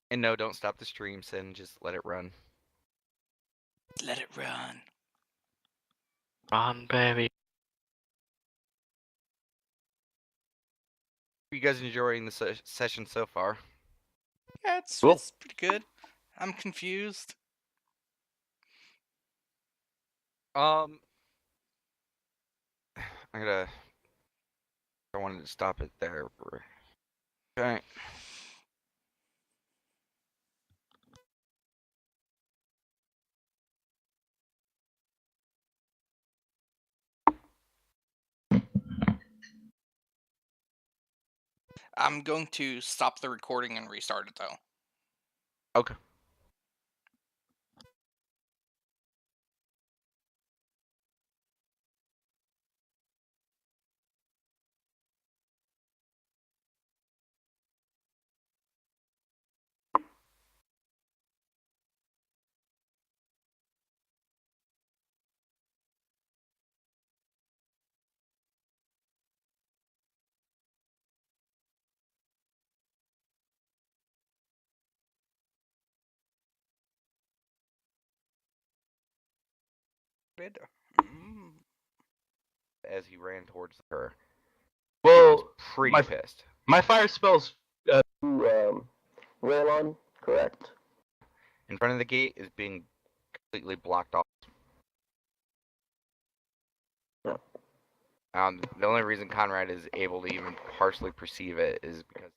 And no, don't stop the stream, Sin. Just let it run. Let it run. Run, baby. Are you guys enjoying the session so far? Yeah, it's Cool. it's pretty good. I'm confused. I wanted to stop it there. Okay. I'm going to stop the recording and restart it though. Okay. As he ran towards her. He was Well, pretty pissed. my fire spells. Raylon, correct. In front of the gate is being completely blocked off. Yeah. The only reason Conrad is able to even partially perceive it is because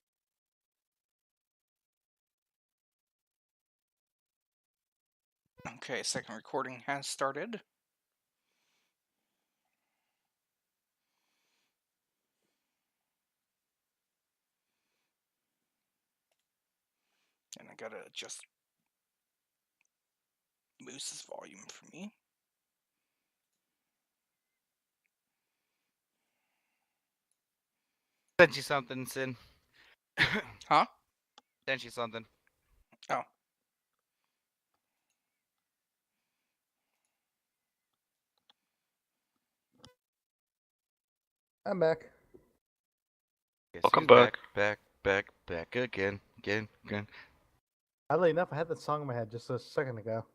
Okay, second recording has started. And I gotta adjust Moose's volume for me. sent you something, Sin. Huh? Sent you something. Oh. I'm back. Guess Welcome who's back. back again. Oddly enough, I had that song in my head just a second ago.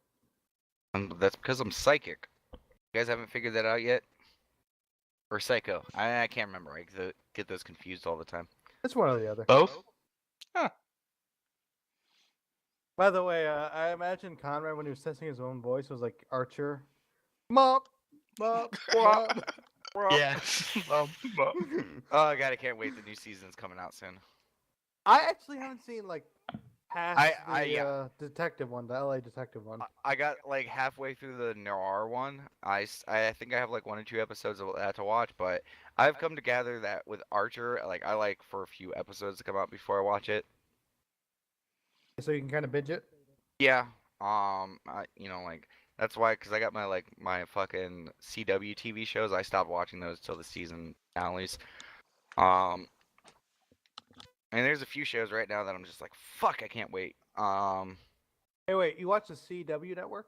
That's because I'm psychic. You guys haven't figured that out yet? Or psycho? I can't remember. I get those confused all the time. It's one or the other. Both? By the way, I imagine Conrad when he was testing his own voice was like Archer. Mop. Yeah. Oh god, I can't wait. The new season's coming out soon. I actually haven't seen like past yeah. detective one, the LA detective one. I got like halfway through the noir one. I think I have like 1 or 2 episodes of that to watch, but I've come to gather that with Archer, like I like for a few episodes to come out before I watch it. So you can kind of binge it. Yeah. Like that's why, because I got my fucking CW TV shows. I stopped watching those till the season finales. And there's a few shows right now that I'm just like, fuck, I can't wait. Hey, wait, you watch the CW network?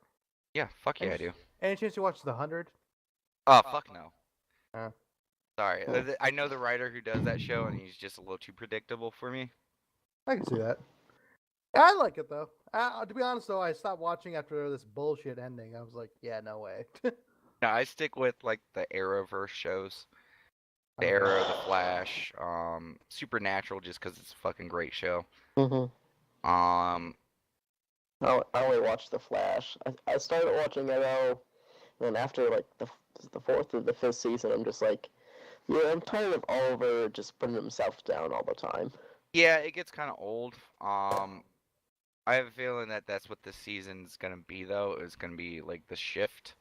Yeah, fuck yeah, I do. Any chance you watch The 100? Oh, fuck no. Uh. Sorry, I know the writer who does that show, and he's just a little too predictable for me. I can see that. I like it though. To be honest though, I stopped watching after this bullshit ending. I was like, yeah, no way. No, I stick with like the Arrowverse shows. The Okay. Arrow, The Flash, Supernatural, just because it's a fucking great show. Mm-hmm. I only watched The Flash. I started watching Arrow, and after like the 4th or the 5th season, I'm just like, yeah, I'm tired of Oliver just putting himself down all the time. Yeah, it gets kind of old. I have a feeling that that's what this season's gonna be, though. It's gonna be like the shift.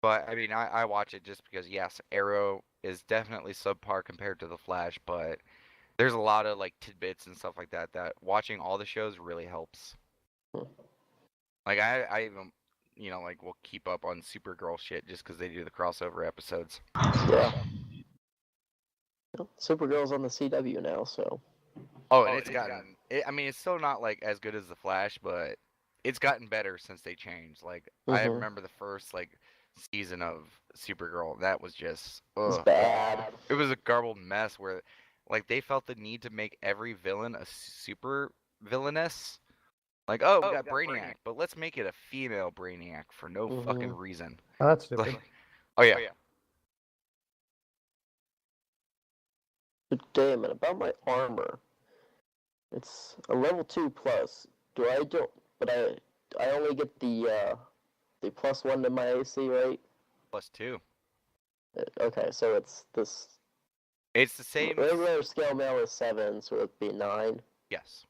But I mean, I watch it just because yes, Arrow is definitely subpar compared to the Flash, but there's a lot of like tidbits and stuff like that that watching all the shows really helps. Hmm. Like I even like will keep up on Supergirl shit just because they do the crossover episodes. Yeah. Well, Supergirl's on the CW now, so. Oh, and it's gotten. I mean, it's still not like as good as the Flash, but it's gotten better since they changed. Like I Mhm. remember the first like season of Supergirl. That was just It's ugh. bad. It was a garbled mess where like they felt the need to make every villain a super villainess. Like, oh, we got Brainiac, but let's make it a female Brainiac for no fucking Mhm. reason. Oh, that's stupid. Like, oh yeah. But damn it, about my armor. It's a level 2 plus. But I only get the +1 to my AC, right? +2. Okay, so it's this It's the same. regular scale mail is 7, so it'd be 9. Yes.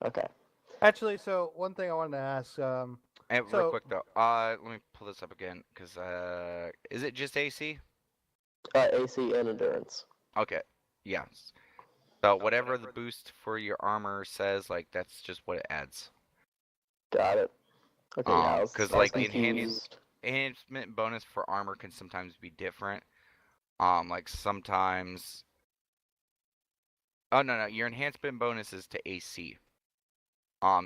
Okay. Actually, so one thing I wanted to ask, And real So- quick though, let me pull this up again, cause is it just AC? AC and endurance. Okay. Yes. So whatever the boost for your armor says, like that's just what it adds. Got it. Okay, yeah, I was, 'cause I was like the confused. enhancement bonus for armor can sometimes be different. Like sometimes. Oh no, your enhancement bonus is to AC.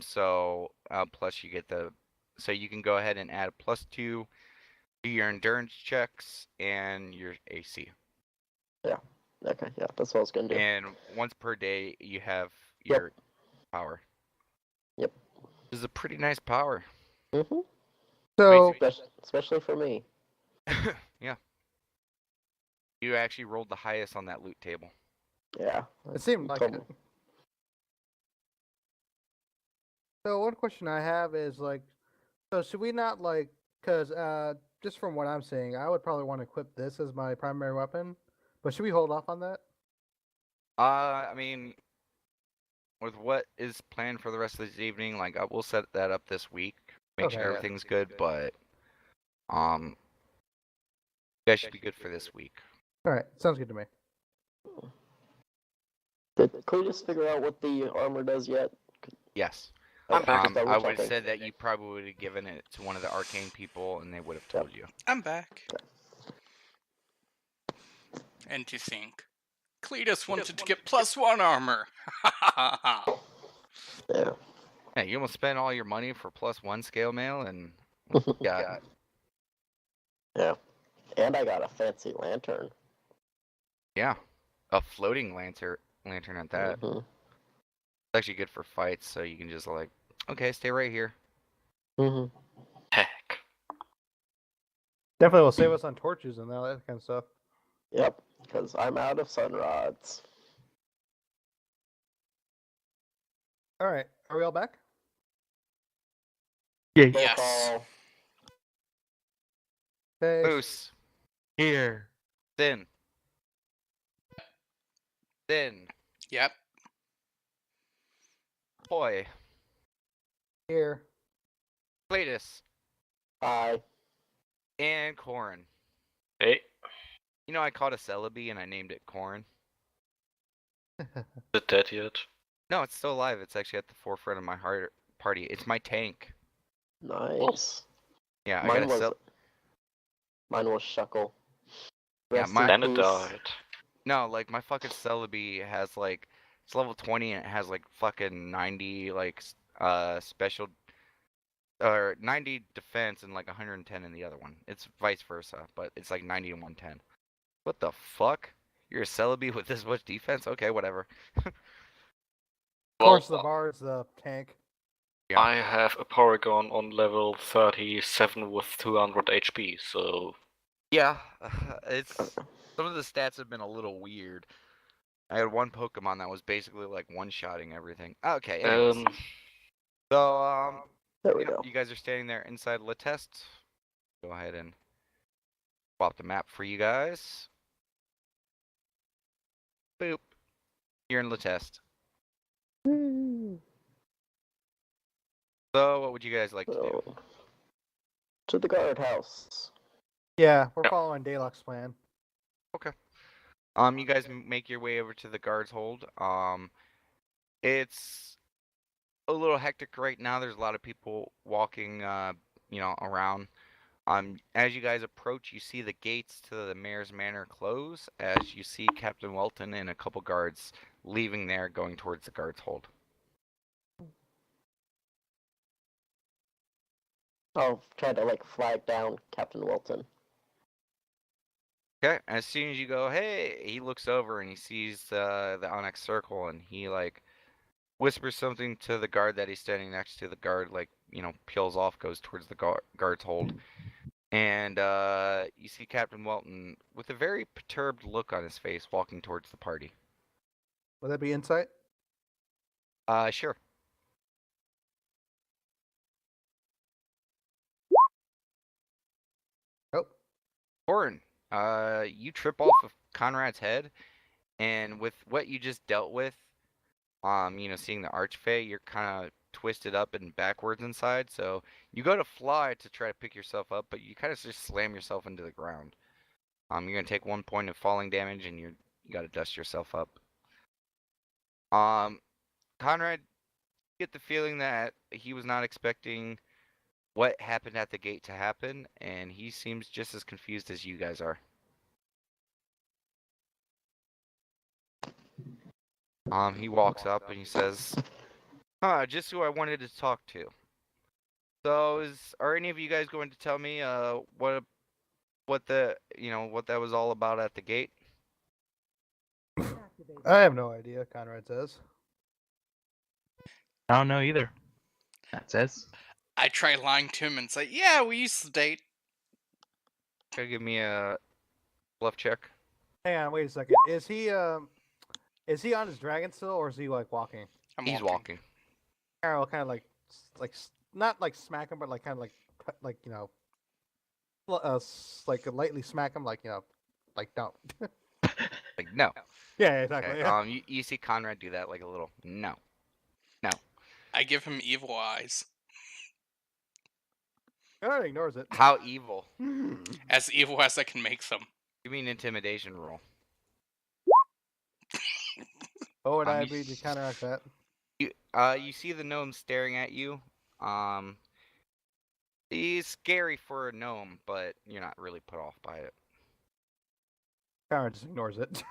So plus you get so you can go ahead and add a +2 to your endurance checks and your AC. Okay, yeah, that's what I was gonna do. And once per day, you have Yep. your power. Yep. This is a pretty nice power. Mm-hmm. so Especially for me. Yeah. You actually rolled the highest on that loot table. Yeah. it seemed like told it. me. So one question I have is like, so should we not like, because just from what I'm seeing, I would probably want to equip this as my primary weapon, but should we hold off on that? I mean, with what is planned for the rest of this evening, like we'll set that up this week. Make Okay, sure yeah. everything's good, but you guys should be good for this week. All right, sounds good to me. Did Cletus figure out what the armor does yet? Yes. I'm back. just double I would have checking. said that you probably would have given it to one of the arcane people, and they would have told you. I'm back. And to think, Cletus wanted to get +1 armor. Yeah. Yeah, you almost spent all your money for +1 scale mail, and got Yeah. And I got a fancy lantern. yeah, a floating lantern at that. Mhm. It's actually good for fights, so you can just like, okay, stay right here. Mhm. Heck. Definitely will save us on torches and all that kind of stuff. Yep. Because I'm out of sun rods. All right, are we all back? Yeah. Roll Yes. call. Okay. Moose, Here. Thin, Yep. Boy, Here. Cletus, Hi. and Corin. Hey, You know, I caught a Celebi and I named it Corin. is it dead yet? No, it's still alive. It's actually at the forefront of my heart party. It's my tank. Nice. Yeah, I Mine got a was. Mine was Shuckle. Yeah, Rest mine- in Then it peace. died. No, like my fucking Celebi has like it's level 20 and it has like fucking 90 like special or 90 defense and like 110 in the other one. It's vice versa, but it's like 90 and 110. What the fuck? You're a Celebi with this much defense? Okay, whatever. Of course, the bar is the tank. Yeah. I have a Porygon on level 37 with 200 HP, so Yeah, it's some of the stats have been a little weird. I had one Pokemon that was basically like one-shotting everything. Okay, anyways. So There we yeah, go. you guys are standing there inside Latest. Go ahead and swap the map for you guys. Boop. You're in Latest. So what would you guys like to do? So, to the guardhouse. Yeah, we're Yep. following Daylock's plan. You guys make your way over to the guards hold. It's a little hectic right now. There's a lot of people walking, around. As you guys approach, you see the gates to the mayor's manor close. As you see Captain Welton and a couple guards leaving there, going towards the guards hold. I'll try to like flag down Captain Wilton. Okay. As soon as you go, hey, he looks over and he sees the Onyx circle, and he like whispers something to the guard that he's standing next to. The guard peels off, goes towards the guard's hold, and you see Captain Welton with a very perturbed look on his face walking towards the party. Would that be insight? Sure. Nope. Corin, you trip off of Conrad's head, and with what you just dealt with, seeing the archfey, you're kind of twisted up and backwards inside. So you go to fly to try to pick yourself up, but you kind of just slam yourself into the ground. You're gonna take 1 point of falling damage, and you gotta dust yourself up. Conrad, you get the feeling that he was not expecting what happened at the gate to happen, and he seems just as confused as you guys are. He walks up and he says, just who I wanted to talk to. So are any of you guys going to tell me what that was all about at the gate? I have no idea, Conrad says. I don't know either. That says. I try lying to him and say, "Yeah, we used to date." Can you give me a bluff check? Hang on, wait a second. Is he on his dragon still, or is he like walking? He's walking. Carol kind of like not like smack him, but like kind of like like lightly smack him, like like don't. Like no. Yeah, exactly. Okay. Yeah. You see Conrad do that, like a little no. I give him evil eyes. Conrad ignores it. How evil? As evil as I can make them. Give me an intimidation roll. What would I you be to counteract that? You see the gnome staring at you. He's scary for a gnome, but you're not really put off by it. Conrad just ignores it.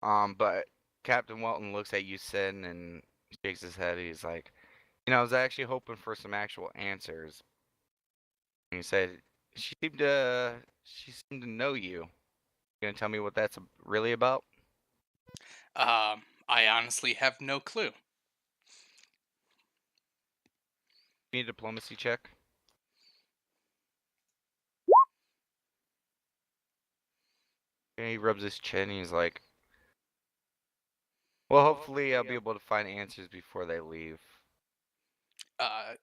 But Captain Welton looks at you, Sin, and shakes his head. He's like, I was actually hoping for some actual answers. And he said, she seemed to know you. You gonna tell me what that's really about? I honestly have no clue. Need a diplomacy check. And he rubs his chin. And he's like, well, hopefully I'll be able to find answers before they leave.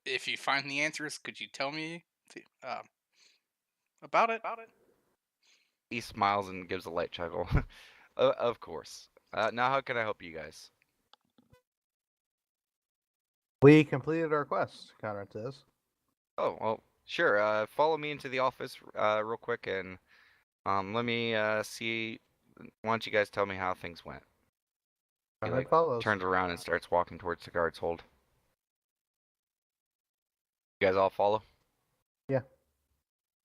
If you find the answers, could you tell me about it? He smiles and gives a light chuckle. Of course. Now how can I help you guys? We completed our quest, Conrad says. Oh, well, sure. Follow me into the office real quick, and let me see. Why don't you guys tell me how things went? He Conrad follows. turns around and starts walking towards the guard's hold. You guys all follow? Yeah.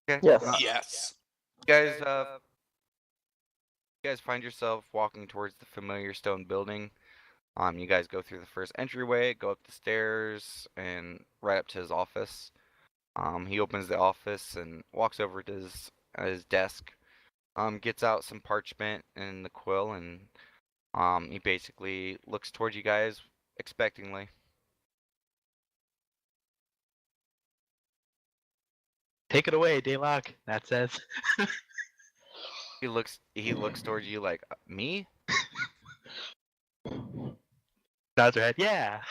Okay. Yes. Yes. You guys find yourself walking towards the familiar stone building. You guys go through the first entryway, go up the stairs, and right up to his office. He opens the office and walks over to his desk. Gets out some parchment and the quill, and he basically looks towards you guys expectingly. Take it away, Daylock. That says. He looks towards you like, me? Nods her head. Yeah.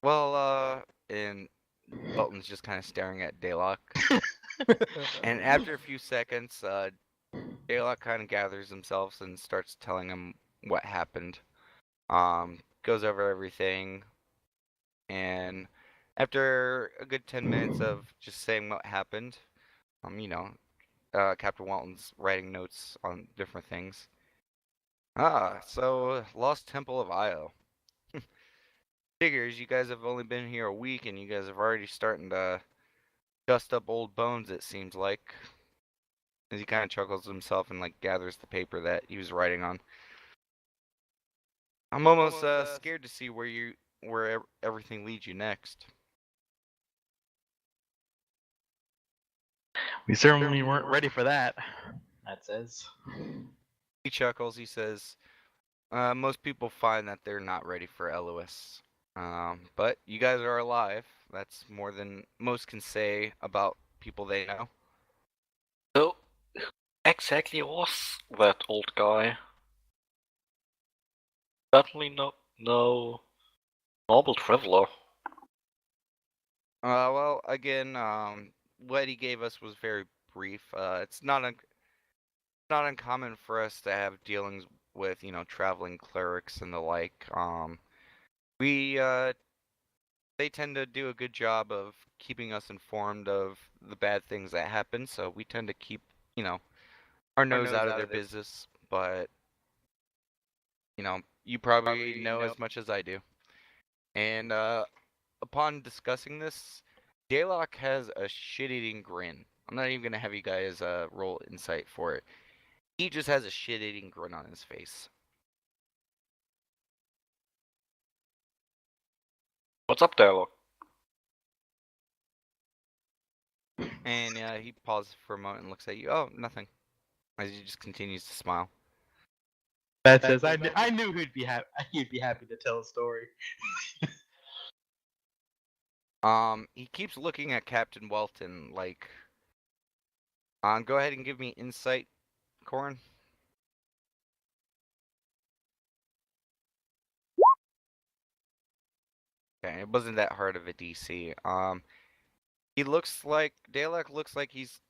Well, and Bolton's just kind of staring at Daylock. And after a few seconds, Daylock kind of gathers himself and starts telling him what happened. Goes over everything, and after a good 10 minutes of just saying what happened, Captain Walton's writing notes on different things. So Lost Temple of Io. Figures you guys have only been here a week and you guys have already starting to dust up old bones, it seems like. As he kind of chuckles to himself and like gathers the paper that he was writing on. I'm almost scared to see where everything leads you next. We certainly weren't ready for that. That says. He chuckles. He says, "Most people find that they're not ready for Elois, but you guys are alive. That's more than most can say about people they know." So, who exactly was that old guy? Certainly no normal traveler. Well, again, what he gave us was very brief. It's not uncommon for us to have dealings with, traveling clerics and the like. We they tend to do a good job of keeping us informed of the bad things that happen, so we tend to keep, our nose out of their business, but you probably know as much as I do. And upon discussing this, Daylock has a shit-eating grin. I'm not even gonna have you guys roll insight for it. He just has a shit-eating grin on his face. What's up there, look? And he pauses for a moment and looks at you. Oh, nothing. As he just continues to smile. That says I knew he'd be happy. He'd be happy to tell a story. He keeps looking at Captain Welton like. Go ahead and give me insight, Corin. Okay, it wasn't that hard of a DC. He looks like Dalek looks like he's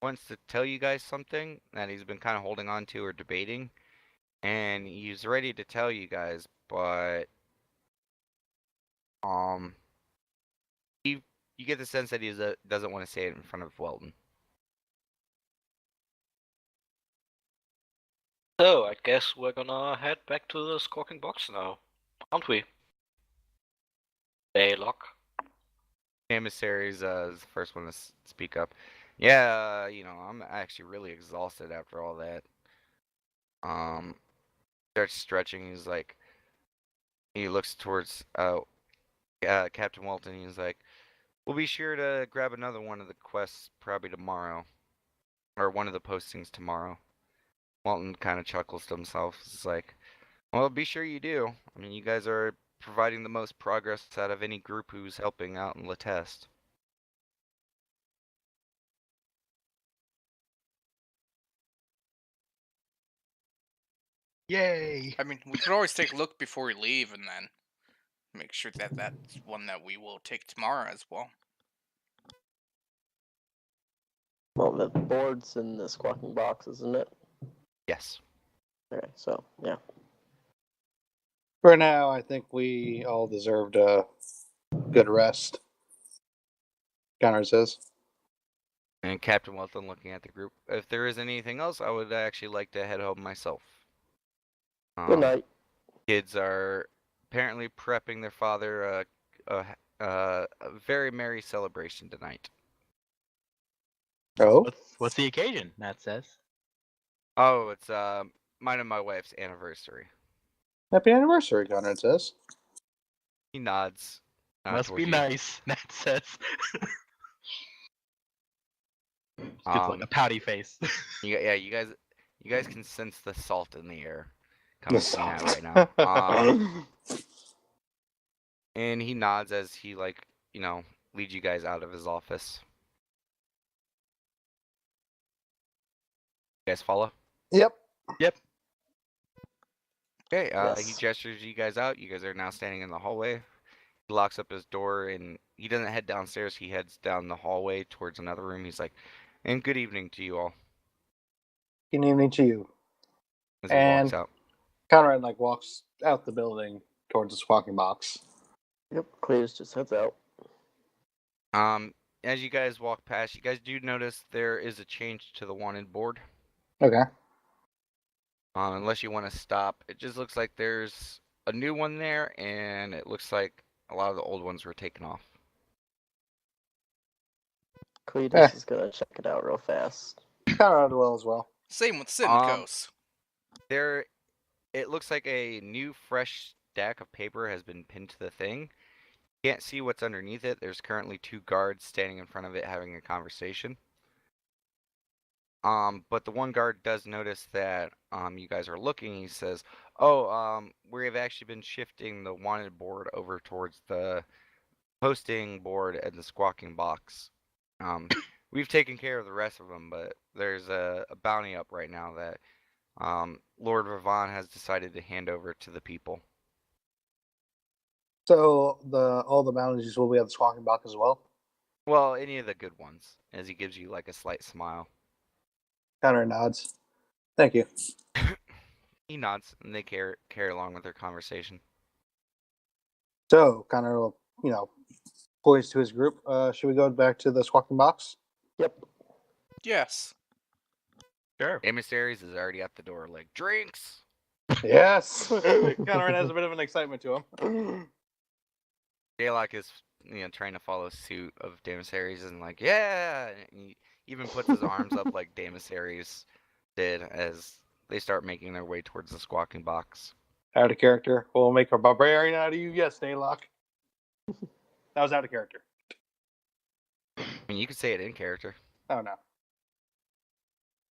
wants to tell you guys something that he's been kind of holding on to or debating, and he's ready to tell you guys, but you get the sense that he doesn't want to say it in front of Welton. So, I guess we're gonna head back to the squawking box now, aren't we? Daylock. Emissaries is the first one to speak up. Yeah, I'm actually really exhausted after all that. Starts stretching. He's like, he looks towards Captain Walton. He's like, we'll be sure to grab another one of the quests probably tomorrow, or one of the postings tomorrow. Walton kind of chuckles to himself. He's like, well, be sure you do. I mean, you guys are providing the most progress out of any group who's helping out in Latest. Yay! I mean, we could always take a look before we leave, and then make sure that that's one that we will take tomorrow as well. Well, the board's in the squawking box, isn't it? Yes. Okay, so yeah. For now, I think we all deserved a good rest. Connor says. And Captain Welton looking at the group. If there is anything else, I would actually like to head home myself. Good night. Kids are apparently prepping their father a very merry celebration tonight. Oh? What's the occasion? That says. Oh, it's mine and my wife's anniversary. Happy anniversary, Connor says. He nods. Must towards be you. nice. That says. Gets like a pouty face. You guys can sense the salt in the air coming from that right now. And he nods as he leads you guys out of his office. You guys follow? Yep. Yep. Okay, he Yes. gestures you guys out. You guys are now standing in the hallway. He locks up his door and he doesn't head downstairs. He heads down the hallway towards another room. He's like, and good evening to you all. Good evening to you. As he walks out. Conrad walks out the building towards the squawking box. Yep, Cletus just heads out. as you guys walk past, you guys do notice there is a change to the wanted board. Okay. Unless you want to stop, it just looks like there's a new one there, and it looks like a lot of the old ones were taken off. Cletus is gonna check it out real fast. Conrad will as well. Same with Simcoe's. There, it looks like a new, fresh stack of paper has been pinned to the thing. Can't see what's underneath it. There's currently 2 guards standing in front of it having a conversation. But the one guard does notice that you guys are looking. He says, "Oh, we have actually been shifting the wanted board over towards the posting board and the squawking box. We've taken care of the rest of them, but there's a bounty up right now that Lord Ravon has decided to hand over to the people." So all the bounties will be at the Squawking Block as well. Well, any of the good ones, as he gives you like a slight smile. Conrad nods. Thank you. He nods, and they carry along with their conversation. So Conrad will, poise to his group. Should we go back to the Squawking Box? Yep. Yes. Sure. Emissaries is already at the door, like, drinks! Yes. Conrad has a bit of an excitement to him. Jaylock is, trying to follow suit of Emissaries and like, yeah! And he even puts his arms up like Emissaries did as they start making their way towards the squawking box. Out of character. We'll make a barbarian out of you. Yes, Daylock. That was out of character. I mean, you could say it in character. Oh, no.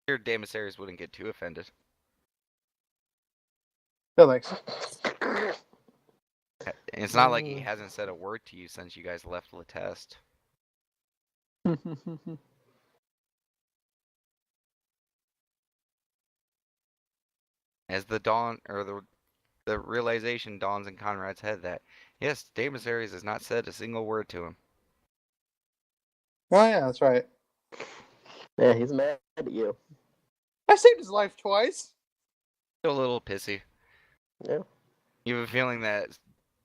Your Emissaries wouldn't get too offended. No, thanks. And it's not like he hasn't said a word to you since you guys left Latest. As the dawn, or the realization dawns in Conrad's head that, yes, Emissaries has not said a single word to him. Oh, yeah, that's right. Yeah, he's mad at you. I saved his life twice. Still a little pissy. Yeah. You have a feeling that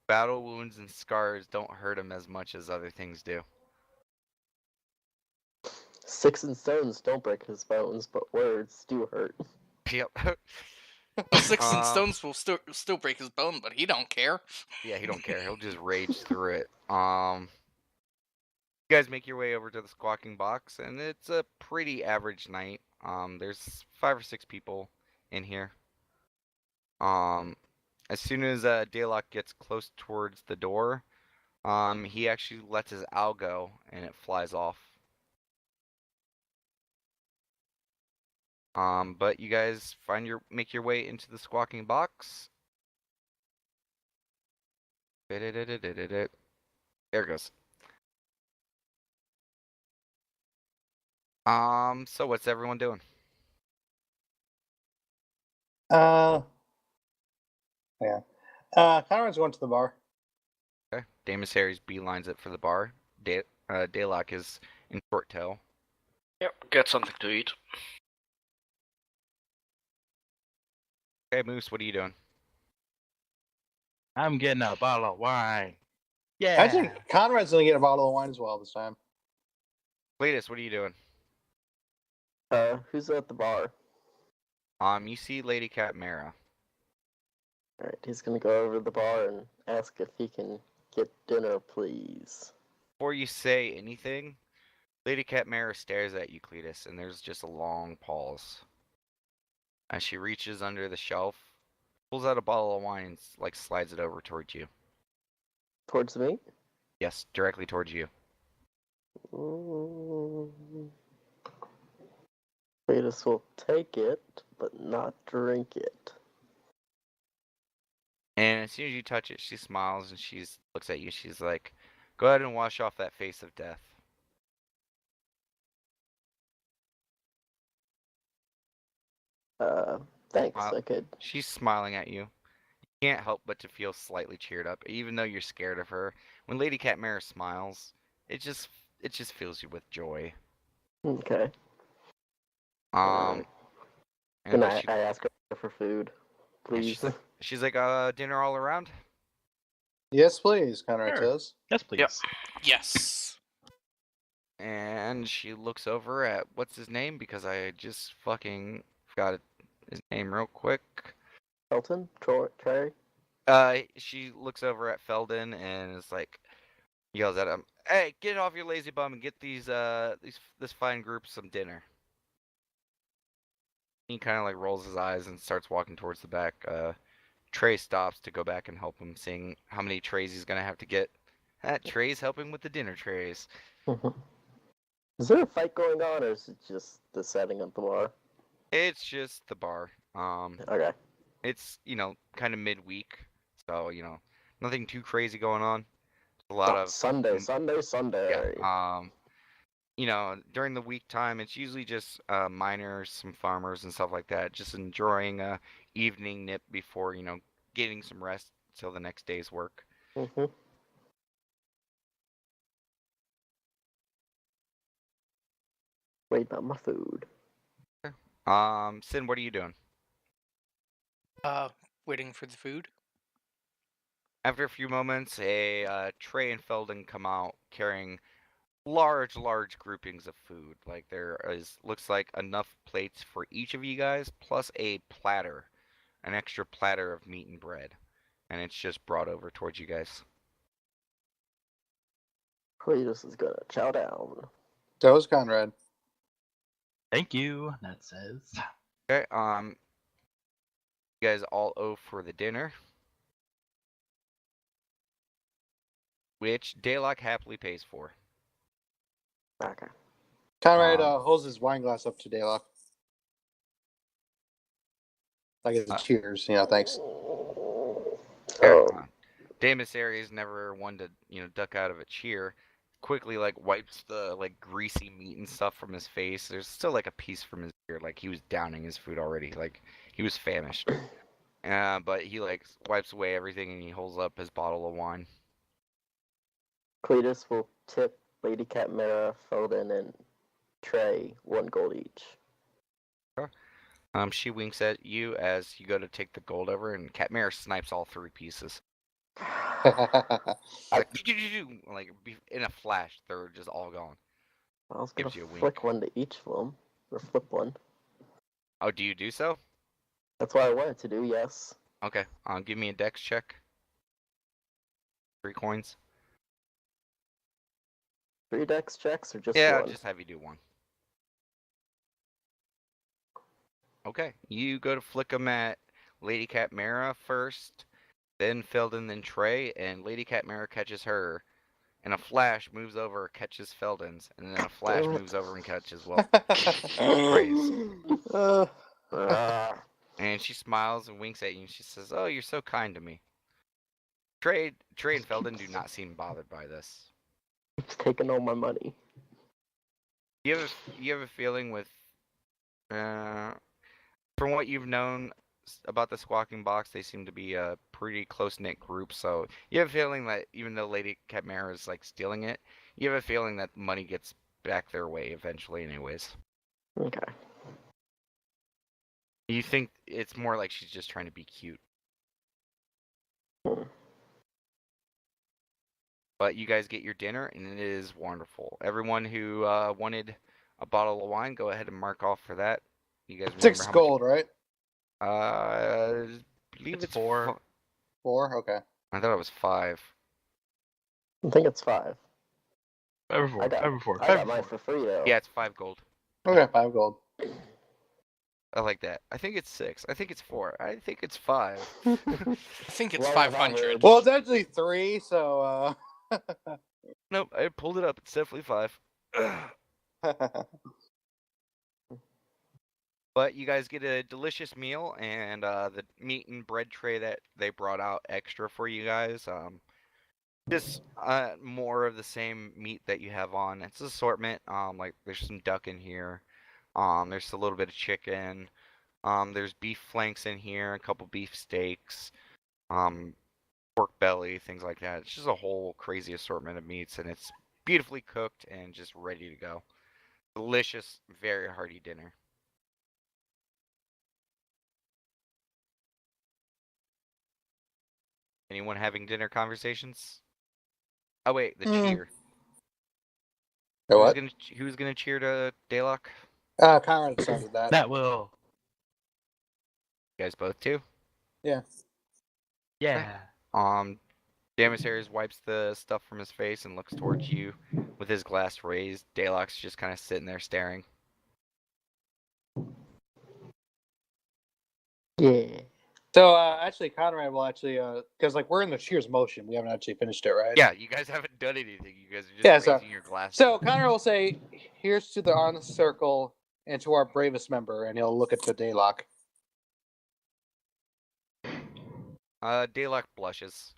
battle wounds and scars don't hurt him as much as other things do. Sticks and stones don't break his bones, but words do hurt. Yep. Well, sticks and stones will still break his bone, but he don't care. Yeah, he don't care. He'll just rage through it. You guys make your way over to the squawking box, and it's a pretty average night. There's 5 or 6 people in here. As soon as Daylock gets close towards the door, he actually lets his owl go, and it flies off. But you guys make your way into the squawking box. There it goes. So what's everyone doing? Yeah. Conrad's going to the bar. Okay. Emissaries beelines it for the bar. Daylock is in short tail. Yep, get something to eat. Okay, Moose, what are you doing? I'm getting a bottle of wine. Yeah. I think Conrad's going to get a bottle of wine as well this time. Cletus, what are you doing? Who's at the bar? You see Lady Cat Mara. Alright, he's gonna go over to the bar and ask if he can get dinner, please. Before you say anything, Lady Cat Mara stares at you, Cletus, and there's just a long pause. As she reaches under the shelf, pulls out a bottle of wine and slides it over towards you. Towards me? Yes, directly towards you. Cletus will take it, but not drink it. And as soon as you touch it, she smiles and she looks at you. She's like, "Go ahead and wash off that face of death." Thanks, I could. She's smiling at you. You can't help but to feel slightly cheered up, even though you're scared of her. When Lady Cat Mara smiles, it just fills you with joy. Okay. And Can I ask her for food, please? She's like, dinner all around? Yes, please, Conrad Sure. says. Yes, please. Yep. Yes. and she looks over at what's his name because I just fucking forgot his name real quick. Elton? Trey? She looks over at Felden and is like, yells at him, "Hey, get off your lazy bum and get this fine group some dinner." He kind of like rolls his eyes and starts walking towards the back. Trey stops to go back and help him, seeing how many trays he's gonna have to get. Trey's helping with the dinner trays. Is there a fight going on, or is it just the setting of the bar? It's just the bar. Okay. It's kind of midweek, so nothing too crazy going on. A lot of Sunday. yeah. During the week time, it's usually just miners, some farmers, and stuff like that, just enjoying a evening nip before getting some rest till the next day's work. Mm-hmm. Waiting on my food. Sin, what are you doing? Waiting for the food. After a few moments, Trey and Felden come out carrying large groupings of food. Like looks like enough plates for each of you guys, plus a platter, an extra platter of meat and bread, and it's just brought over towards you guys. Cletus is gonna chow down. Toes, Conrad. Thank you. That says. Okay. You guys all owe for the dinner, which Daylock happily pays for. Okay. Conrad holds his wine glass up to Daylock. Like it's cheers, thanks. Daemissary is never one to, duck out of a cheer. Quickly, wipes the, greasy meat and stuff from his face. There's still, a piece from his ear. Like, he was downing his food already. Like, he was famished. But he, wipes away everything and he holds up his bottle of wine. Cletus will tip Lady Catmera, Felden, and Trey 1 gold each. She winks at you as you go to take the gold over, and Catmera snipes all 3 pieces. Like in a flash, they're just all gone. I was Gives gonna you a wink. flick one to each of them, or flip one. Oh, do you do so? That's what I wanted to do, yes. Okay. Give me a dex check. 3 coins. 3 dex checks, or just Yeah, one? I'll just have you do 1. Okay. You go to flick them at Lady Catmera first, then Felden, then Trey, and Lady Catmera catches her. And a flash moves over, catches Felden's, and then a flash moves over and catches Trey's. And she smiles and winks at you, and she says, "Oh, you're so kind to me." Trey and Felden do not seem bothered by this. It's taking all my money. You have a feeling with, from what you've known about the Squawking Box, they seem to be a pretty close-knit group, so you have a feeling that even though Lady Catmera is, stealing it, you have a feeling that money gets back their way eventually anyways. Okay. You think it's more like she's just trying to be cute. But you guys get your dinner, and it is wonderful. Everyone who wanted a bottle of wine, go ahead and mark off for that. You guys remember 6 how gold, right? I believe it's 4. 4? Okay. I thought it was 5. I think it's 5. 5 or 4. I 5 or 4. got 5 or mine 4. for free, though. Yeah, it's 5 gold. Okay, 5 gold. I like that. I think it's 6. I think it's 4. I think it's 5. I think it's Well, 500. Well, it's actually 3, so Nope, I pulled it up. It's definitely 5. But you guys get a delicious meal, and the meat and bread tray that they brought out extra for you guys. Just more of the same meat that you have on. It's assortment. There's some duck in here. There's a little bit of chicken. There's beef flanks in here, a couple beef steaks, pork belly, things like that. It's just a whole crazy assortment of meats, and it's beautifully cooked and just ready to go. Delicious, very hearty dinner. Anyone having dinner conversations? Oh wait, the cheer. What? Who's gonna cheer to Daylock? Conrad started that. That will. You guys both too? Yeah. Janissaries wipes the stuff from his face and looks towards you with his glass raised. Daylock's just kind of sitting there staring. Yeah. So actually, Conrad will actually because like we're in the cheers motion, we haven't actually finished it, right? Yeah, you guys haven't done anything. You guys are just Yeah, raising your glasses. So Conrad will say, "Here's to the honest circle and to our bravest member," and he'll look at the Daylock. Daylock blushes.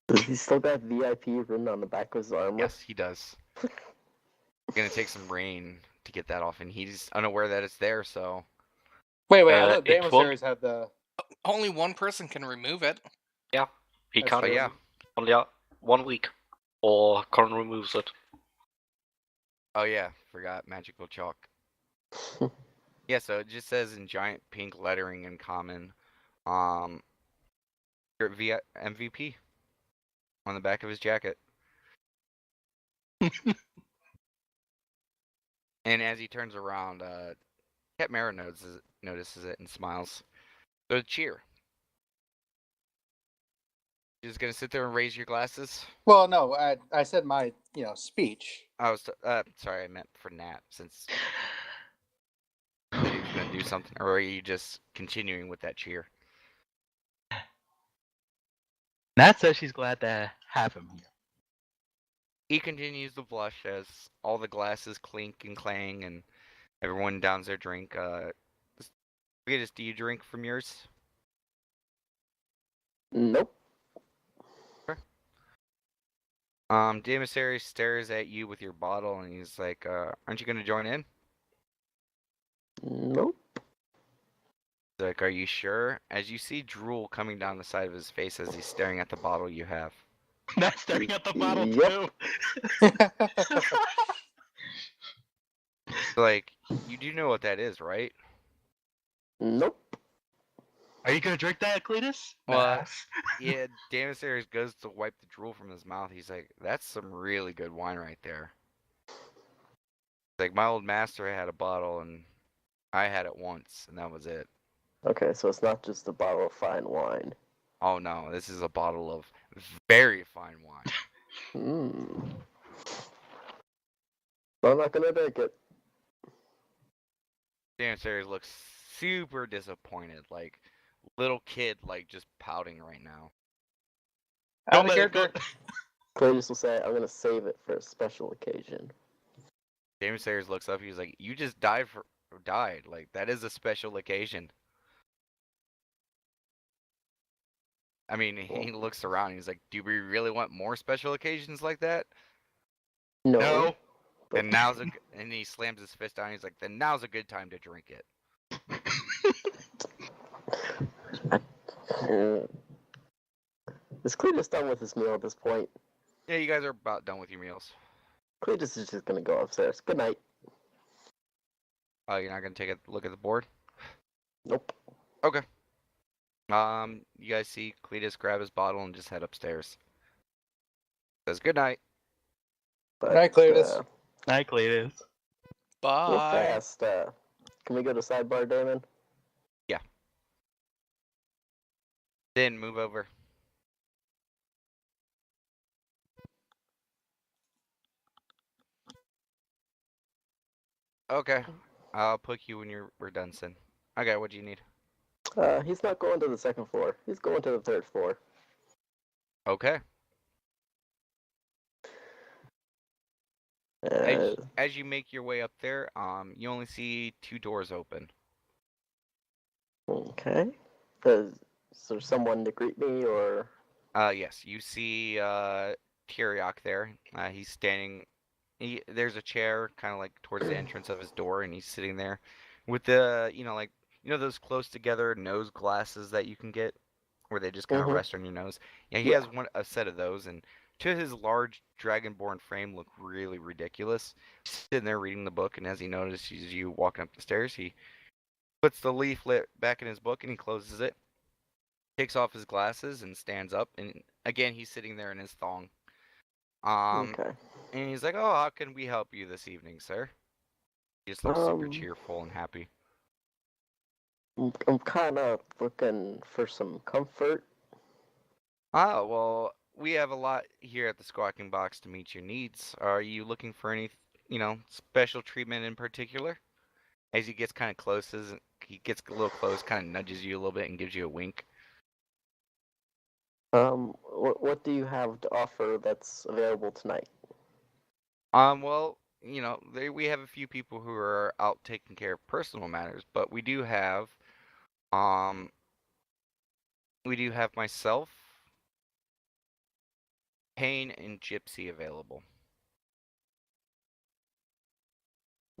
Does he still got VIP written on the back of his armor? Yes, he does. Gonna take some rain to get that off, and he's unaware that it's there. So Wait, I thought it won't- Janissaries had the. Only one person can remove it. He That's can't. true. yeah. Only 1 week, or Con removes it. Oh yeah, forgot magical chalk. Yeah, so it just says in giant pink lettering in common, you're MVP on the back of his jacket. And as he turns around, Cat Mara notices it and smiles. So cheer. You're just gonna sit there and raise your glasses. Well, no, I said my speech. I was sorry, I meant for Nat since that he was gonna do something, or are you just continuing with that cheer? Nat says she's glad to have him here. He continues to blush as all the glasses clink and clang, and everyone downs their drink. Do you drink from yours? Nope. Janissaries stares at you with your bottle, and he's like, "Aren't you gonna join in?" Nope. He's like, "Are you sure?" As you see drool coming down the side of his face as he's staring at the bottle you have. Nat's staring at the bottle Yep. too. Like, you do know what that is, right? Nope. Are you gonna drink that, Cletus? Well, Nah. Yeah, Janissaries goes to wipe the drool from his mouth. He's like, "That's some really good wine right there." Like, my old master had a bottle, and I had it once, and that was it. Okay, so it's not just a bottle of fine wine. Oh no, this is a bottle of very fine wine. I'm not gonna drink it. Janissaries looks super disappointed, like little kid, like just pouting right now. Out of let it character. Cletus will say, "I'm gonna save it for a special occasion." Janissaries looks up. He's like, "You just died. Like, that is a special occasion." I mean, he looks around. He's like, "Do we really want more special occasions like that?" No. But And and he slams his fist down. He's like, "Then now's a good time to drink it." Is Cletus done with his meal at this point? Yeah, you guys are about done with your meals. Cletus is just gonna go upstairs. Good night. Oh, you're not gonna take a look at the board? Nope. Okay. You guys see Cletus grab his bottle and just head upstairs. Says good night. But, Night, Cletus. Night, Cletus. Real Bye. fast, can we go to sidebar, Damon? Then move over. Okay. I'll put you when we're done, Sin. Okay, what do you need? He's not going to the second floor. He's going to the third floor. Okay. As you make your way up there, you only see 2 doors open. Okay. Is there someone to greet me, or? Yes, you see Tyriok there. He's standing. There's a chair kind of like towards the entrance of his door, and he's sitting there with the those close together nose glasses that you can get, where they just kind of Mhm. rest on your nose. Yeah, he Yeah. has a set of those, and to his large dragonborn frame, look really ridiculous. He's sitting there reading the book, and as he notices you walking up the stairs, he puts the leaflet back in his book and he closes it. takes off his glasses and stands up, and again he's sitting there in his thong. Um, Okay. and he's like, "Oh, how can we help you this evening, sir?" He just looks super Um, cheerful and happy. I'm kind of looking for some comfort. Ah, well, we have a lot here at the Squawking Box to meet your needs. Are you looking for any, special treatment in particular? As he gets kind of close, he gets a little close, kind of nudges you a little bit and gives you a wink. What do you have to offer that's available tonight? Well, we have a few people who are out taking care of personal matters, but um, we do have myself, Payne, and Gypsy available.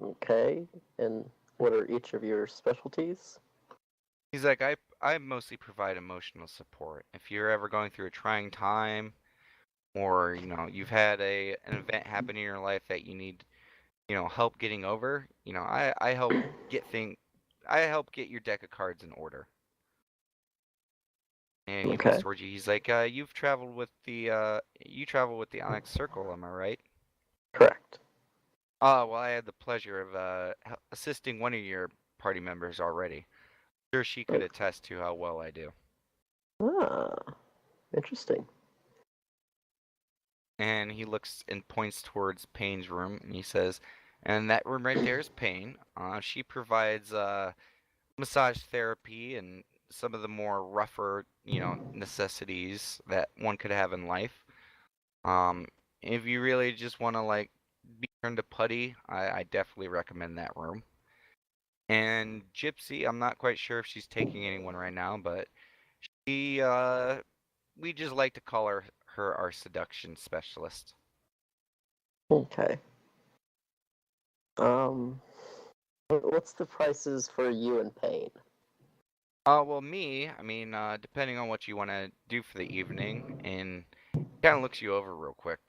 Okay. And what are each of your specialties? He's like, I mostly provide emotional support. If you're ever going through a trying time, or you've had an event happen in your life that you need help getting over, I help get your deck of cards in order. And he looks Okay. towards you. He's like, you travel with the Onyx Circle, am I right? Correct. Well, I had the pleasure of assisting one of your party members already. Sure, she could Okay. attest to how well I do. Ah, interesting. And he looks and points towards Payne's room, and he says, "And that room right there is Payne. She provides massage therapy and some of the more rougher, necessities that one could have in life. Um, if you really just want to like be turned to putty, I definitely recommend that room. And Gypsy, I'm not quite sure if she's taking anyone right now, but she, we just like to call her our seduction specialist." Okay. What's the prices for you and Payne? Well, me, I mean, depending on what you want to do for the evening, and kind of looks you over real quick.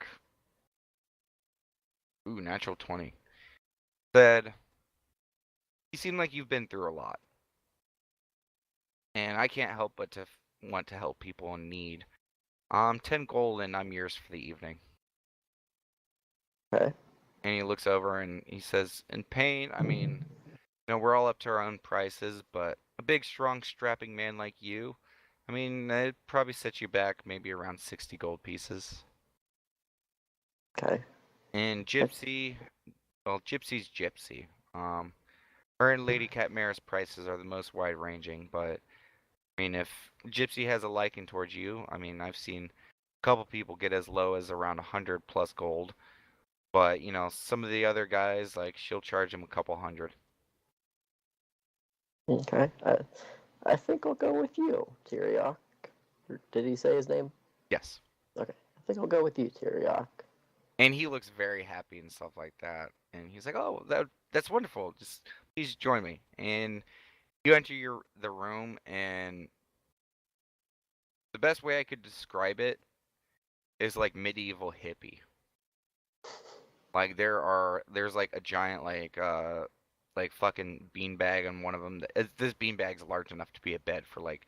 Ooh, natural 20. Said, you seem like you've been through a lot, and I can't help but to want to help people in need. 10 gold, and I'm yours for the evening. Okay. And he looks over and he says, in pain, I mean, we're all up to our own prices, but a big, strong, strapping man like you, I mean, it probably set you back maybe around 60 gold pieces. Okay. And Gypsy, well, Gypsy's Gypsy. Her and Lady Catmara's prices are the most wide-ranging, but I mean, if Gypsy has a liking towards you, I mean, I've seen a couple people get as low as around 100 plus gold, but some of the other guys, like, she'll charge him a couple hundred. Okay. I think I'll go with you, Tyriok. Did he say his name? Yes. Okay. I think I'll go with you, Tyriok. And he looks very happy and stuff like that. And he's like, "Oh, that's wonderful. Just please join me." And you enter the room, and the best way I could describe it is like medieval hippie. Like there's like a giant like fucking beanbag on one of them. This beanbag's large enough to be a bed for like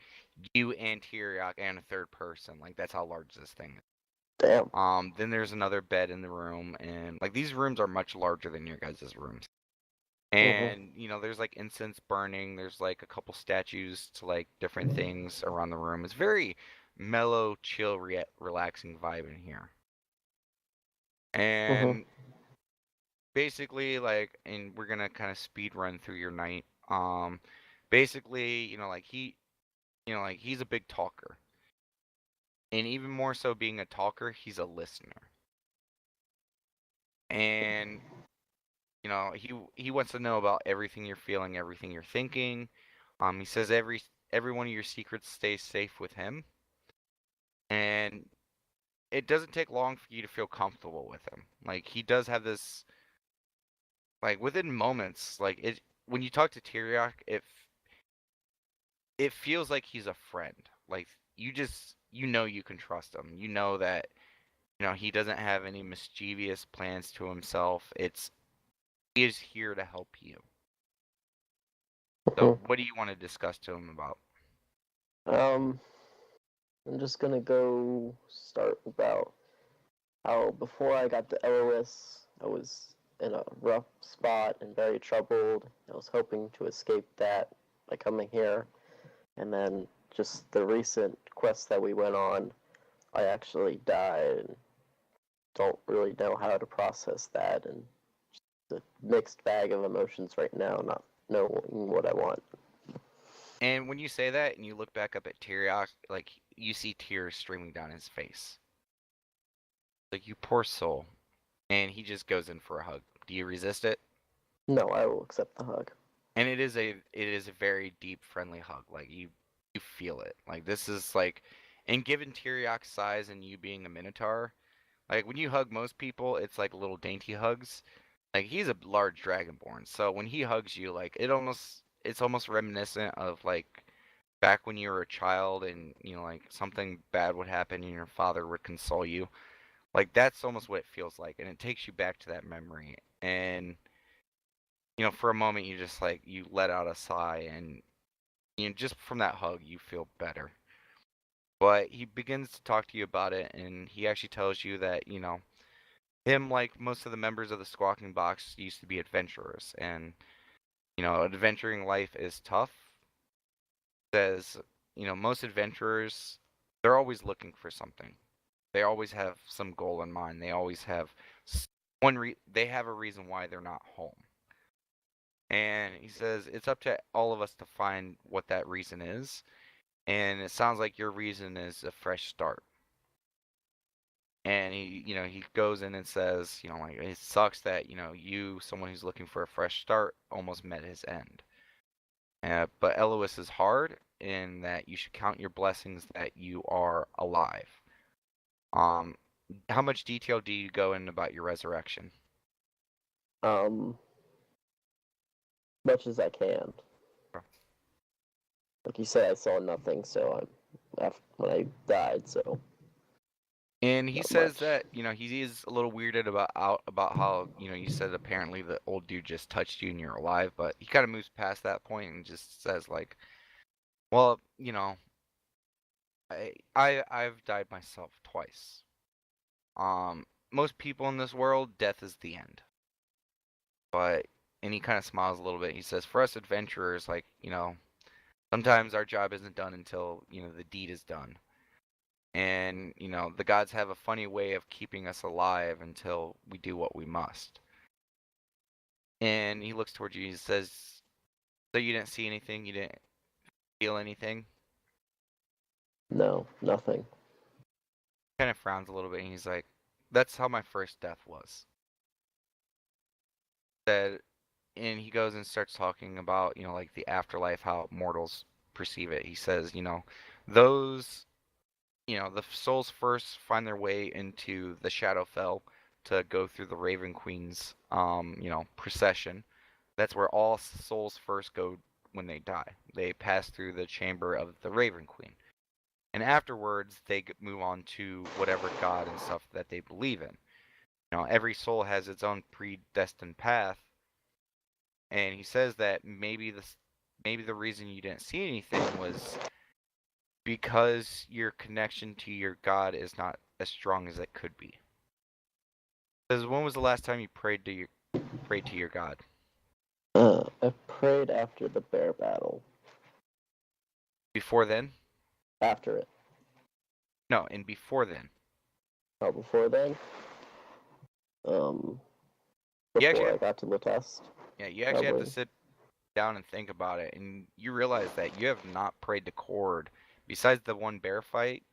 you and Tyriok and a third person. Like that's how large this thing is. Damn. Then there's another bed in the room, and like these rooms are much larger than your guys' rooms. And there's like incense burning. There's like a couple statues to like different things around the room. It's very mellow, chill, relaxing vibe in here. And basically, like, and we're gonna kind of speed run through your night. Basically, like he's a big talker, and even more so, being a talker, he's a listener. And he wants to know about everything you're feeling, everything you're thinking. He says every one of your secrets stays safe with him, and it doesn't take long for you to feel comfortable with him. Like he does have this, like within moments, like it when you talk to Tyriok, it feels like he's a friend. Like you can trust him. You know that he doesn't have any mischievous plans to himself. He is here to help you. So, what do you want to discuss to him about? I'm just gonna go start about how before I got to LOS, I was in a rough spot and very troubled. I was hoping to escape that by coming here, and then just the recent quest that we went on, I actually died and don't really know how to process that, and just a mixed bag of emotions right now, not knowing what I want. And when you say that and you look back up at Tyriok, like you see tears streaming down his face. Like, you poor soul. And he just goes in for a hug. Do you resist it? No, I will accept the hug. And it is a very deep, friendly hug. Like you feel it. Like this is like, and given Tyriok's size and you being a Minotaur, like when you hug most people, it's like little dainty hugs. Like he's a large dragonborn, so when he hugs you, like it's almost reminiscent of like back when you were a child and like something bad would happen and your father would console you. Like that's almost what it feels like, and it takes you back to that memory. And for a moment you just like you let out a sigh, and just from that hug you feel better. But he begins to talk to you about it, and he actually tells you that him, like most of the members of the Squawking Box, used to be adventurers, and adventuring life is tough. Says most adventurers, they're always looking for something. They always have some goal in mind. They always have they have a reason why they're not home. And he says it's up to all of us to find what that reason is. And it sounds like your reason is a fresh start. And he goes in and says, like it sucks that someone who's looking for a fresh start, almost met his end. But Elois is hard in that you should count your blessings that you are alive. How much detail do you go in about your resurrection? Much as I can. Like you said, I saw nothing, so when I died, so. And he Not says much. that he is a little weirded about how you said apparently the old dude just touched you and you're alive, but he kind of moves past that point and just says like, well, I've died myself twice. Most people in this world, death is the end. But and he kind of smiles a little bit. He says, for us adventurers, like sometimes our job isn't done until the deed is done. And the gods have a funny way of keeping us alive until we do what we must. And he looks towards you. He says, so you didn't see anything? You didn't feel anything? No, nothing. Kind of frowns a little bit, and he's like, that's how my first death was. Said, and he goes and starts talking about like the afterlife, how mortals perceive it. He says, those the souls first find their way into the Shadowfell to go through the Raven Queen's procession. That's where all souls first go when they die. They pass through the chamber of the Raven Queen. And afterwards they move on to whatever god and stuff that they believe in. Every soul has its own predestined path. And he says that maybe the reason you didn't see anything was because your connection to your God is not as strong as it could be. Says, when was the last time you prayed to your God? I prayed after the bear battle. Before then? After it. No, and before then. Oh, before then? Before I got to the test. Yeah, you actually have to sit down and think about it, and you realize that you have not prayed to Cord. Besides the one bear fight,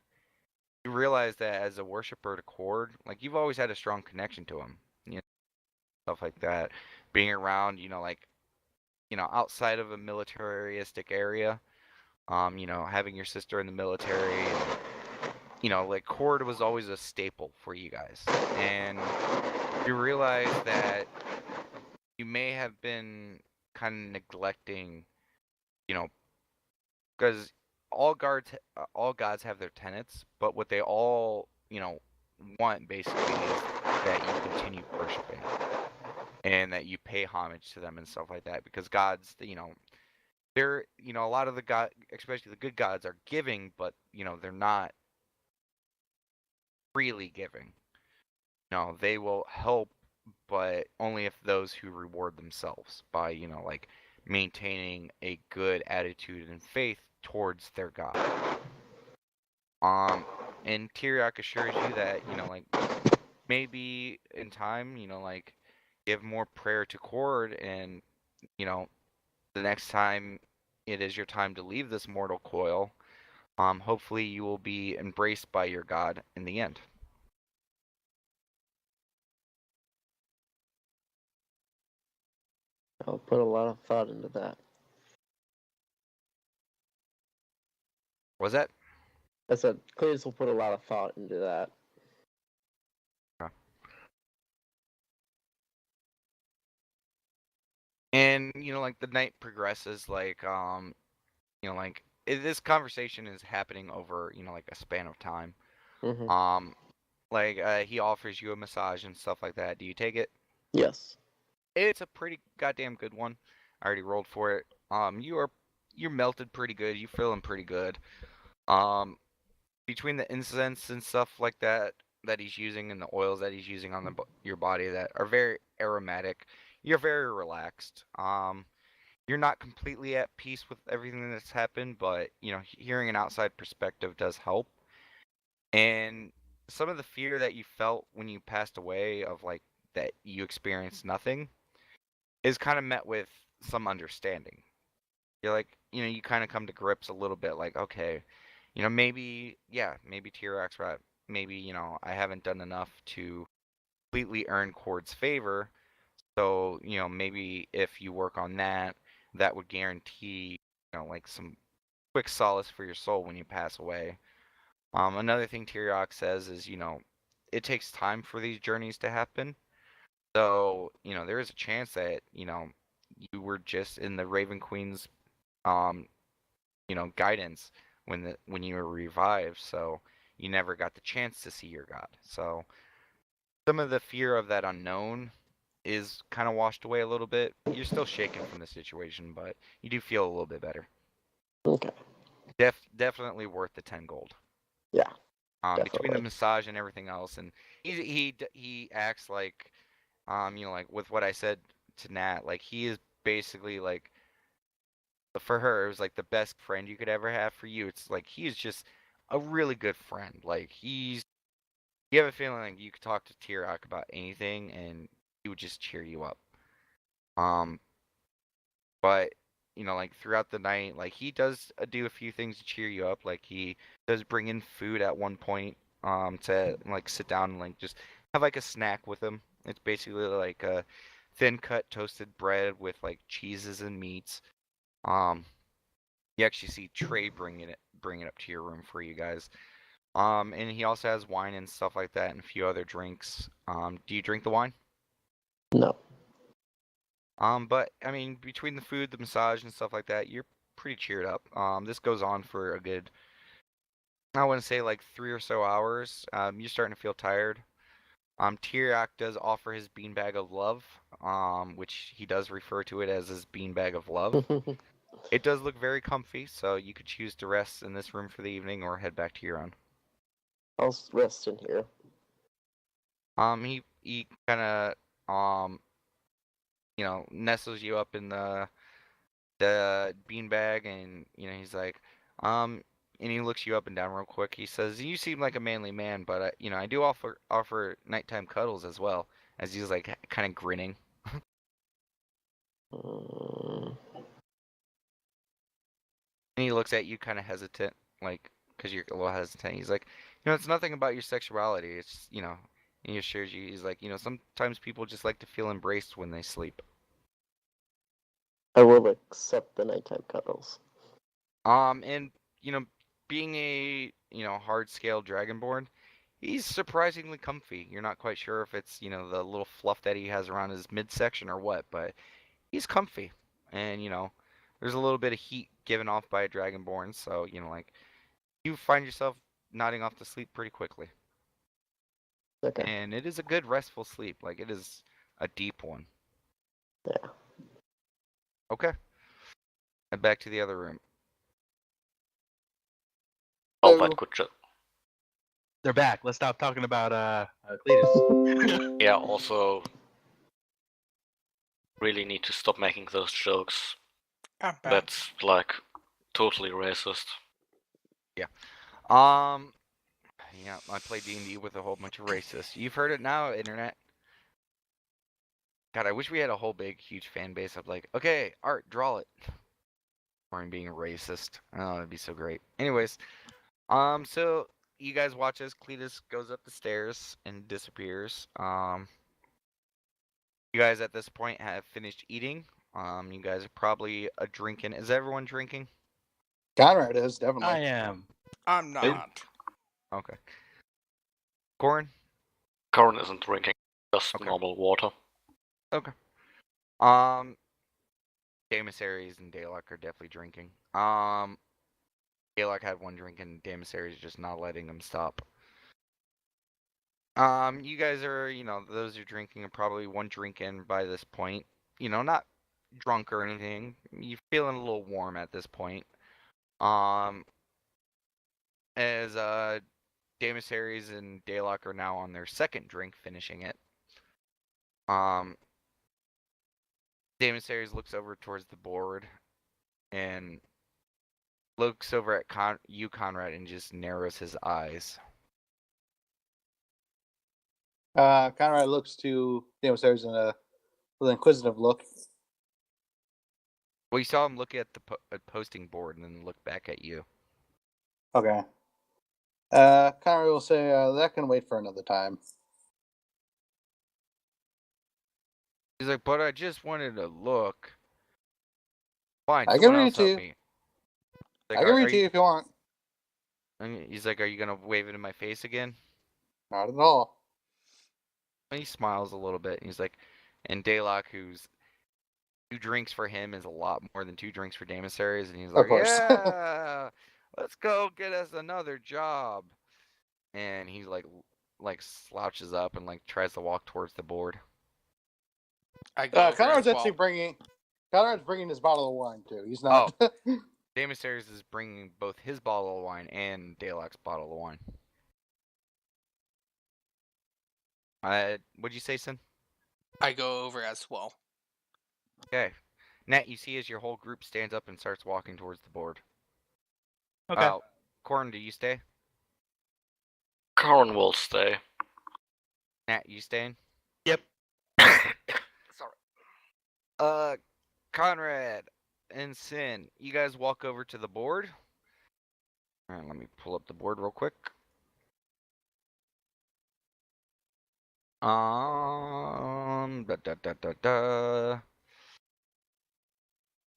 you realize that as a worshiper to Cord, like you've always had a strong connection to him. Stuff like that. Being around, like outside of a militaristic area, having your sister in the military, and, like Cord was always a staple for you guys. And you realize that you may have been kind of neglecting, because all gods have their tenets, but what they all, want basically is that you continue worshiping and that you pay homage to them and stuff like that, because gods, they're a lot of the god, especially the good gods, are giving, but they're not freely giving. No, they will help, but only if those who reward themselves by, like maintaining a good attitude and faith towards their God. And Tyriok assures you that, like maybe in time, like give more prayer to Cord, and, the next time it is your time to leave this mortal coil, hopefully you will be embraced by your God in the end. I'll put a lot of thought into that. Was that? I said, Cletus will put a lot of thought into that. And, like the night progresses, like, like this conversation is happening over, like a span of time. Mm-hmm. Like he offers you a massage and stuff like that. Do you take it? Yes. It's a pretty goddamn good one. I already rolled for it. You're melted pretty good. You're feeling pretty good. Um, between the incense and stuff like that he's using, and the oils that he's using on your body that are very aromatic, you're very relaxed. You're not completely at peace with everything that's happened, but hearing an outside perspective does help. And some of the fear that you felt when you passed away, of like that you experienced nothing, is kind of met with some understanding. You're like, you kind of come to grips a little bit, like, okay, maybe, yeah, maybe T-Rex, right? Maybe, I haven't done enough to completely earn Cord's favor. So, maybe if you work on that, that would guarantee, like some quick solace for your soul when you pass away. Another thing Tyriok says is, it takes time for these journeys to happen. So, there is a chance that, you were just in the Raven Queen's, um, guidance when you were revived. So you never got the chance to see your God. So some of the fear of that unknown is kind of washed away a little bit. You're still shaken from the situation, but you do feel a little bit better. Okay. Definitely worth the 10 gold. Yeah. Between the Definitely. massage and everything else, and he acts like, like with what I said to Nat, like he is basically like, for her, it was like the best friend you could ever have. For you, it's like he's just a really good friend. Like you have a feeling like you could talk to Tirok about anything, and he would just cheer you up. Um, but like throughout the night, like he does do a few things to cheer you up. Like he does bring in food at one point, to like sit down and like just have like a snack with him. It's basically like a thin cut toasted bread with like cheeses and meats. Um, you actually see Trey bring it up to your room for you guys. And he also has wine and stuff like that, and a few other drinks. Do you drink the wine? No. But I mean, between the food, the massage, and stuff like that, you're pretty cheered up. This goes on for a good, I want to say like 3 or so hours. You're starting to feel tired. Tyriok does offer his beanbag of love, which he does refer to it as his beanbag of love. It does look very comfy, so you could choose to rest in this room for the evening or head back to your own. I'll rest in here. He kind of nestles you up in the beanbag, and he's like, and he looks you up and down real quick. He says, "You seem like a manly man, but I do offer nighttime cuddles as well." As he's like kind of grinning. Mm, And he looks at you kind of hesitant, like, because you're a little hesitant. He's like, it's nothing about your sexuality. It's, and he assures you, he's like, sometimes people just like to feel embraced when they sleep. I will accept the nighttime cuddles. And, being a, hard scale dragonborn, he's surprisingly comfy. You're not quite sure if it's, the little fluff that he has around his midsection or what, but he's comfy. And, there's a little bit of heat given off by a dragonborn, so, like, you find yourself nodding off to sleep pretty quickly. Okay. And it is a good restful sleep. Like, it is a deep one. Yeah. Okay. And back to the other room. Well, that could just They're back. Let's stop talking about Cletus. Yeah, also really need to stop making those jokes. I'm back. That's like totally racist. Um, yeah, I play D&D with a whole bunch of racists. You've heard it now, internet. God, I wish we had a whole big, huge fan base of like, okay, Art, draw it. Or I'm being racist. Oh, that'd be so great. Anyways, so you guys watch as Cletus goes up the stairs and disappears. You guys at this point have finished eating. You guys are probably drinking. Is everyone drinking? Conrad is definitely. I am. I'm not. Okay. Corin? Corin isn't drinking, just Okay. normal water. Daemis and Dalek are definitely drinking. Dalek had one drink and Daemis is just not letting him stop. You guys are, those who are drinking are probably one drink in by this point. Not drunk or anything. You're feeling a little warm at this point. As Daemis and Dalek are now on their second drink, finishing it. Daemis looks over towards the board and looks over at Conrad, and just narrows his eyes. Conrad looks to Demosaurus with an inquisitive look. Well, you saw him look at the posting board and then look back at you. Okay. Conrad will say, that can wait for another time. He's like, but I just wanted to look. Fine, I can someone read else it to help you. me. Like, I can read it to you if you want. And he's like, are you gonna wave it in my face again? Not at all. And he smiles a little bit, and he's like, and Daylock, who's 2 drinks for him is a lot more than 2 drinks for Daemis, and he's Of like, course. yeah, let's go get us another job. And he like slouches up and like tries to walk towards the board. I go over Conrad's as actually well. Conrad's bringing his bottle of wine too. He's not. Daemis is bringing both his bottle of wine and Daylock's bottle of wine. What'd you say, Sin? I go over as well. Okay. Nat, you see as your whole group stands up and starts walking towards the board. Okay. Corin, do you stay? Corin will stay. Nat, you staying? Yep. Sorry. Conrad and Sin, you guys walk over to the board. Alright, let me pull up the board real quick.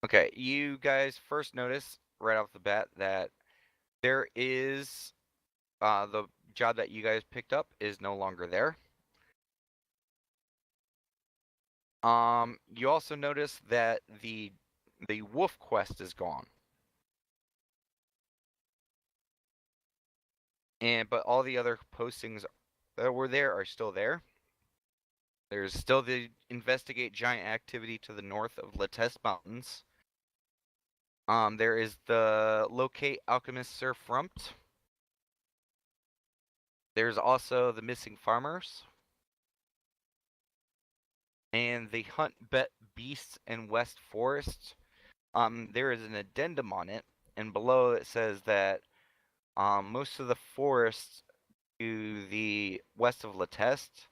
Okay, you guys first notice right off the bat that there is the job that you guys picked up is no longer there. You also notice that the wolf quest is gone. But all the other postings that were there are still there. There's still the investigate giant activity to the north of Latest Mountains. There is the locate alchemist Sir Frumpt. There's also the missing farmers. And the hunt beasts in West Forest. There is an addendum on it, and below it says that most of the forest to the west of Latest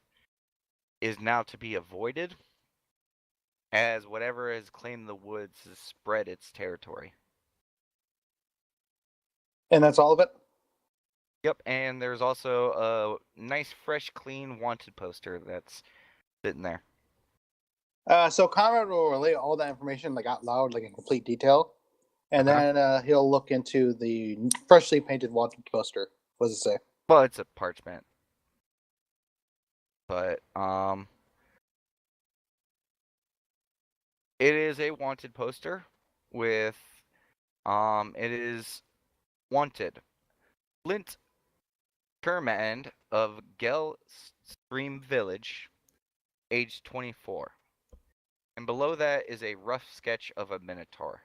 is now to be avoided, as whatever has claimed the woods has spread its territory. And that's all of it? Yep, and there's also a nice, fresh, clean wanted poster that's sitting there. So Conrad will relay all that information like out loud, like in complete detail. And Okay. then he'll look into the freshly painted wanted poster. What does it say? Well, it's a parchment. But, it is a wanted poster with, it is wanted. Flint Kermand of Gel Stream Village, age 24. And below that is a rough sketch of a minotaur.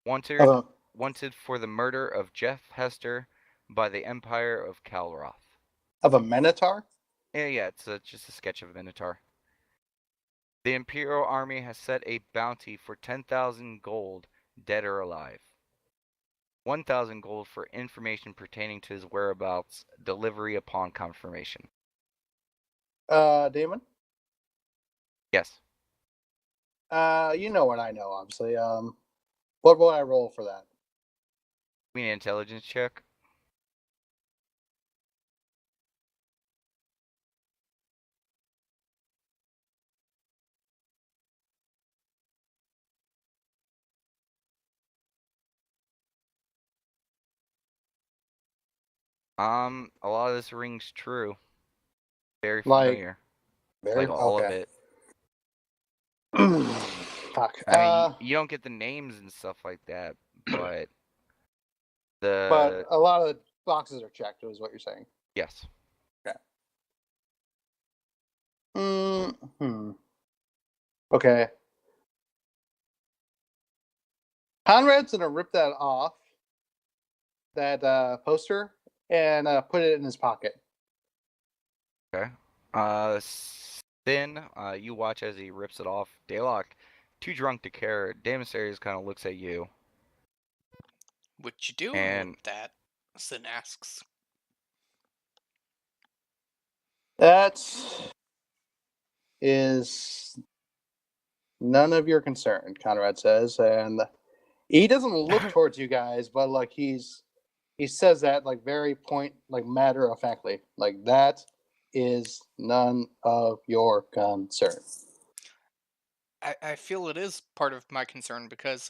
Wanted for the murder of Jeff Hester, by the Empire of Kalroth. Of a Minotaur? Yeah, it's just a sketch of a Minotaur. The Imperial Army has set a bounty for 10,000 gold, dead or alive. 1,000 gold for information pertaining to his whereabouts, delivery upon confirmation. Damon? Yes. You know what I know, obviously. What will I roll for that? We need an intelligence check. A lot of this rings true. Very Like, familiar. very Like all of okay. it. Fuck. I mean, you don't get the names and stuff like that, but but a lot of the boxes are checked, is what you're saying. yes. Mm-hmm. Okay. Conrad's gonna rip that off, that poster, and put it in his pocket. Okay. Sin, you watch as he rips it off. Daylock, too drunk to care. Daemisarius kind of looks at you. What you doing And with that? Sin asks. That is none of your concern, Conrad says, and he doesn't look towards you guys, but like he says that like very matter of factly, like that is none of your concern. I feel it is part of my concern because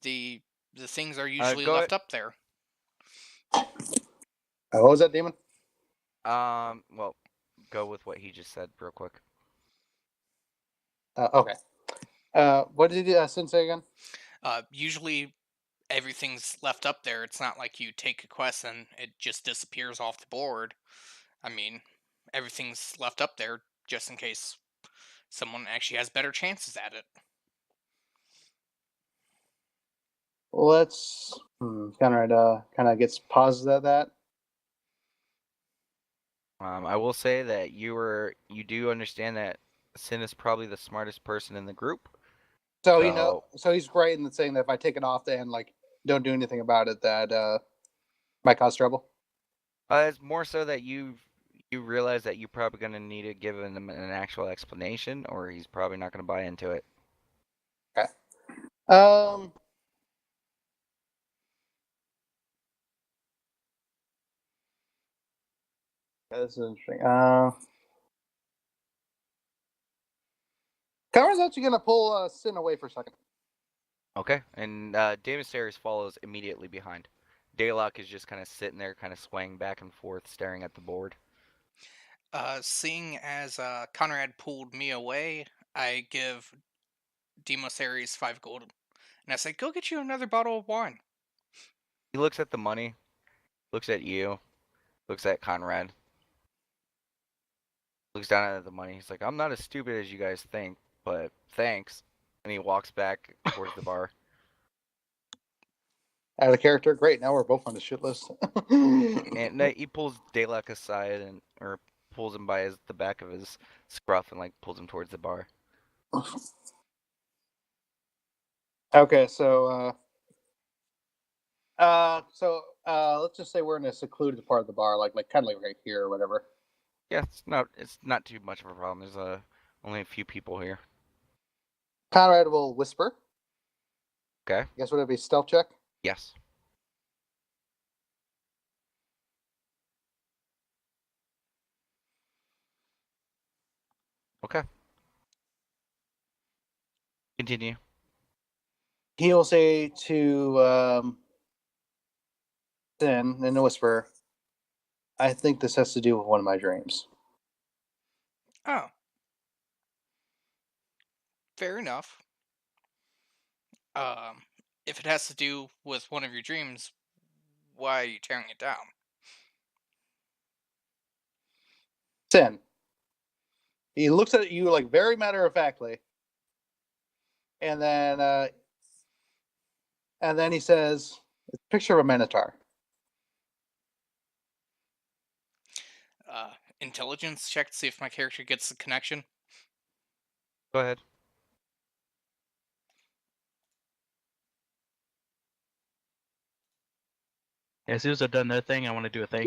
the things are usually go left up there. What was that, Demon? well, go with what he just said real quick. Okay. What did Sin say again? Usually everything's left up there. It's not like you take a quest and it just disappears off the board. I mean, everything's left up there just in case someone actually has better chances at it. Let's Conrad kind of gets pauses at that. I will say that you do understand that Sin is probably the smartest person in the group. So he's right in saying that if I take it off and like don't do anything about it, that might cause trouble. It's more so that you realize that you're probably going to need to give him an actual explanation, or he's probably not going to buy into it. Okay. This is interesting. Conrad's actually gonna pull Sin away for a second. Okay, and Daemisarius follows immediately behind. Daylock is just kind of sitting there, kind of swaying back and forth, staring at the board. Seeing as Conrad pulled me away, I give Demos Ares 5 gold. And I say, go get you another bottle of wine. He looks at the money, looks at you, looks at Conrad, looks down at the money. He's like, I'm not as stupid as you guys think, but thanks. And he walks back towards the bar. Out of character, great. Now we're both on the shit list. And he pulls Daylock aside or pulls him by the back of his scruff and like pulls him towards the bar. Okay, so let's just say we're in a secluded part of the bar, like kind of like right here or whatever. Yeah, it's not too much of a problem. There's only a few people here. Conrad will whisper. Okay. Guess what? It'd be stealth check. Yes. Okay. Continue. He will say to Sin in a whisper, I think this has to do with one of my dreams. Oh. Fair enough. If it has to do with one of your dreams, why are you tearing it down? Sin. He looks at you like very matter of factly, and then he says, "It's a picture of a minotaur." intelligence check to see if my character gets the connection? Go ahead. As soon as I've done that thing, I want to do a thing.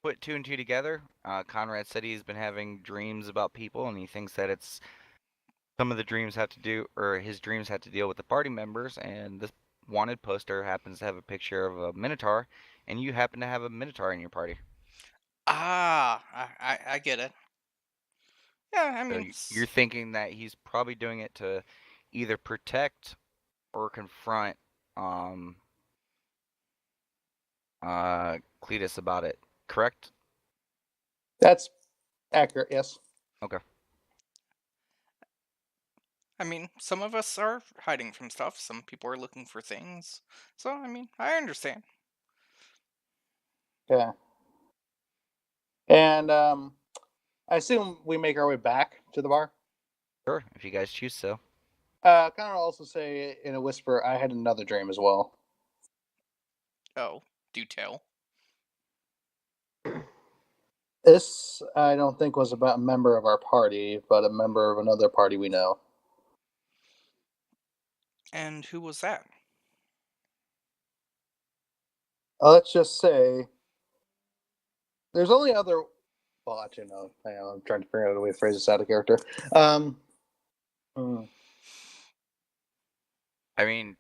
Put two and two together. Conrad said he's been having dreams about people, and he thinks that it's some of the dreams have to do, or his dreams have to deal with the party members. And this wanted poster happens to have a picture of a minotaur, and you happen to have a minotaur in your party. Ah, I get it. Yeah, I So mean, you're thinking that he's probably doing it to either protect or confront Cletus about it. Correct? That's accurate. Yes. Okay. I mean, some of us are hiding from stuff. Some people are looking for things. So, I mean, I understand. Okay. And I assume we make our way back to the bar. Sure, if you guys choose so. Kind of also say in a whisper, I had another dream as well. Oh, do tell. This, I don't think, was about a member of our party, but a member of another party we know. And who was that? Let's just say there's only other. Well, actually, no. I'm trying to figure out a way to phrase this out of character. I mean,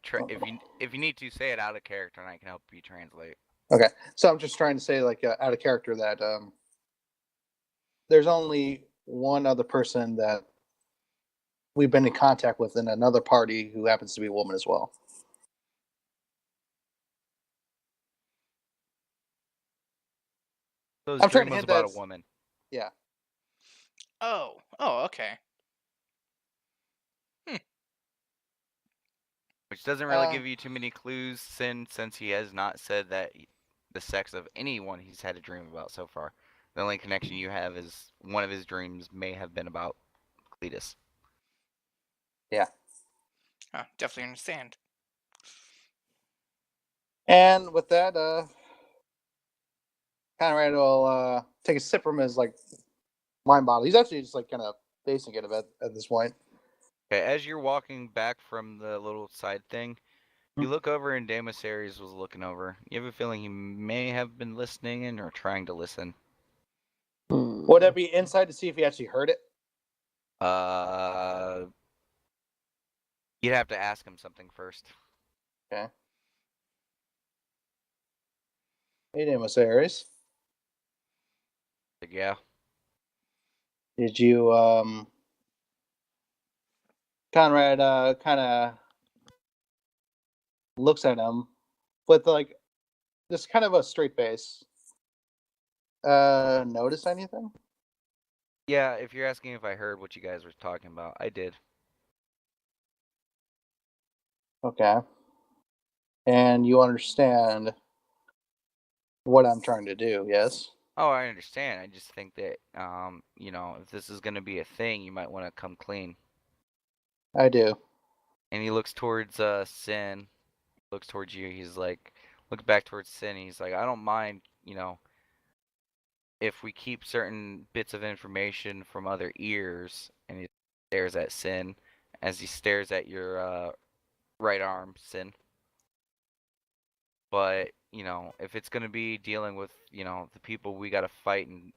if you need to say it out of character, and I can help you translate. Okay, so I'm just trying to say, like, out of character, that there's only one other person that we've been in contact with in another party who happens to be a woman as well. So his I'm trying dream to was hint about a that's- woman, Yeah. Oh, okay. which doesn't really Uh, give you too many clues, since he has not said that the sex of anyone he's had a dream about so far. The only connection you have is one of his dreams may have been about Cletus. Definitely understand. And with that, Conrad will take a sip from his like wine bottle. He's actually just like kind of facing it a bit at this point. Okay, as you're walking back from the little side thing, you look over and Damas Ares was looking over. You have a feeling he may have been listening in or trying to listen. Would that be inside to see if he actually heard it? You'd have to ask him something first. Okay. Hey, Damas Ares. Like, yeah. Did you, Conrad kind of looks at him with like just kind of a straight face. Notice anything? Yeah, if you're asking if I heard what you guys were talking about, I did. Okay. And you understand what I'm trying to do, yes? Oh, I understand. I just think that, if this is going to be a thing, you might want to come clean. I do. And he looks towards Sin. Looks towards you. He's like, looks back towards Sin. He's like, I don't mind, if we keep certain bits of information from other ears. And he stares at Sin as he stares at your right arm, Sin. But, if it's going to be dealing with, the people we got to fight and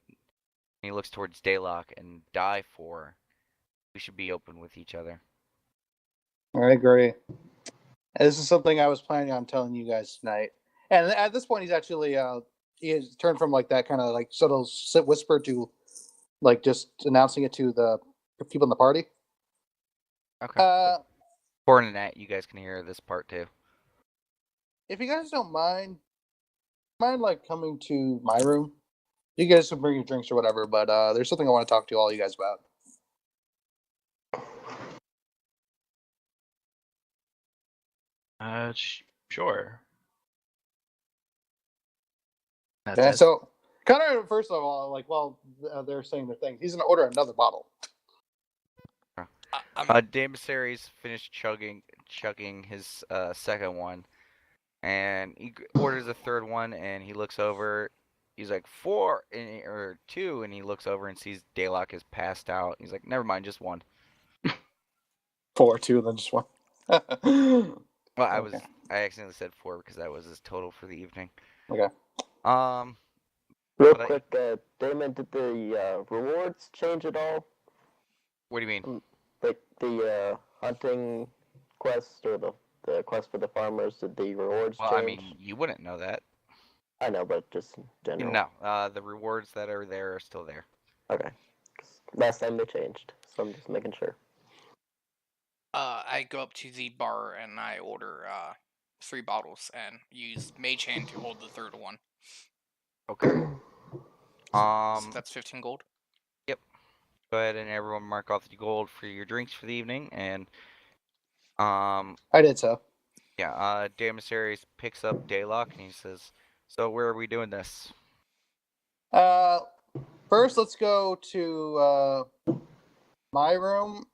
he looks towards Daylock and die for, we should be open with each other. I agree. This is something I was planning on telling you guys tonight. And at this point, he's actually he has turned from like that kind of like subtle whisper to like just announcing it to the people in the party. Okay. Important that you guys can hear this part too. If you guys don't mind like coming to my room? You guys can bring your drinks or whatever, but there's something I want to talk to all you guys about. Sure. Okay, so Connor, first of all, like while they're saying their things, he's gonna order another bottle. Damas Ares finished chugging his second one, And he orders a third one, and he looks over. He's like, 4 or 2, and he looks over and sees Daylock is passed out. He's like, never mind, just 1. 4, 2, then just 1. Well, Okay. I accidentally said 4 because that was his total for the evening. Okay. Real But quick, Damon, did the rewards change at all? what do you mean? Like the hunting quest or the quest for the farmers, did the rewards Well, change? I mean, you wouldn't know that. I know, but just in general. No, the rewards that are there are still there. Okay. 'Cause last time they changed, so I'm just making sure. I go up to the bar and I order 3 bottles and use Mage Hand to hold the third one. Okay. So that's 15 gold. Yep. Go ahead and everyone mark off the gold for your drinks for the evening, and I did so. yeah. Damasaries picks up Daylock and he says, "So where are we doing this?" First, let's go to my room,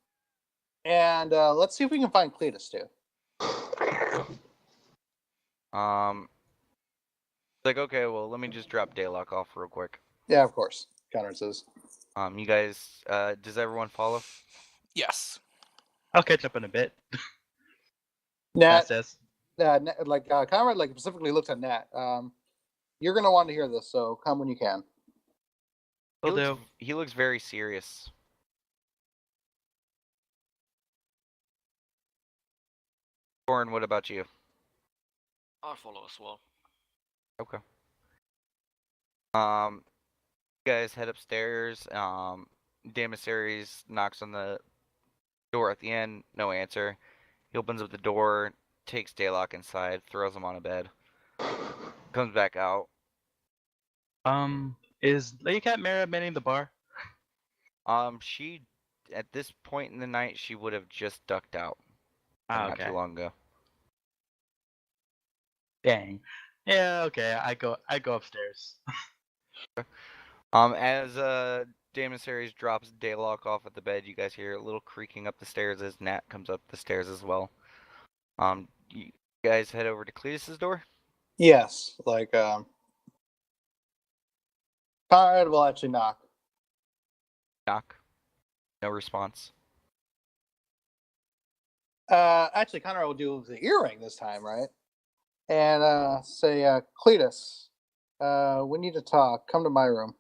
and let's see if we can find Cletus too. Like, okay, well, let me just drop Daylock off real quick. Yeah, of course. Connor says. You guys, does everyone follow? Yes. I'll catch up in a bit. Nat, Says. Conrad specifically looks at Nat. You're gonna want to hear this, so come when you can. Will do. He looks very serious. Corin, what about you? I'll follow as well. Okay. You guys head upstairs. Damasaries knocks on the door at the end. No answer. He opens up the door, takes Daylock inside, throws him on a bed, comes back out. Is Lady Cat Mara manning the bar? She, at this point in the night, she would have just ducked out. Ah, Not okay. too long ago. Dang. Yeah, okay. I go upstairs. As Damasaries drops Daylock off at the bed, you guys hear a little creaking up the stairs as Nat comes up the stairs as well. You guys head over to Cletus's door? Yes, Conrad will actually knock. Knock. No response. Actually, Conrad will do the earring this time, right? And say, Cletus, we need to talk. Come to my room.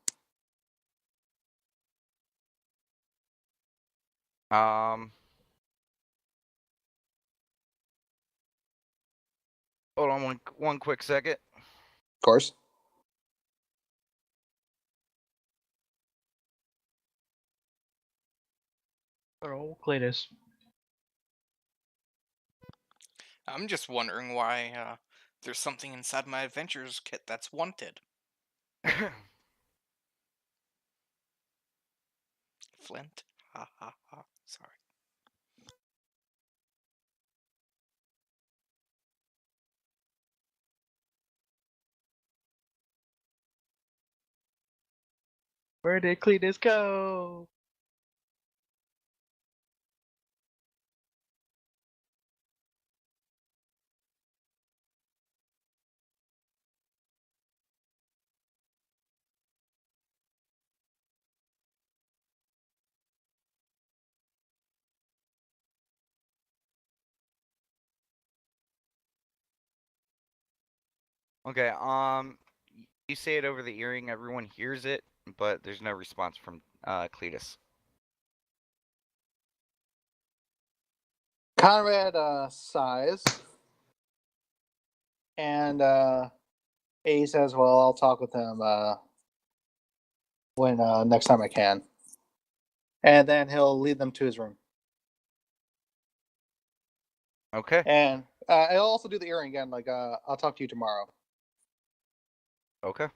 Hold on one quick second. Of course. Oh, Cletus. I'm just wondering why there's something inside my adventures kit that's wanted. Flint. Ha ha ha. Sorry. Where did Cletus go? Okay, you say it over the earring, everyone hears it, but there's no response from Cletus. Conrad sighs, and he says, "Well, I'll talk with him when next time I can." And then he'll lead them to his room. Okay. And I'll also do the earring again. I'll talk to you tomorrow. Okay.